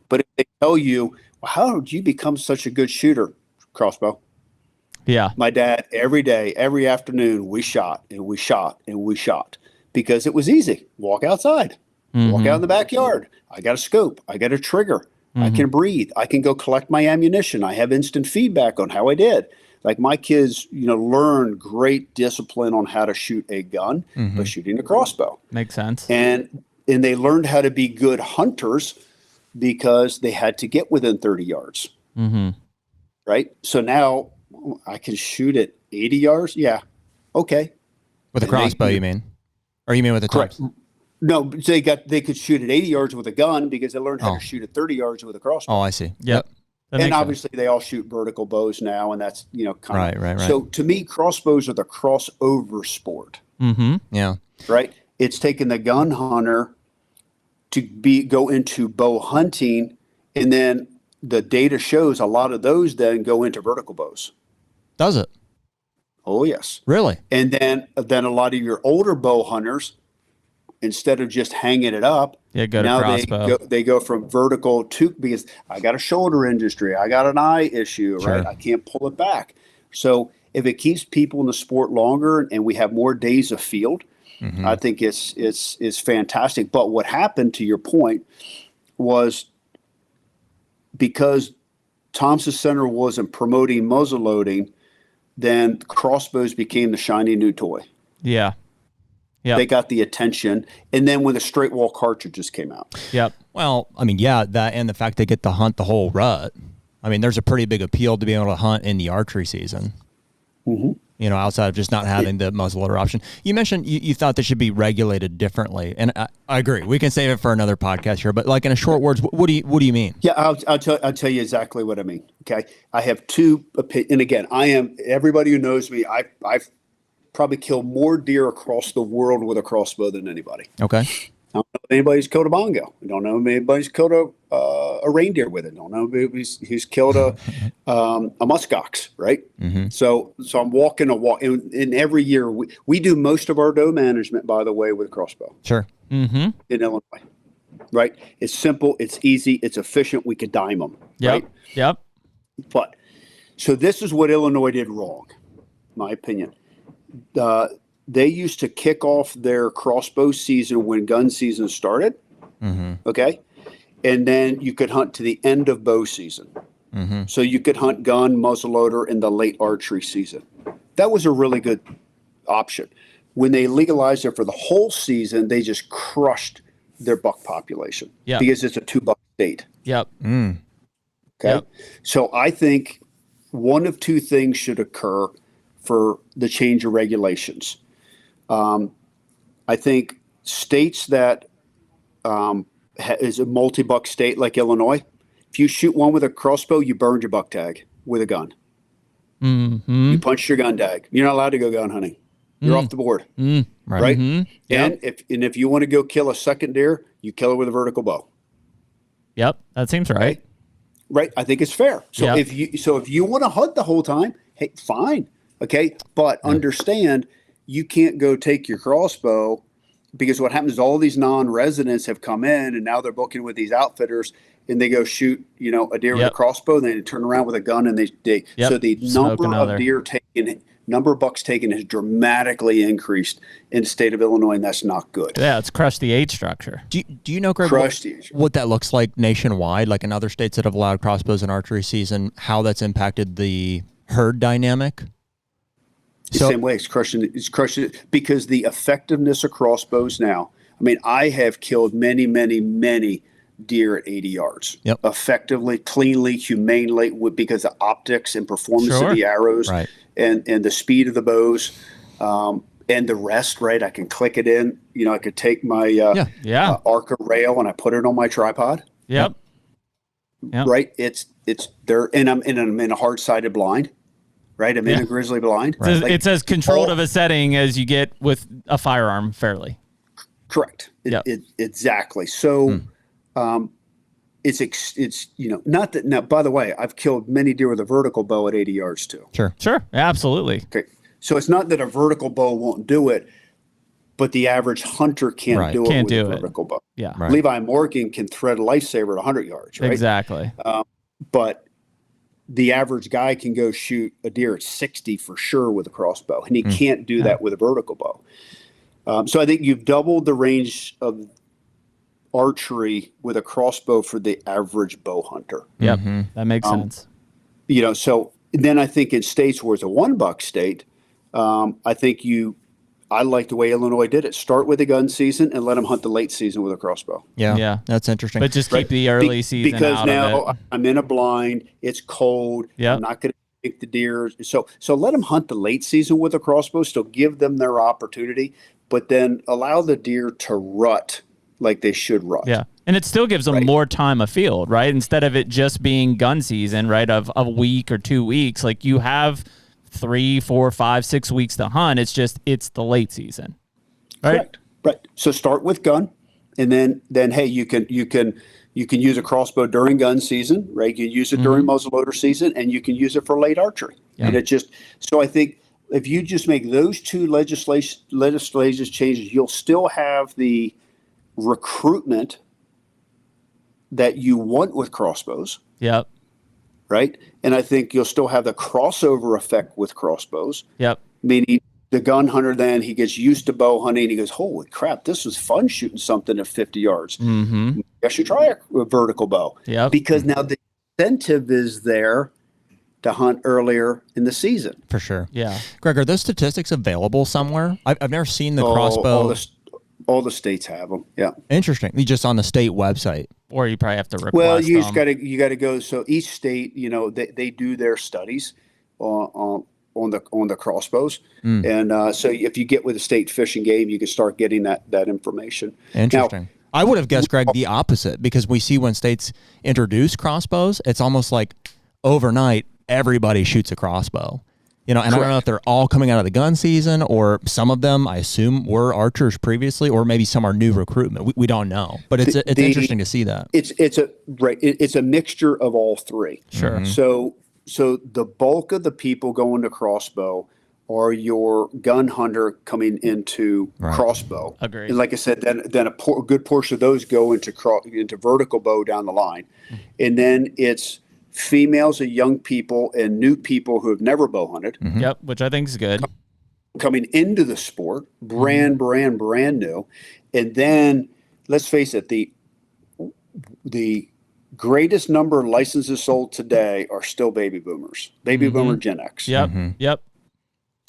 But if they tell you, well, how did you become such a good shooter, crossbow? Yeah. My dad, every day, every afternoon, we shot and we shot and we shot because it was easy. Walk outside, walk out in the backyard. I got a scope. I got a trigger. I can breathe. I can go collect my ammunition. I have instant feedback on how I did. Like, my kids, you know, learn great discipline on how to shoot a gun by shooting a crossbow. Makes sense. And they learned how to be good hunters because they had to get within 30 yards. Right? So now I can shoot at 80 yards. Yeah. Okay. With a crossbow, you mean? Or you mean with a Thompson? No, they could shoot at 80 yards with a gun because they learned how to shoot at 30 yards with a crossbow. Oh, I see. Yep. And obviously they all shoot vertical bows now, and that's, you know, kind of right. So to me, crossbows are the crossover sport. Yeah. Right? It's taking the gun hunter to go into bow hunting, and then the data shows a lot of those then go into vertical bows. Does it? Oh yes. Really? And then a lot of your older bow hunters, instead of just hanging it up, go to now crossbow. they go from vertical to, because I got a shoulder injury, I got an eye issue, right? I can't pull it back. So if it keeps people in the sport longer and we have more days of field, I think it's fantastic. But what happened, to your point, was because Thompson Center wasn't promoting muzzle loading, then crossbows became the shiny new toy. Yeah. They got the attention. And then when the straight wall cartridges came out. Yep. Well, I mean, yeah, that and the fact they get to hunt the whole rut. I mean, there's a pretty big appeal to be able to hunt in the archery season. You know, outside of just not having the muzzleloader option. You mentioned you thought they should be regulated differently, and I agree. We can save it for another podcast here, but like in a short words, what do you mean? Yeah, I'll tell you exactly what I mean. Okay, I have two opinions, and again, everybody who knows me, I've probably killed more deer across the world with a crossbow than anybody. Okay. I don't know if anybody's killed a bongo. I don't know if anybody's killed a reindeer with it. I don't know if he's killed a muskox, right? So I'm walking a walk. And every year, we do most of our doe management, by the way, with a crossbow. Sure. In Illinois, right? It's simple. It's easy. It's efficient. We could dime them, right? Yep. But, so this is what Illinois did wrong, my opinion. They used to kick off their crossbow season when gun season started. Okay. And then you could hunt to the end of bow season. So you could hunt gun, muzzleloader in the late archery season. that was a really good option. When they legalized it for the whole season, they just crushed their buck population because it's a 2-buck state. Yep. Okay. Yep. So I think one of two things should occur for the change of regulations. I think states that is a multi-buck state like Illinois, if you shoot one with a crossbow, you burned your buck tag with a gun. Mm-hmm. You punched your gun tag. You're not allowed to go gun hunting. You're off the board. Right? Mm-hmm. Yep. And if you want to go kill a second deer, you kill it with a vertical bow. Yep. That seems right. Right. I think it's fair. So if you want to hunt the whole time, hey, fine. Okay. But understand you can't go take your crossbow, because what happens is all these non-residents have come in and now they're booking with these outfitters and they go shoot, a deer with a crossbow, and then they turn around with a gun and they so the number of bucks taken has dramatically increased in the state of Illinois, and that's not good. Yeah, it's crushed the age structure. Do you know, Greg, what that looks like nationwide, like in other states that have allowed crossbows in archery season, how that's impacted the herd dynamic? The same way, it's crushing it because the effectiveness of crossbows now. I mean, I have killed many, many, many deer at 80 yards, effectively, cleanly, humanely, because of optics and performance of the arrows, and the speed of the bows, and the rest. Right, I can click it in. I could take my Arca rail and I put it on my tripod. Yep. Right. It's there, and I'm in a hard-sided blind. Right, I'm in a grizzly blind. Right. It's as controlled of a setting as you get with a firearm, fairly. Correct. Exactly. So, it's not that now. By the way, I've killed many deer with a vertical bow at 80 yards too. Sure, absolutely. Okay, so it's not that a vertical bow won't do it, but the average hunter can't do it with a vertical bow. Yeah, Levi Morgan can thread a lifesaver at 100 yards. Right, exactly. But the average guy can go shoot a deer at 60 for sure with a crossbow, and he can't do that with a vertical bow. So I think you've doubled the range of archery with a crossbow for the average bow hunter. Yep, that makes sense. So then I think in states where it's a 1-buck state, I like the way Illinois did it. Start with the gun season and let them hunt the late season with a crossbow. Yeah, that's interesting. But just keep the early season because out now of it. I'm in a blind. It's cold. I'm not going to pick the deer. So let them hunt the late season with a crossbow. Still give them their opportunity, but then allow the deer to rut like they should rut. Yeah, and it still gives them more time afield, right? Instead of it just being gun season, right, of a week or 2 weeks, like you have 3, 4, 5, 6 weeks to hunt. It's the late season, right? Correct. Right. So start with gun, and then hey, you can use a crossbow during gun season, right? You can use it during muzzleloader season, and you can use it for late archery. And so I think if you just make those two legislative changes, you'll still have the recruitment that you want with crossbows. Yep. Right. And I think you'll still have the crossover effect with crossbows. Yep. Meaning the gun hunter, then he gets used to bow hunting. And he goes, holy crap, this was fun shooting something at 50 yards. I should try a vertical bow. Yep. Because now the incentive is there to hunt earlier in the season. For sure. Yeah. Greg, are those statistics available somewhere? I've never seen the crossbow. All the states have them. Yeah. Interesting. Just on the state website. Or you probably have to request Well, you them. just got to go. So each state, they do their studies on the crossbows, and so if you get with the state fish and game, you can start getting that information. Interesting. Now, I would have guessed, Greg, the opposite, because we see when states introduce crossbows, it's almost like overnight everybody shoots a crossbow. And I don't know if they're all coming out of the gun season, or some of them, I assume, were archers previously, or maybe some are new recruitment. We don't know, but it's interesting to see that. It's a mixture of all three. Sure. So the bulk of the people going to crossbow are your gun hunter coming into crossbow. Agreed. And like I said, then a good portion of those go into vertical bow down the line, and then it's females and young people and new people who have never bow hunted. Yep, which I think is good. Coming into the sport, brand new. And then, let's face it, the greatest number of licenses sold today are still baby boomers, boomer Gen X. Yep, yep.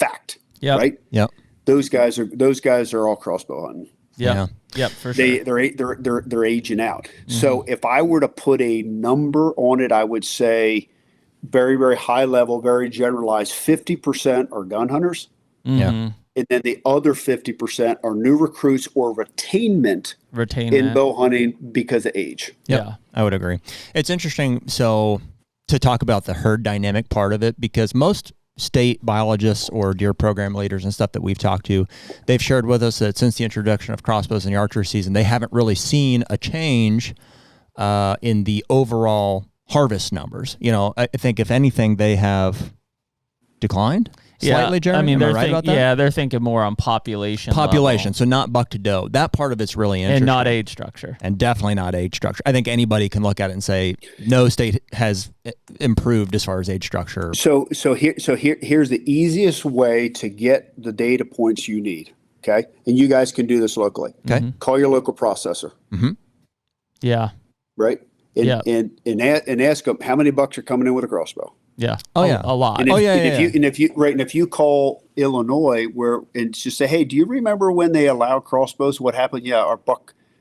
fact, Yep. right? Yep. Those guys are all crossbow hunting. Yep. Yep, for sure. They're aging out. So if I were to put a number on it, I would say very, very high level, very generalized, 50% are gun hunters. Yeah. And then the other 50% are new recruits or retainment in bow hunting because of age. Yeah. I would agree. It's interesting. So to talk about the herd dynamic part of it, because most state biologists or deer program leaders and stuff that we've talked to, they've shared with us that since the introduction of crossbows in the archery season, they haven't really seen a change in the overall harvest numbers. You know, I think if anything, they have declined slightly, Jerry. I mean, Am I right about that? Yeah, they're thinking more on population. Population, so not buck to doe. That part of it's really interesting. And not age structure. And definitely not age structure. I think anybody can look at it and say no state has improved as far as age structure. So here's the easiest way to get the data points you need. Okay, and you guys can do this locally. Okay, call your local processor. Yeah. Right. And ask them how many bucks are coming in with a crossbow. Yeah. Oh, yeah. A lot. And if you call Illinois and just say, hey, do you remember when they allowed crossbows? What happened? Yeah,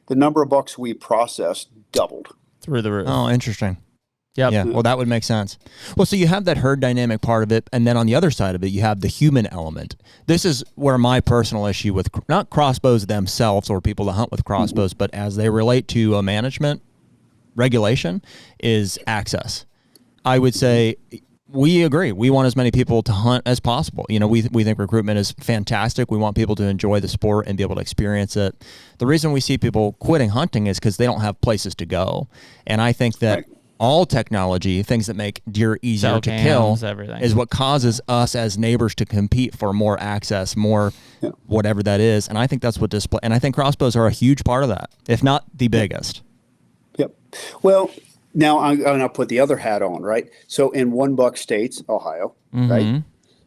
the number of bucks we processed doubled Through the roof. Oh, interesting. Yep. Yeah, well, that would make sense. Well, so you have that herd dynamic part of it, and then on the other side of it, you have the human element. This is where my personal issue with not crossbows themselves or people that hunt with crossbows, but as they relate to a management regulation is access. I would say we agree. We want as many people to hunt as possible. You know, we think recruitment is fantastic. We want people to enjoy the sport and be able to experience it. The reason we see people quitting hunting is because they don't have places to go. And I think that all technology, things that make deer easier to kill, everything, is what causes us as neighbors to compete for more access, more whatever that is. And I think that's what display. And I think crossbows are a huge part of that, if not the biggest. Yep. Well, now I'm going to put the other hat on, right? So in one buck states, Ohio, right?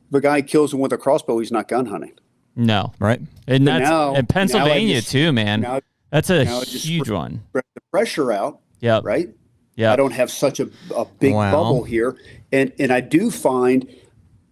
If a guy kills him with a crossbow, he's not gun hunting. No. Right. And that's now- in Pennsylvania now I just- too, man. now- That's a now it just huge one. Spread the pressure out, Yep. right? Yeah. I don't have such a big Wow. bubble here. And I do find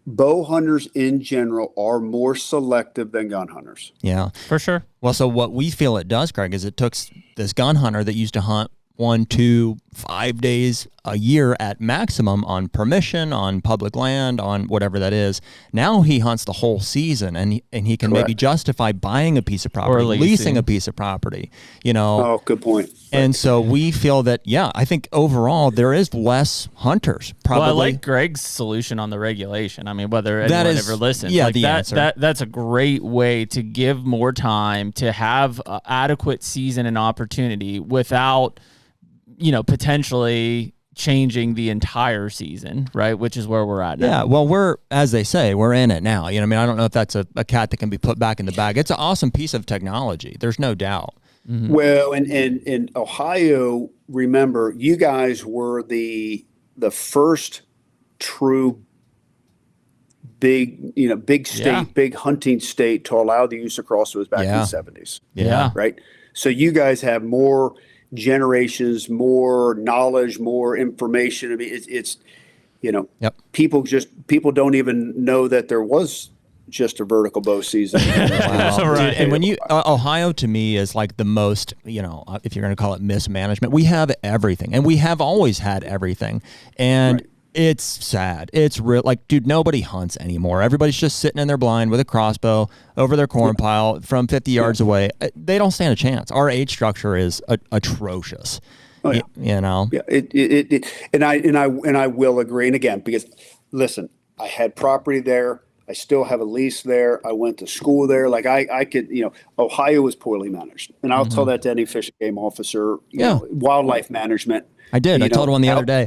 bow hunters in general are more selective than gun hunters. Yeah. For sure. Well, so what we feel it does, Greg, is it took this gun hunter that used to hunt 1, 2, 5 days a year at maximum on permission, on public land, on whatever that is. Now he hunts the whole season, and he can maybe justify buying a piece of property, leasing a piece of property, you know. Oh, good point. And so we feel that, I think overall there is less hunters. Probably. Well, I like Greg's solution on the regulation. I mean, whether anyone ever listens, yeah, like the answer. that's a great way to give more time to have adequate season and opportunity without, potentially changing the entire season, right? Which is where we're at now. Yeah, well, as they say, we're in it now. I don't know if that's a cat that can be put back in the bag. It's an awesome piece of technology. There's no doubt. Mm-hmm. Well, and in Ohio, remember, you guys were the first true big state, big hunting state to allow the use of crossbows back in the 70s. Yeah. Right. So you guys have more generations, more knowledge, more information. I mean, it's people don't even know that there was just a vertical bow season. Wow. Right. Dude, and when Ohio to me is like the most, if you're going to call it mismanagement, we have everything, and we have always had everything. And it's sad. It's real. Like, dude, nobody hunts anymore. Everybody's just sitting in their blind with a crossbow over their corn pile from 50 yards away. They don't stand a chance. Our age structure is atrocious. Oh, yeah. Yeah. And I will agree. And again, because listen, I had property there. I still have a lease there. I went to school there. Like I could, Ohio was poorly managed, and I'll tell that to any fish and game officer. Wildlife management. I did. I told one the other day.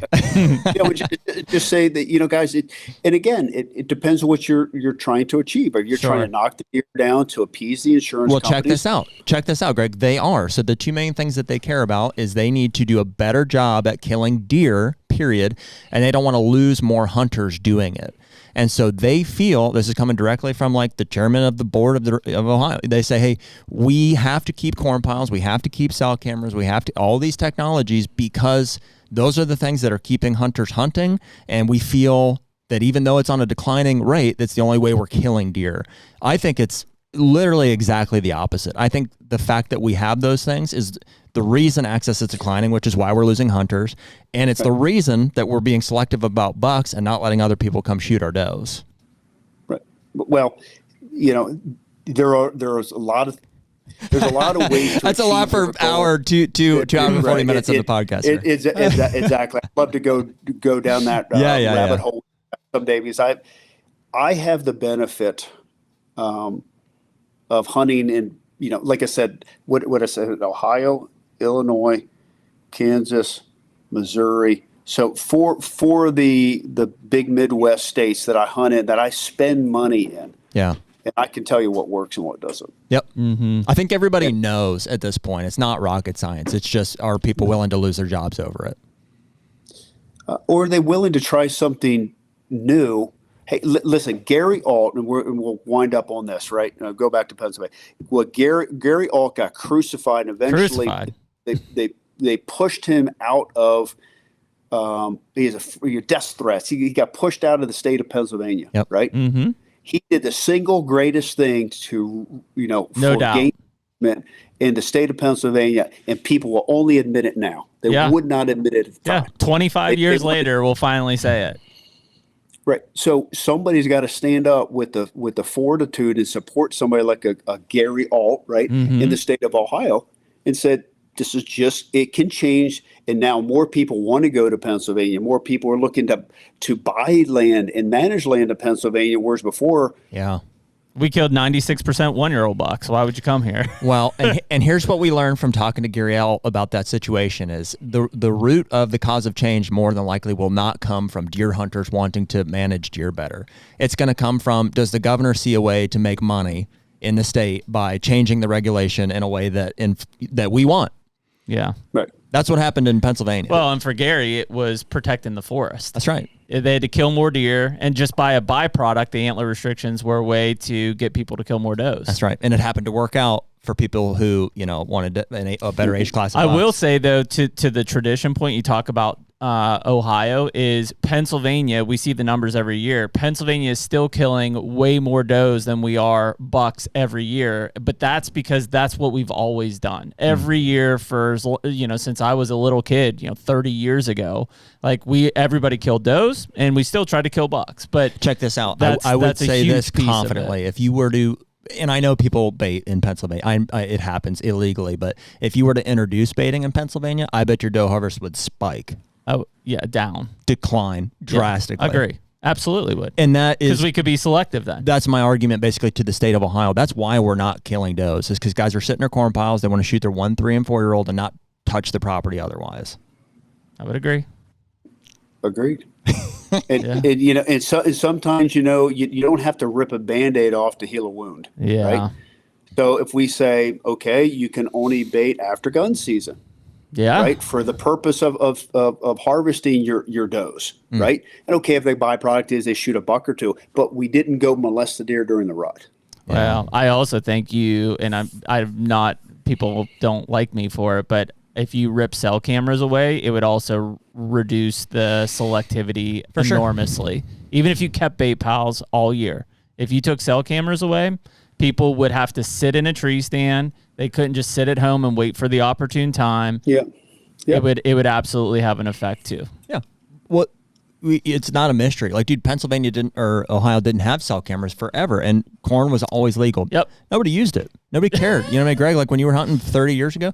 Just say that, guys. And again, it depends on what you're trying to achieve. Are you trying to knock the deer down to appease the insurance companies? Check this out, Greg. They are. So the two main things that they care about is they need to do a better job at killing deer, period, and they don't want to lose more hunters doing it. And so they feel, this is coming directly from like the chairman of the board of Ohio. They say, hey, we have to keep corn piles, we have to keep cell cameras, we have to all these technologies because those are the things that are keeping hunters hunting. And we feel that even though it's on a declining rate, that's the only way we're killing deer. I think it's literally exactly the opposite. I think the fact that we have those things is the reason access is declining, which is why we're losing hunters. And it's the reason that we're being selective about bucks and not letting other people come shoot our does. Right. Well, there's a lot of ways to That's a lot for an hour, two hours and 40 minutes of the podcast. Exactly. I'd love to go down that rabbit hole someday, because I have the benefit of hunting in, like I said, what I said, Ohio, Illinois, Kansas, Missouri. So for the big Midwest states that I hunt in, that I spend money in. Yeah. And I can tell you what works and what doesn't. Yep. Mm-hmm. I think everybody knows at this point. It's not rocket science. It's just, are people willing to lose their jobs over it? Or are they willing to try something new? Hey, listen, Gary Alt, and we'll wind up on this, right? Go back to Pennsylvania. Well, Gary Alt got crucified, and eventually they pushed him out of death threats. He got pushed out of the state of Pennsylvania, right? Mm-hmm. He did the single greatest thing to, no doubt, engagement in the state of Pennsylvania, and people will only admit it now. They would not admit it at the time. 25 years later, we'll finally say it. Right. So somebody's got to stand up with the fortitude and support somebody like a Gary Alt, right, in the state of Ohio, and said, this is it can change. And now more people want to go to Pennsylvania. More people are looking to buy land and manage land in Pennsylvania, whereas before. Yeah. We killed 96% 1-year-old bucks. Why would you come here? Well, and here's what we learned from talking to Gary Alt about that situation is the root of the cause of change more than likely will not come from deer hunters wanting to manage deer better. It's going to come from, does the governor see a way to make money in the state by changing the regulation in a way that we want? Yeah. Right. That's what happened in Pennsylvania. Well, and for Gary, it was protecting the forest. That's right. They had to kill more deer, and just by a byproduct, the antler restrictions were a way to get people to kill more does. That's right. And it happened to work out for people who, wanted a better age class. I will say, though, to the tradition point you talk about, Ohio, is Pennsylvania. We see the numbers every year. Pennsylvania is still killing way more does than we are bucks every year, but that's because that's what we've always done every year for, since I was a little kid, 30 years ago. Like everybody killed does, and we still try to kill bucks. But check this out. I would say this confidently: if you were to, and I know people bait in Pennsylvania, it happens illegally, but if you were to introduce baiting in Pennsylvania, I bet your doe harvest would spike. Oh, yeah, decline drastically. I agree. Absolutely would. And that is because we could be selective then. That's my argument basically to the state of Ohio. That's why we're not killing does, is because guys are sitting in their corn piles. They want to shoot their 1, 3, and 4-year-old and not touch the property otherwise. I would agree. Agreed. And sometimes, you don't have to rip a Band-Aid off to heal a wound. Yeah. Right? So if we say, okay, you can only bait after gun season. Yeah. Right. For the purpose of harvesting your does. Right. And okay, if the byproduct is they shoot a buck or two, but we didn't go molest the deer during the rut. Well, I also think and I'm not, people don't like me for it, but if you rip cell cameras away, it would also reduce the selectivity enormously. Sure. Even if you kept bait pals all year, if you took cell cameras away, people would have to sit in a tree stand. They couldn't just sit at home and wait for the opportune time. Yeah. It would absolutely have an effect too. Yeah. Well, it's not a mystery. Like, dude, Pennsylvania or Ohio didn't have cell cameras forever, and corn was always legal. Yep. Nobody used it. Nobody cared. You know what I mean, Greg? Like when you were hunting 30 years ago,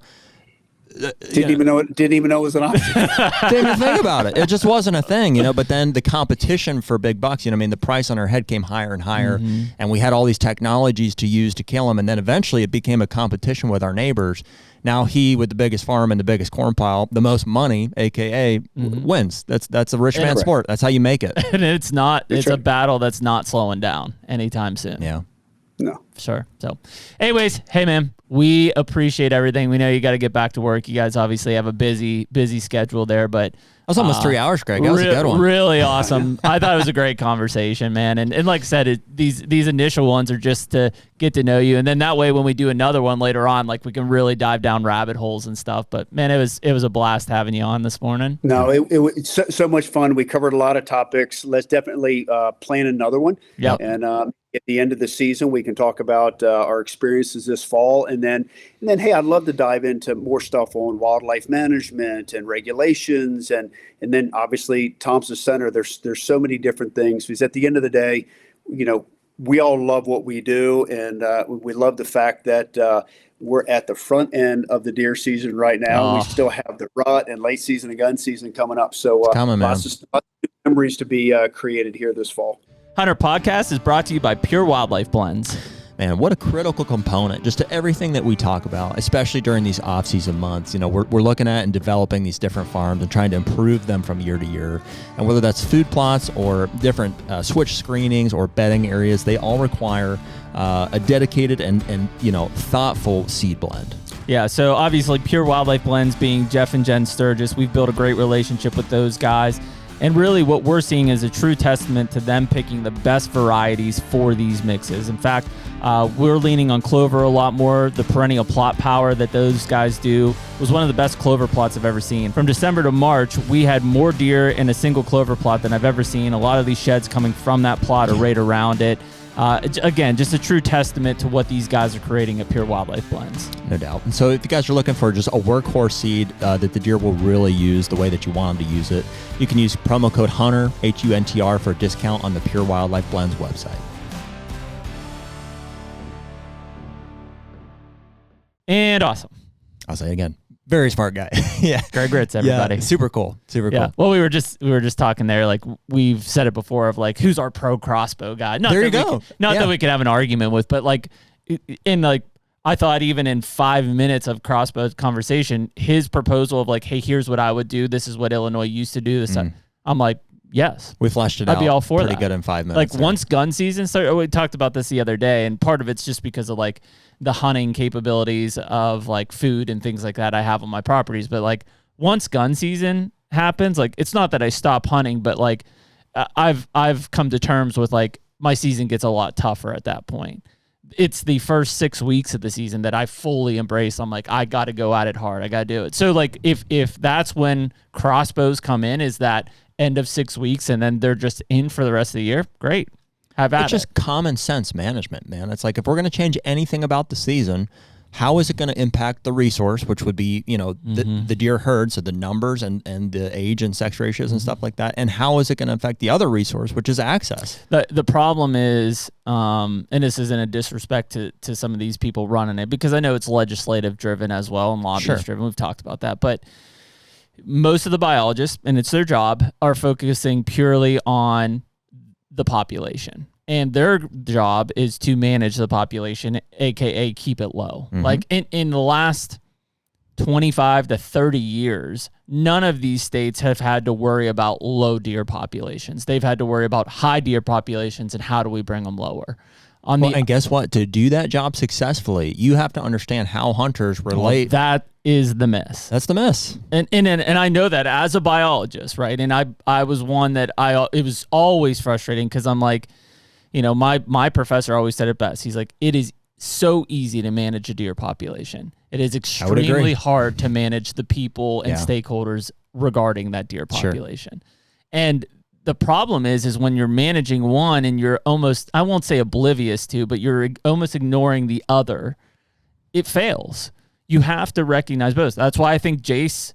didn't even know it was an option. Didn't even think about it. It just wasn't a thing, But then the competition for big bucks, the price on our head came higher and higher, and we had all these technologies to use to kill them, and then eventually it became a competition with our neighbors. Now he with the biggest farm and the biggest corn pile, the most money, aka wins. That's a rich man sport. That's how you make it. And it's not. It's a battle that's not slowing down anytime soon. Yeah. No. Sure. So, anyways, hey man, we appreciate everything. We know you got to get back to work. You guys obviously have a busy schedule there, but was almost 3 hours, Greg. That was a good one. Really awesome. I thought it was a great conversation, man. And like I said, these initial ones are just to get to know you, and then that way when we do another one later on, like we can really dive down rabbit holes and stuff. But man, it was a blast having you on this morning. No, it was so much fun. We covered a lot of topics. Let's definitely plan another one. Yeah. And at the end of the season, we can talk about our experiences this fall, and then hey, I'd love to dive into more stuff on wildlife management and regulations, and then obviously Thompson Center. There's so many different things, because at the end of the day, we all love what we do, and we love the fact that we're at the front end of the deer season right now. We still have the rut and late season and gun season coming up. So lots of memories to be created here this fall. HUNTR Podcast is brought to you by Pure Wildlife Blends. Man, what a critical component just to everything that we talk about, especially during these off-season months. We're looking at and developing these different farms and trying to improve them from year to year. And whether that's food plots or different switch screenings or bedding areas, they all require a dedicated and thoughtful seed blend. Yeah, so obviously Pure Wildlife Blends being Jeff and Jen Sturgis, we've built a great relationship with those guys. And really what we're seeing is a true testament to them picking the best varieties for these mixes. In fact, we're leaning on clover a lot more. The perennial plot power that those guys do was one of the best clover plots I've ever seen. From December to March, we had more deer in a single clover plot than I've ever seen. A lot of these sheds coming from that plot or right around it. Again, just a true testament to what these guys are creating at Pure Wildlife Blends. No doubt. And so if you guys are looking for just a workhorse seed that the deer will really use the way that you want them to use it, you can use promo code HUNTR, HUNTR, for a discount on the Pure Wildlife Blends website. And awesome. I'll say it again. Very smart guy. Yeah. Gregg Ritz, everybody. Yeah, super cool. Super cool. Well, we were just talking there, like we've said it before, of like, who's our pro crossbow guy? There you go. That we could have an argument with, but like I thought even in 5 minutes of crossbow conversation, his proposal of like, hey, here's what I would do. This is what Illinois used to do. This I'm like, yes. We flashed it out. I'd be all for pretty that. good in 5 minutes. Like once gun season started, we talked about this the other day, and part of it's just because of like the hunting capabilities of like food and things like that I have on my properties. But like once gun season happens, like it's not that I stop hunting, but like I've come to terms with like my season gets a lot tougher at that point. It's the first 6 weeks of the season that I fully embrace. I'm like, I got to go at it hard. I got to do it. So like if that's when crossbows come in, is that end of 6 weeks and then they're just in for the rest of the year, great. Have at it. It's just common sense management, man. It's like if we're going to change anything about the season, how is it going to impact the resource, which would be, the deer herd, so the numbers and the age and sex ratios and stuff like that, and how is it going to affect the other resource, which is access? The problem is, and this isn't a disrespect to some of these people running it, because I know it's legislative driven as well and lobbyist driven. We've talked about that, but most of the biologists, and it's their job, are focusing purely on the population. And their job is to manage the population, aka keep it low. Like in the last 25 to 30 years, none of these states have had to worry about low deer populations. They've had to worry about high deer populations and how do we bring them lower. And guess what? To do that job successfully, you have to understand how hunters relate. That is the miss. That's the miss. And I know that as a biologist, right? And I was one that it was always frustrating because I'm like, my professor always said it best. He's like, it is so easy to manage a deer population. It is extremely hard to manage the people and stakeholders regarding that deer population. And the problem is when you're managing one and you're almost, I won't say oblivious to, but you're almost ignoring the other, it fails. You have to recognize both. That's why I think Jace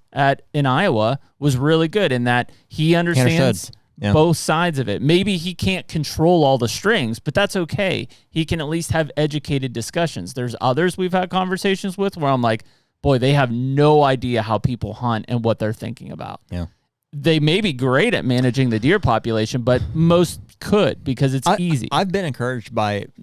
in Iowa was really good in that he understands both sides of it. Maybe he can't control all the strings, but that's okay. He can at least have educated discussions. There's others we've had conversations with where I'm like, boy, they have no idea how people hunt and what they're thinking about. Yeah. They may be great at managing the deer population, but most could because it's easy. I've been encouraged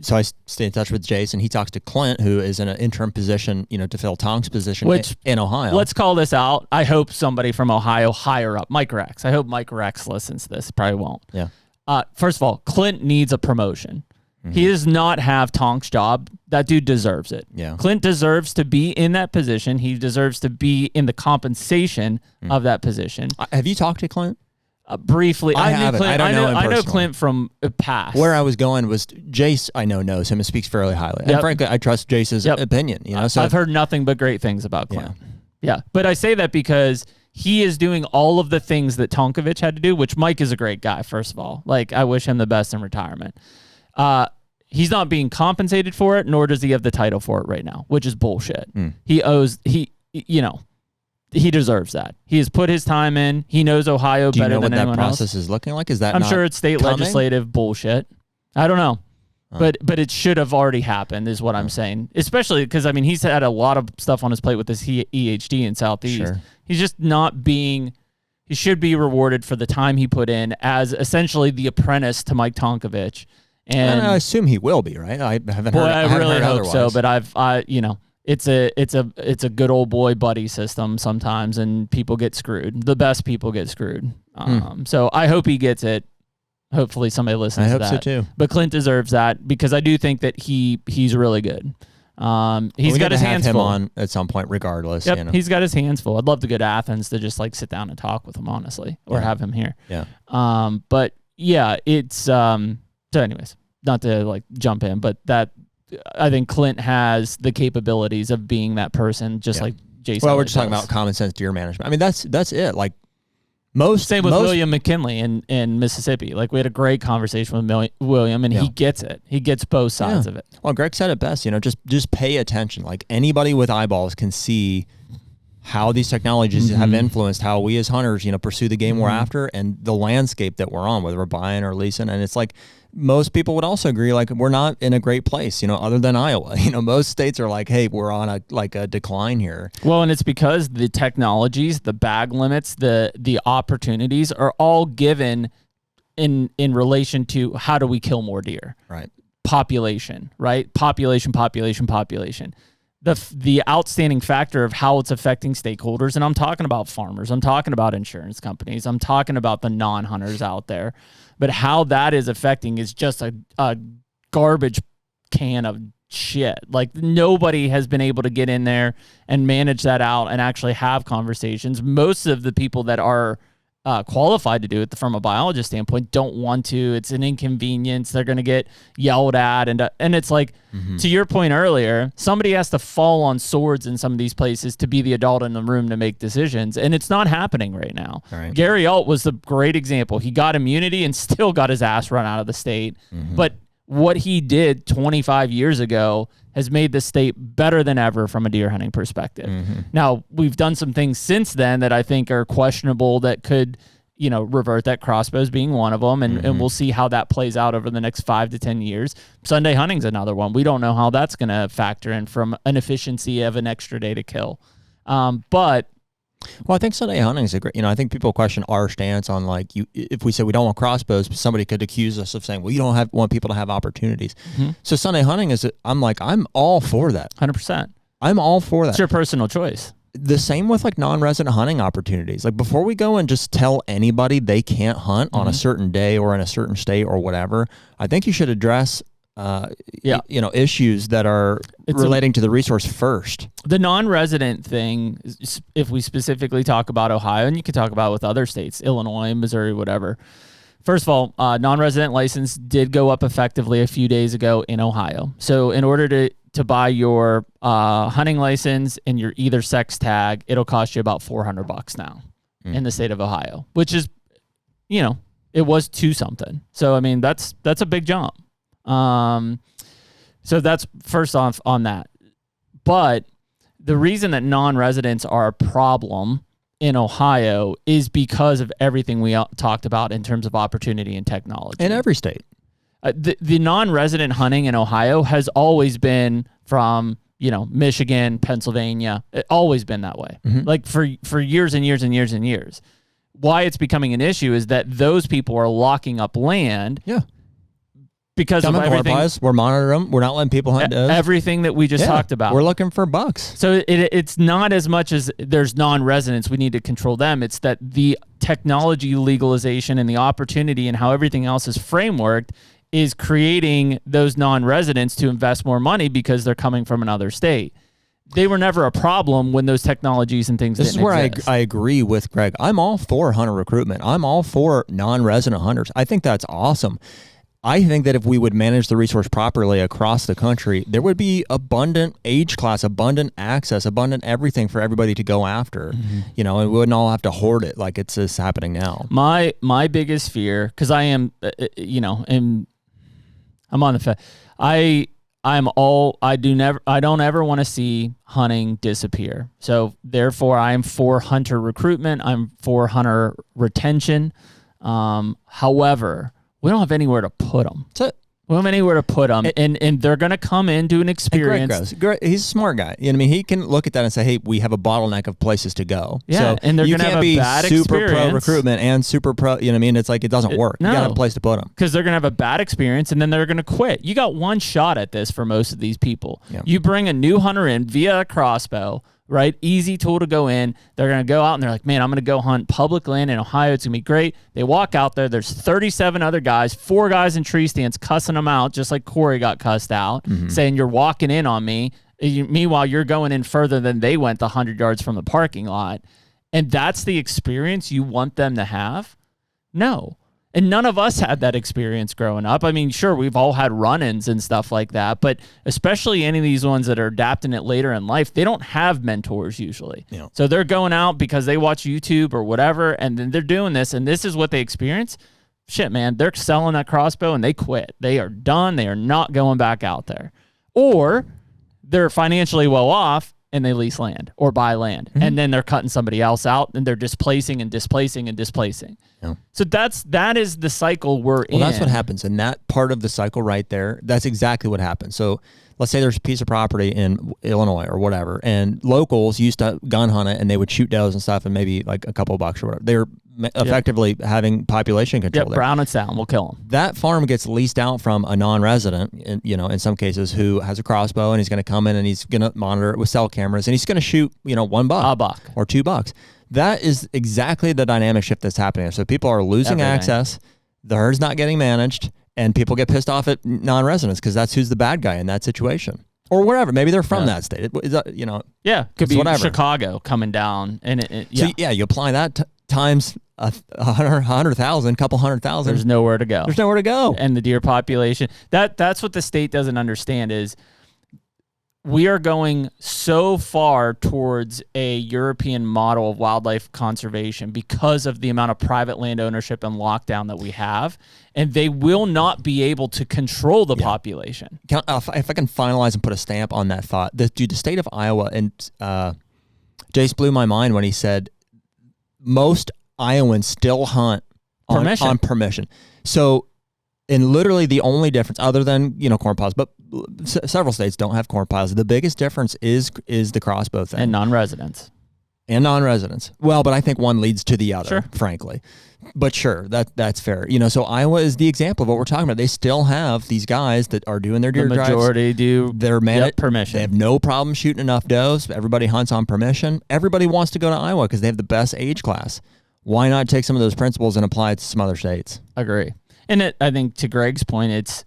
so I stay in touch with Jason. He talks to Clint, who is in an interim position, to fill Tonk's position in Ohio. Let's call this out. I hope somebody from Ohio higher up, Mike Rex. I hope Mike Rex listens to this. Probably won't. Yeah. First of all, Clint needs a promotion. He does not have Tonk's job. That dude deserves it. Yeah. Clint deserves to be in that position. He deserves to be in the compensation of that position. Have you talked to Clint? Briefly, I haven't. Clint, I don't know him I know personally. Clint from past. Where I was going was Jace, I know, knows him and speaks fairly highly. And Yep. frankly, I trust Jace's opinion. You know, so I've heard nothing but great things about Clint. Yeah. But I say that because he is doing all of the things that Tonkovich had to do, which Mike is a great guy, first of all. Like, I wish him the best in retirement. He's not being compensated for it, nor does he have the title for it right now, which is bullshit. He deserves that. He has put his time in. He knows Ohio do you better know what than that anyone process else. is looking like? Is that I'm not sure it's state coming? legislative bullshit. I don't know. But it should have already happened is what I'm saying. Especially because, I mean, he's had a lot of stuff on his plate with this EHD in Southeast. Sure. He's just not being... He should be rewarded for the time he put in as essentially the apprentice to Mike Tonkovich. And I assume he will be, right? I haven't heard. I really hope so. Otherwise. But it's a good old boy buddy system sometimes, and people get screwed. The best people get screwed. So I hope he gets it. Hopefully somebody listens I to hope that. so too. But Clint deserves that because I do think that he's really good. He's got his hands him full. on at some point, regardless. Yep, You know? he's got his hands full. I'd love to go to Athens to just like sit down and talk with him, honestly, or have him here. Yeah. But yeah, it's so anyways, not to like jump in, but that I think Clint has the capabilities of being that person, just like Jason. Well, we're just talking about common sense deer management. I mean, that's it. Like same with William McKinley in Mississippi. Like we had a great conversation with William, and he gets it. He gets both sides of it. Well, Greg said it best. You know, just pay attention. Like anybody with eyeballs can see how these technologies have influenced how we as hunters, pursue the game we're after and the landscape that we're on, whether we're buying or leasing. And it's like most people would also agree, like we're not in a great place, other than Iowa. Most states are like, hey, we're on a decline here. Well, and it's because the technologies, the bag limits, the opportunities are all given in relation to how do we kill more deer? Right. Population, right? Population. The outstanding factor of how it's affecting stakeholders, and I'm talking about farmers, I'm talking about insurance companies, I'm talking about the non-hunters out there, but how that is affecting is just a garbage can of shit. Like nobody has been able to get in there and manage that out and actually have conversations. Most of the people that are qualified to do it from a biologist standpoint don't want to. It's an inconvenience. They're going to get yelled at. And it's like, to your point earlier, somebody has to fall on swords in some of these places to be the adult in the room to make decisions. And it's not happening right now. Right. Gary Alt was the great example. He got immunity and still got his ass run out of the state. But what he did 25 years ago has made the state better than ever from a deer hunting perspective. Now, we've done some things since then that I think are questionable that could, revert. That Crossbows being one of them, and we'll see how that plays out over the next 5 to 10 years. Sunday hunting's another one. We don't know how that's going to factor in from an efficiency of an extra day to kill. But well, I think Sunday hunting is a great, I think people question our stance on like if we say we don't want crossbows, somebody could accuse us of saying, well, you don't want people to have opportunities. So Sunday hunting I'm all for that. 100%. I'm all for that. It's your personal choice. The same with like non-resident hunting opportunities. Like before we go and just tell anybody they can't hunt on a certain day or in a certain state or whatever, I think you should address issues that are relating to the resource first. The non-resident thing, if we specifically talk about Ohio, and you could talk about with other states, Illinois, Missouri, whatever. First of all, non-resident license did go up effectively a few days ago in Ohio. So in order to buy your hunting license and your either sex tag, it'll cost you about $400 now in the state of Ohio, which is, it was $2 something. So I mean, that's a big jump. So that's first off on that. But the reason that non-residents are a problem in Ohio is because of everything we talked about in terms of opportunity and technology. In every state. The non-resident hunting in Ohio has always been from, Michigan, Pennsylvania. It's always been that way. Like for years and years and years and years. Why it's becoming an issue is that those people are locking up land. Yeah. Because of everything, we're monitoring them. We're not letting people hunt those. Everything that we just talked about. We're looking for bucks. So it's not as much as there's non-residents, we need to control them. It's that the technology legalization and the opportunity and how everything else is frameworked is creating those non-residents to invest more money because they're coming from another state. They were never a problem when those technologies and things This didn't is where exist. I agree with Greg. I'm all for hunter recruitment. I'm all for non-resident hunters. I think that's awesome. I think that if we would manage the resource properly across the country, there would be abundant age class, abundant access, abundant everything for everybody to go after, you know, and we wouldn't all have to hoard it like it's just happening now. My biggest fear, because I am, you know, and I'm on the fence. I don't ever want to see hunting disappear. So therefore, I am for hunter recruitment. I'm for hunter retention. However, we don't have anywhere to put them. We don't have anywhere to put them, and they're going to come into an experience. Greg, he's a smart guy. You know what I mean? He can look at that and say, hey, we have a bottleneck of places to go. Yeah, so and they're you going to can't have be a bad super experience. pro recruitment and super pro, you know what I mean? It's like it doesn't work. No. You got to have a place to put them. Because they're going to have a bad experience, and then they're going to quit. You got one shot at this for most of these people. Yeah. You bring a new hunter in via a crossbow, right? Easy tool to go in. They're going to go out and they're like, man, I'm going to go hunt public land in Ohio. It's going to be great. They walk out there. There's 37 other guys, 4 guys in tree stands cussing them out, just like Corey got cussed out, saying you're walking in on me. Meanwhile, you're going in further than they went the 100 yards from the parking lot. And that's the experience you want them to have? No. And none of us had that experience growing up. I mean, sure, we've all had run-ins and stuff like that, but especially any of these ones that are adapting it later in life, they don't have mentors usually. Yeah. So they're going out because they watch YouTube or whatever, and then they're doing this, and this is what they experience. Shit, man, they're selling that crossbow and they quit. They are done. They are not going back out there. Or they're financially well off and they lease land or buy land. And then they're cutting somebody else out and they're displacing and displacing and displacing. Yeah. So that is the cycle we're in. Well, that's what happens. And that part of the cycle right there, that's exactly what happens. So let's say there's a piece of property in Illinois or whatever, and locals used to gun hunt it and they would shoot does and stuff and maybe like a couple of bucks or whatever. They're effectively having population control there. Brown and sound, we'll kill them. That farm gets leased out from a non-resident, you know, in some cases, who has a crossbow, and he's going to come in and he's going to monitor it with cell cameras, and he's going to shoot, you know, $1 A buck. or $2. That is exactly the dynamic shift that's happening. So people are losing Everything. access, the herd's not getting managed, and people get pissed off at non-residents because that's who's the bad guy in that situation. Or wherever, maybe they're from that state. You know, Could be whatever. Chicago coming down, and So you apply that times 100,000, couple 100,000. there's nowhere to go. There's nowhere to go. And the deer population. That's what the state doesn't understand is we are going so far towards a European model of wildlife conservation because of the amount of private land ownership and lockdown that we have, and they will not be able to control the population. If I can finalize and put a stamp on that thought, the state of Iowa, and Jace blew my mind when he said most Iowans still hunt on permission. So, and literally the only difference, other than, you know, corn piles, but several states don't have corn piles. The biggest difference is the crossbow thing. And non-residents. Well, but I think one leads to the other, Sure. frankly. But sure, that's fair. You know, so Iowa is the example of what we're talking about. They still have these guys that are doing their deer The drives. majority do. They're permission. They have no problem shooting enough does. Everybody hunts on permission. Everybody wants to go to Iowa because they have the best age class. Why not take some of those principles and apply it to some other states? Agree. And I think to Greg's point, it's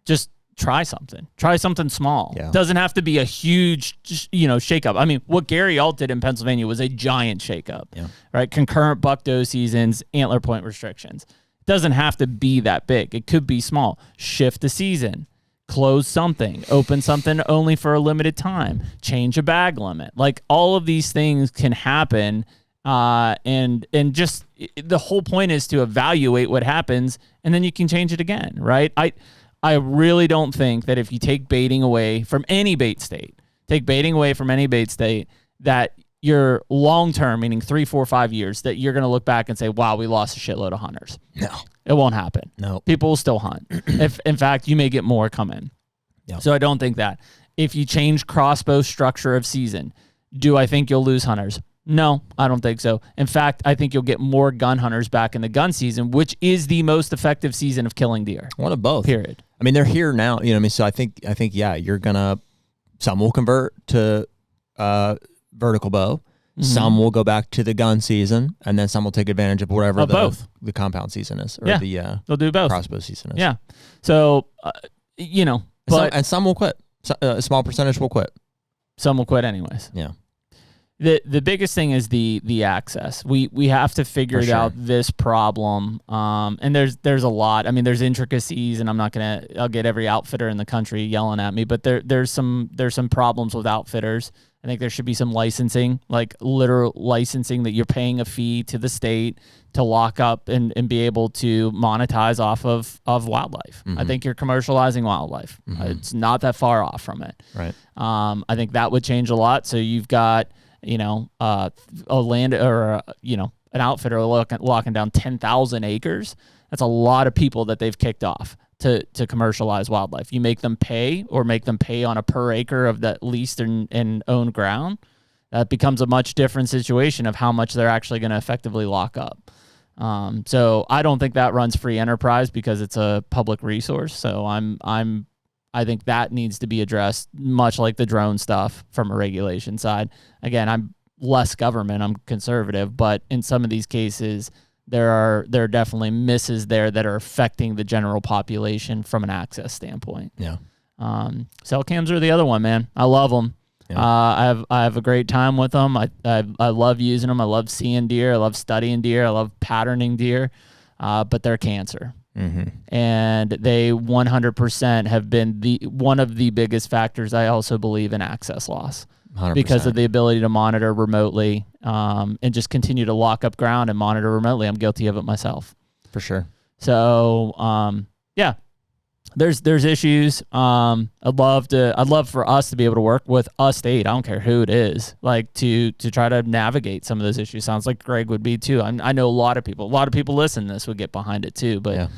just try something. Try something small. Yeah. Doesn't have to be a huge, shakeup. I mean, what Gary Alt did in Pennsylvania was a giant shakeup, right? Concurrent buck doe seasons, antler point restrictions. It doesn't have to be that big. It could be small. Shift the season. Close something. Open something only for a limited time. Change a bag limit. Like all of these things can happen. And just the whole point is to evaluate what happens, and then you can change it again, right? I really don't think that if you take baiting away from any bait state, that your long-term, meaning 3, 4, 5 years, that you're going to look back and say, wow, we lost a shitload of hunters. No. It won't happen. No. People will still hunt. If in fact, you may get more come in. Yep. So I don't think that. If you change crossbow structure of season, do I think you'll lose hunters? No, I don't think so. In fact, I think you'll get more gun hunters back in the gun season, which is the most effective season of killing deer. One of both. Period. I mean, they're here now. You know what I mean? So I think, yeah, you're going to, some will convert to vertical bow. Some will go back to the gun season, and then some will take advantage of whatever the compound season is, or they'll do both. Crossbow season is. Yeah. So, but some will quit. A small percentage will quit. Some will quit anyways. Yeah. The biggest thing is the access. We have to figure out this problem. And there's a lot. I mean, there's intricacies, and I'll get every outfitter in the country yelling at me, but there's some problems with outfitters. I think there should be some licensing, like literal licensing, that you're paying a fee to the state to lock up and be able to monetize off of wildlife. I think you're commercializing wildlife. It's not that far off from it. Right. I think that would change a lot. So you've got, a land or, an outfitter locking down 10,000 acres. That's a lot of people that they've kicked off to commercialize wildlife. You make them pay on a per acre of that leased and owned ground. That becomes a much different situation of how much they're actually going to effectively lock up. So I don't think that runs free enterprise because it's a public resource. So I think that needs to be addressed, much like the drone stuff from a regulation side. Again, I'm less government, I'm conservative, but in some of these cases, there are definitely misses there that are affecting the general population from an access standpoint. Yeah. Cell cams are the other one, man. I love them. Yeah. I have a great time with them. I love using them. I love seeing deer. I love studying deer. I love patterning deer. But they're cancer. And they 100% have been one of the biggest factors, I also believe, in access loss. 100%. Because of the ability to monitor remotely and just continue to lock up ground and monitor remotely. I'm guilty of it myself. For sure. So, there's issues. I'd love for us to be able to work with a state. I don't care who it is, like to try to navigate some of those issues. Sounds like Greg would be too. I know a lot of people listen to this would get behind it too, but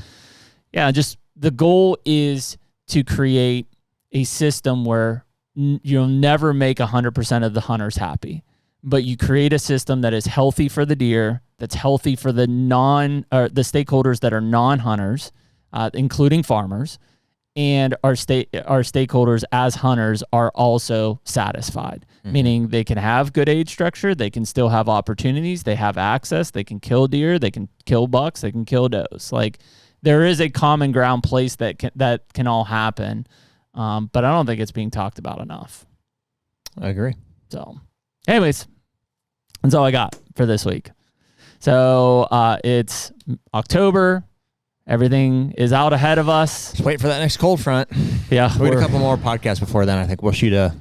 just the goal is to create a system where you'll never make 100% of the hunters happy, but you create a system that is healthy for the deer, that's healthy for the stakeholders that are non-hunters, including farmers, and our stakeholders as hunters are also satisfied, meaning they can have good age structure, they can still have opportunities, they have access, they can kill deer, they can kill bucks, they can kill does. Like, there is a common ground place that can all happen. But I don't think it's being talked about enough. I agree. So, anyways, that's all I got for this week. So it's October. Everything is out ahead of us. Just wait for that next cold front. Yeah. We got a couple more podcasts before then. I think we'll shoot a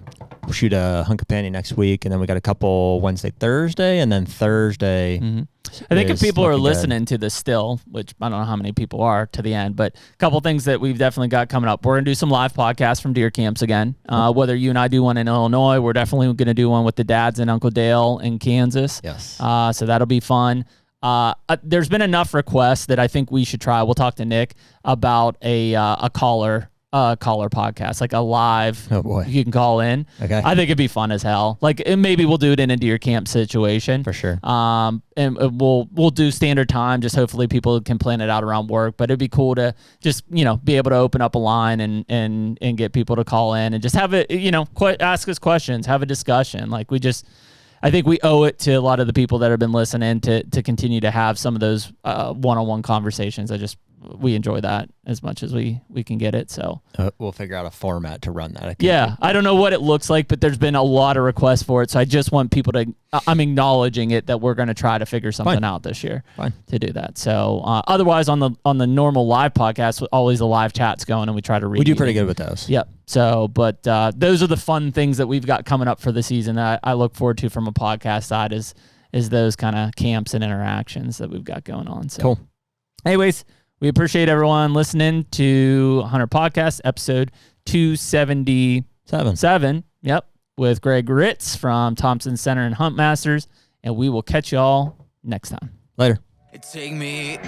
Hunt Companion next week, and then we got a couple Wednesday, Thursday, and then Thursday. I think if people are listening to this still, which I don't know how many people are to the end, but a couple things that we've definitely got coming up. We're going to do some live podcasts from deer camps again. Whether you and I do one in Illinois, we're definitely going to do one with the dads in Uncle Dale in Kansas. Yes. So that'll be fun. There's been enough requests that I think we should try. We'll talk to Nick about a caller podcast, like a live. Oh boy, you can call in. Okay, I think it'd be fun as hell. Like, and maybe we'll do it in a deer camp situation for sure. And we'll do standard time. Just hopefully people can plan it out around work. But it'd be cool to just be able to open up a line and get people to call in and just have it. Ask us questions, have a discussion. Like, I think we owe it to a lot of the people that have been listening to continue to have some of those one-on-one conversations. We enjoy that as much as we can get it. So we'll figure out a format to run that. I don't know what it looks like, but there's been a lot of requests for it. So I just want people to, I'm acknowledging it, that we're going to try to figure something out this year to do that. So otherwise on the normal live podcast, always the live chats going, and we try to read. We do pretty good with those. Yep. So, but those are the fun things that we've got coming up for the season that I look forward to from a podcast side is those kind of camps and interactions that we've got going on. So cool. Anyways, we appreciate everyone listening to HUNTR Podcast, episode 277. Yep, with Gregg Ritz from Thompson Center and Hunt Masters, and we will catch y'all next time. Later. Take me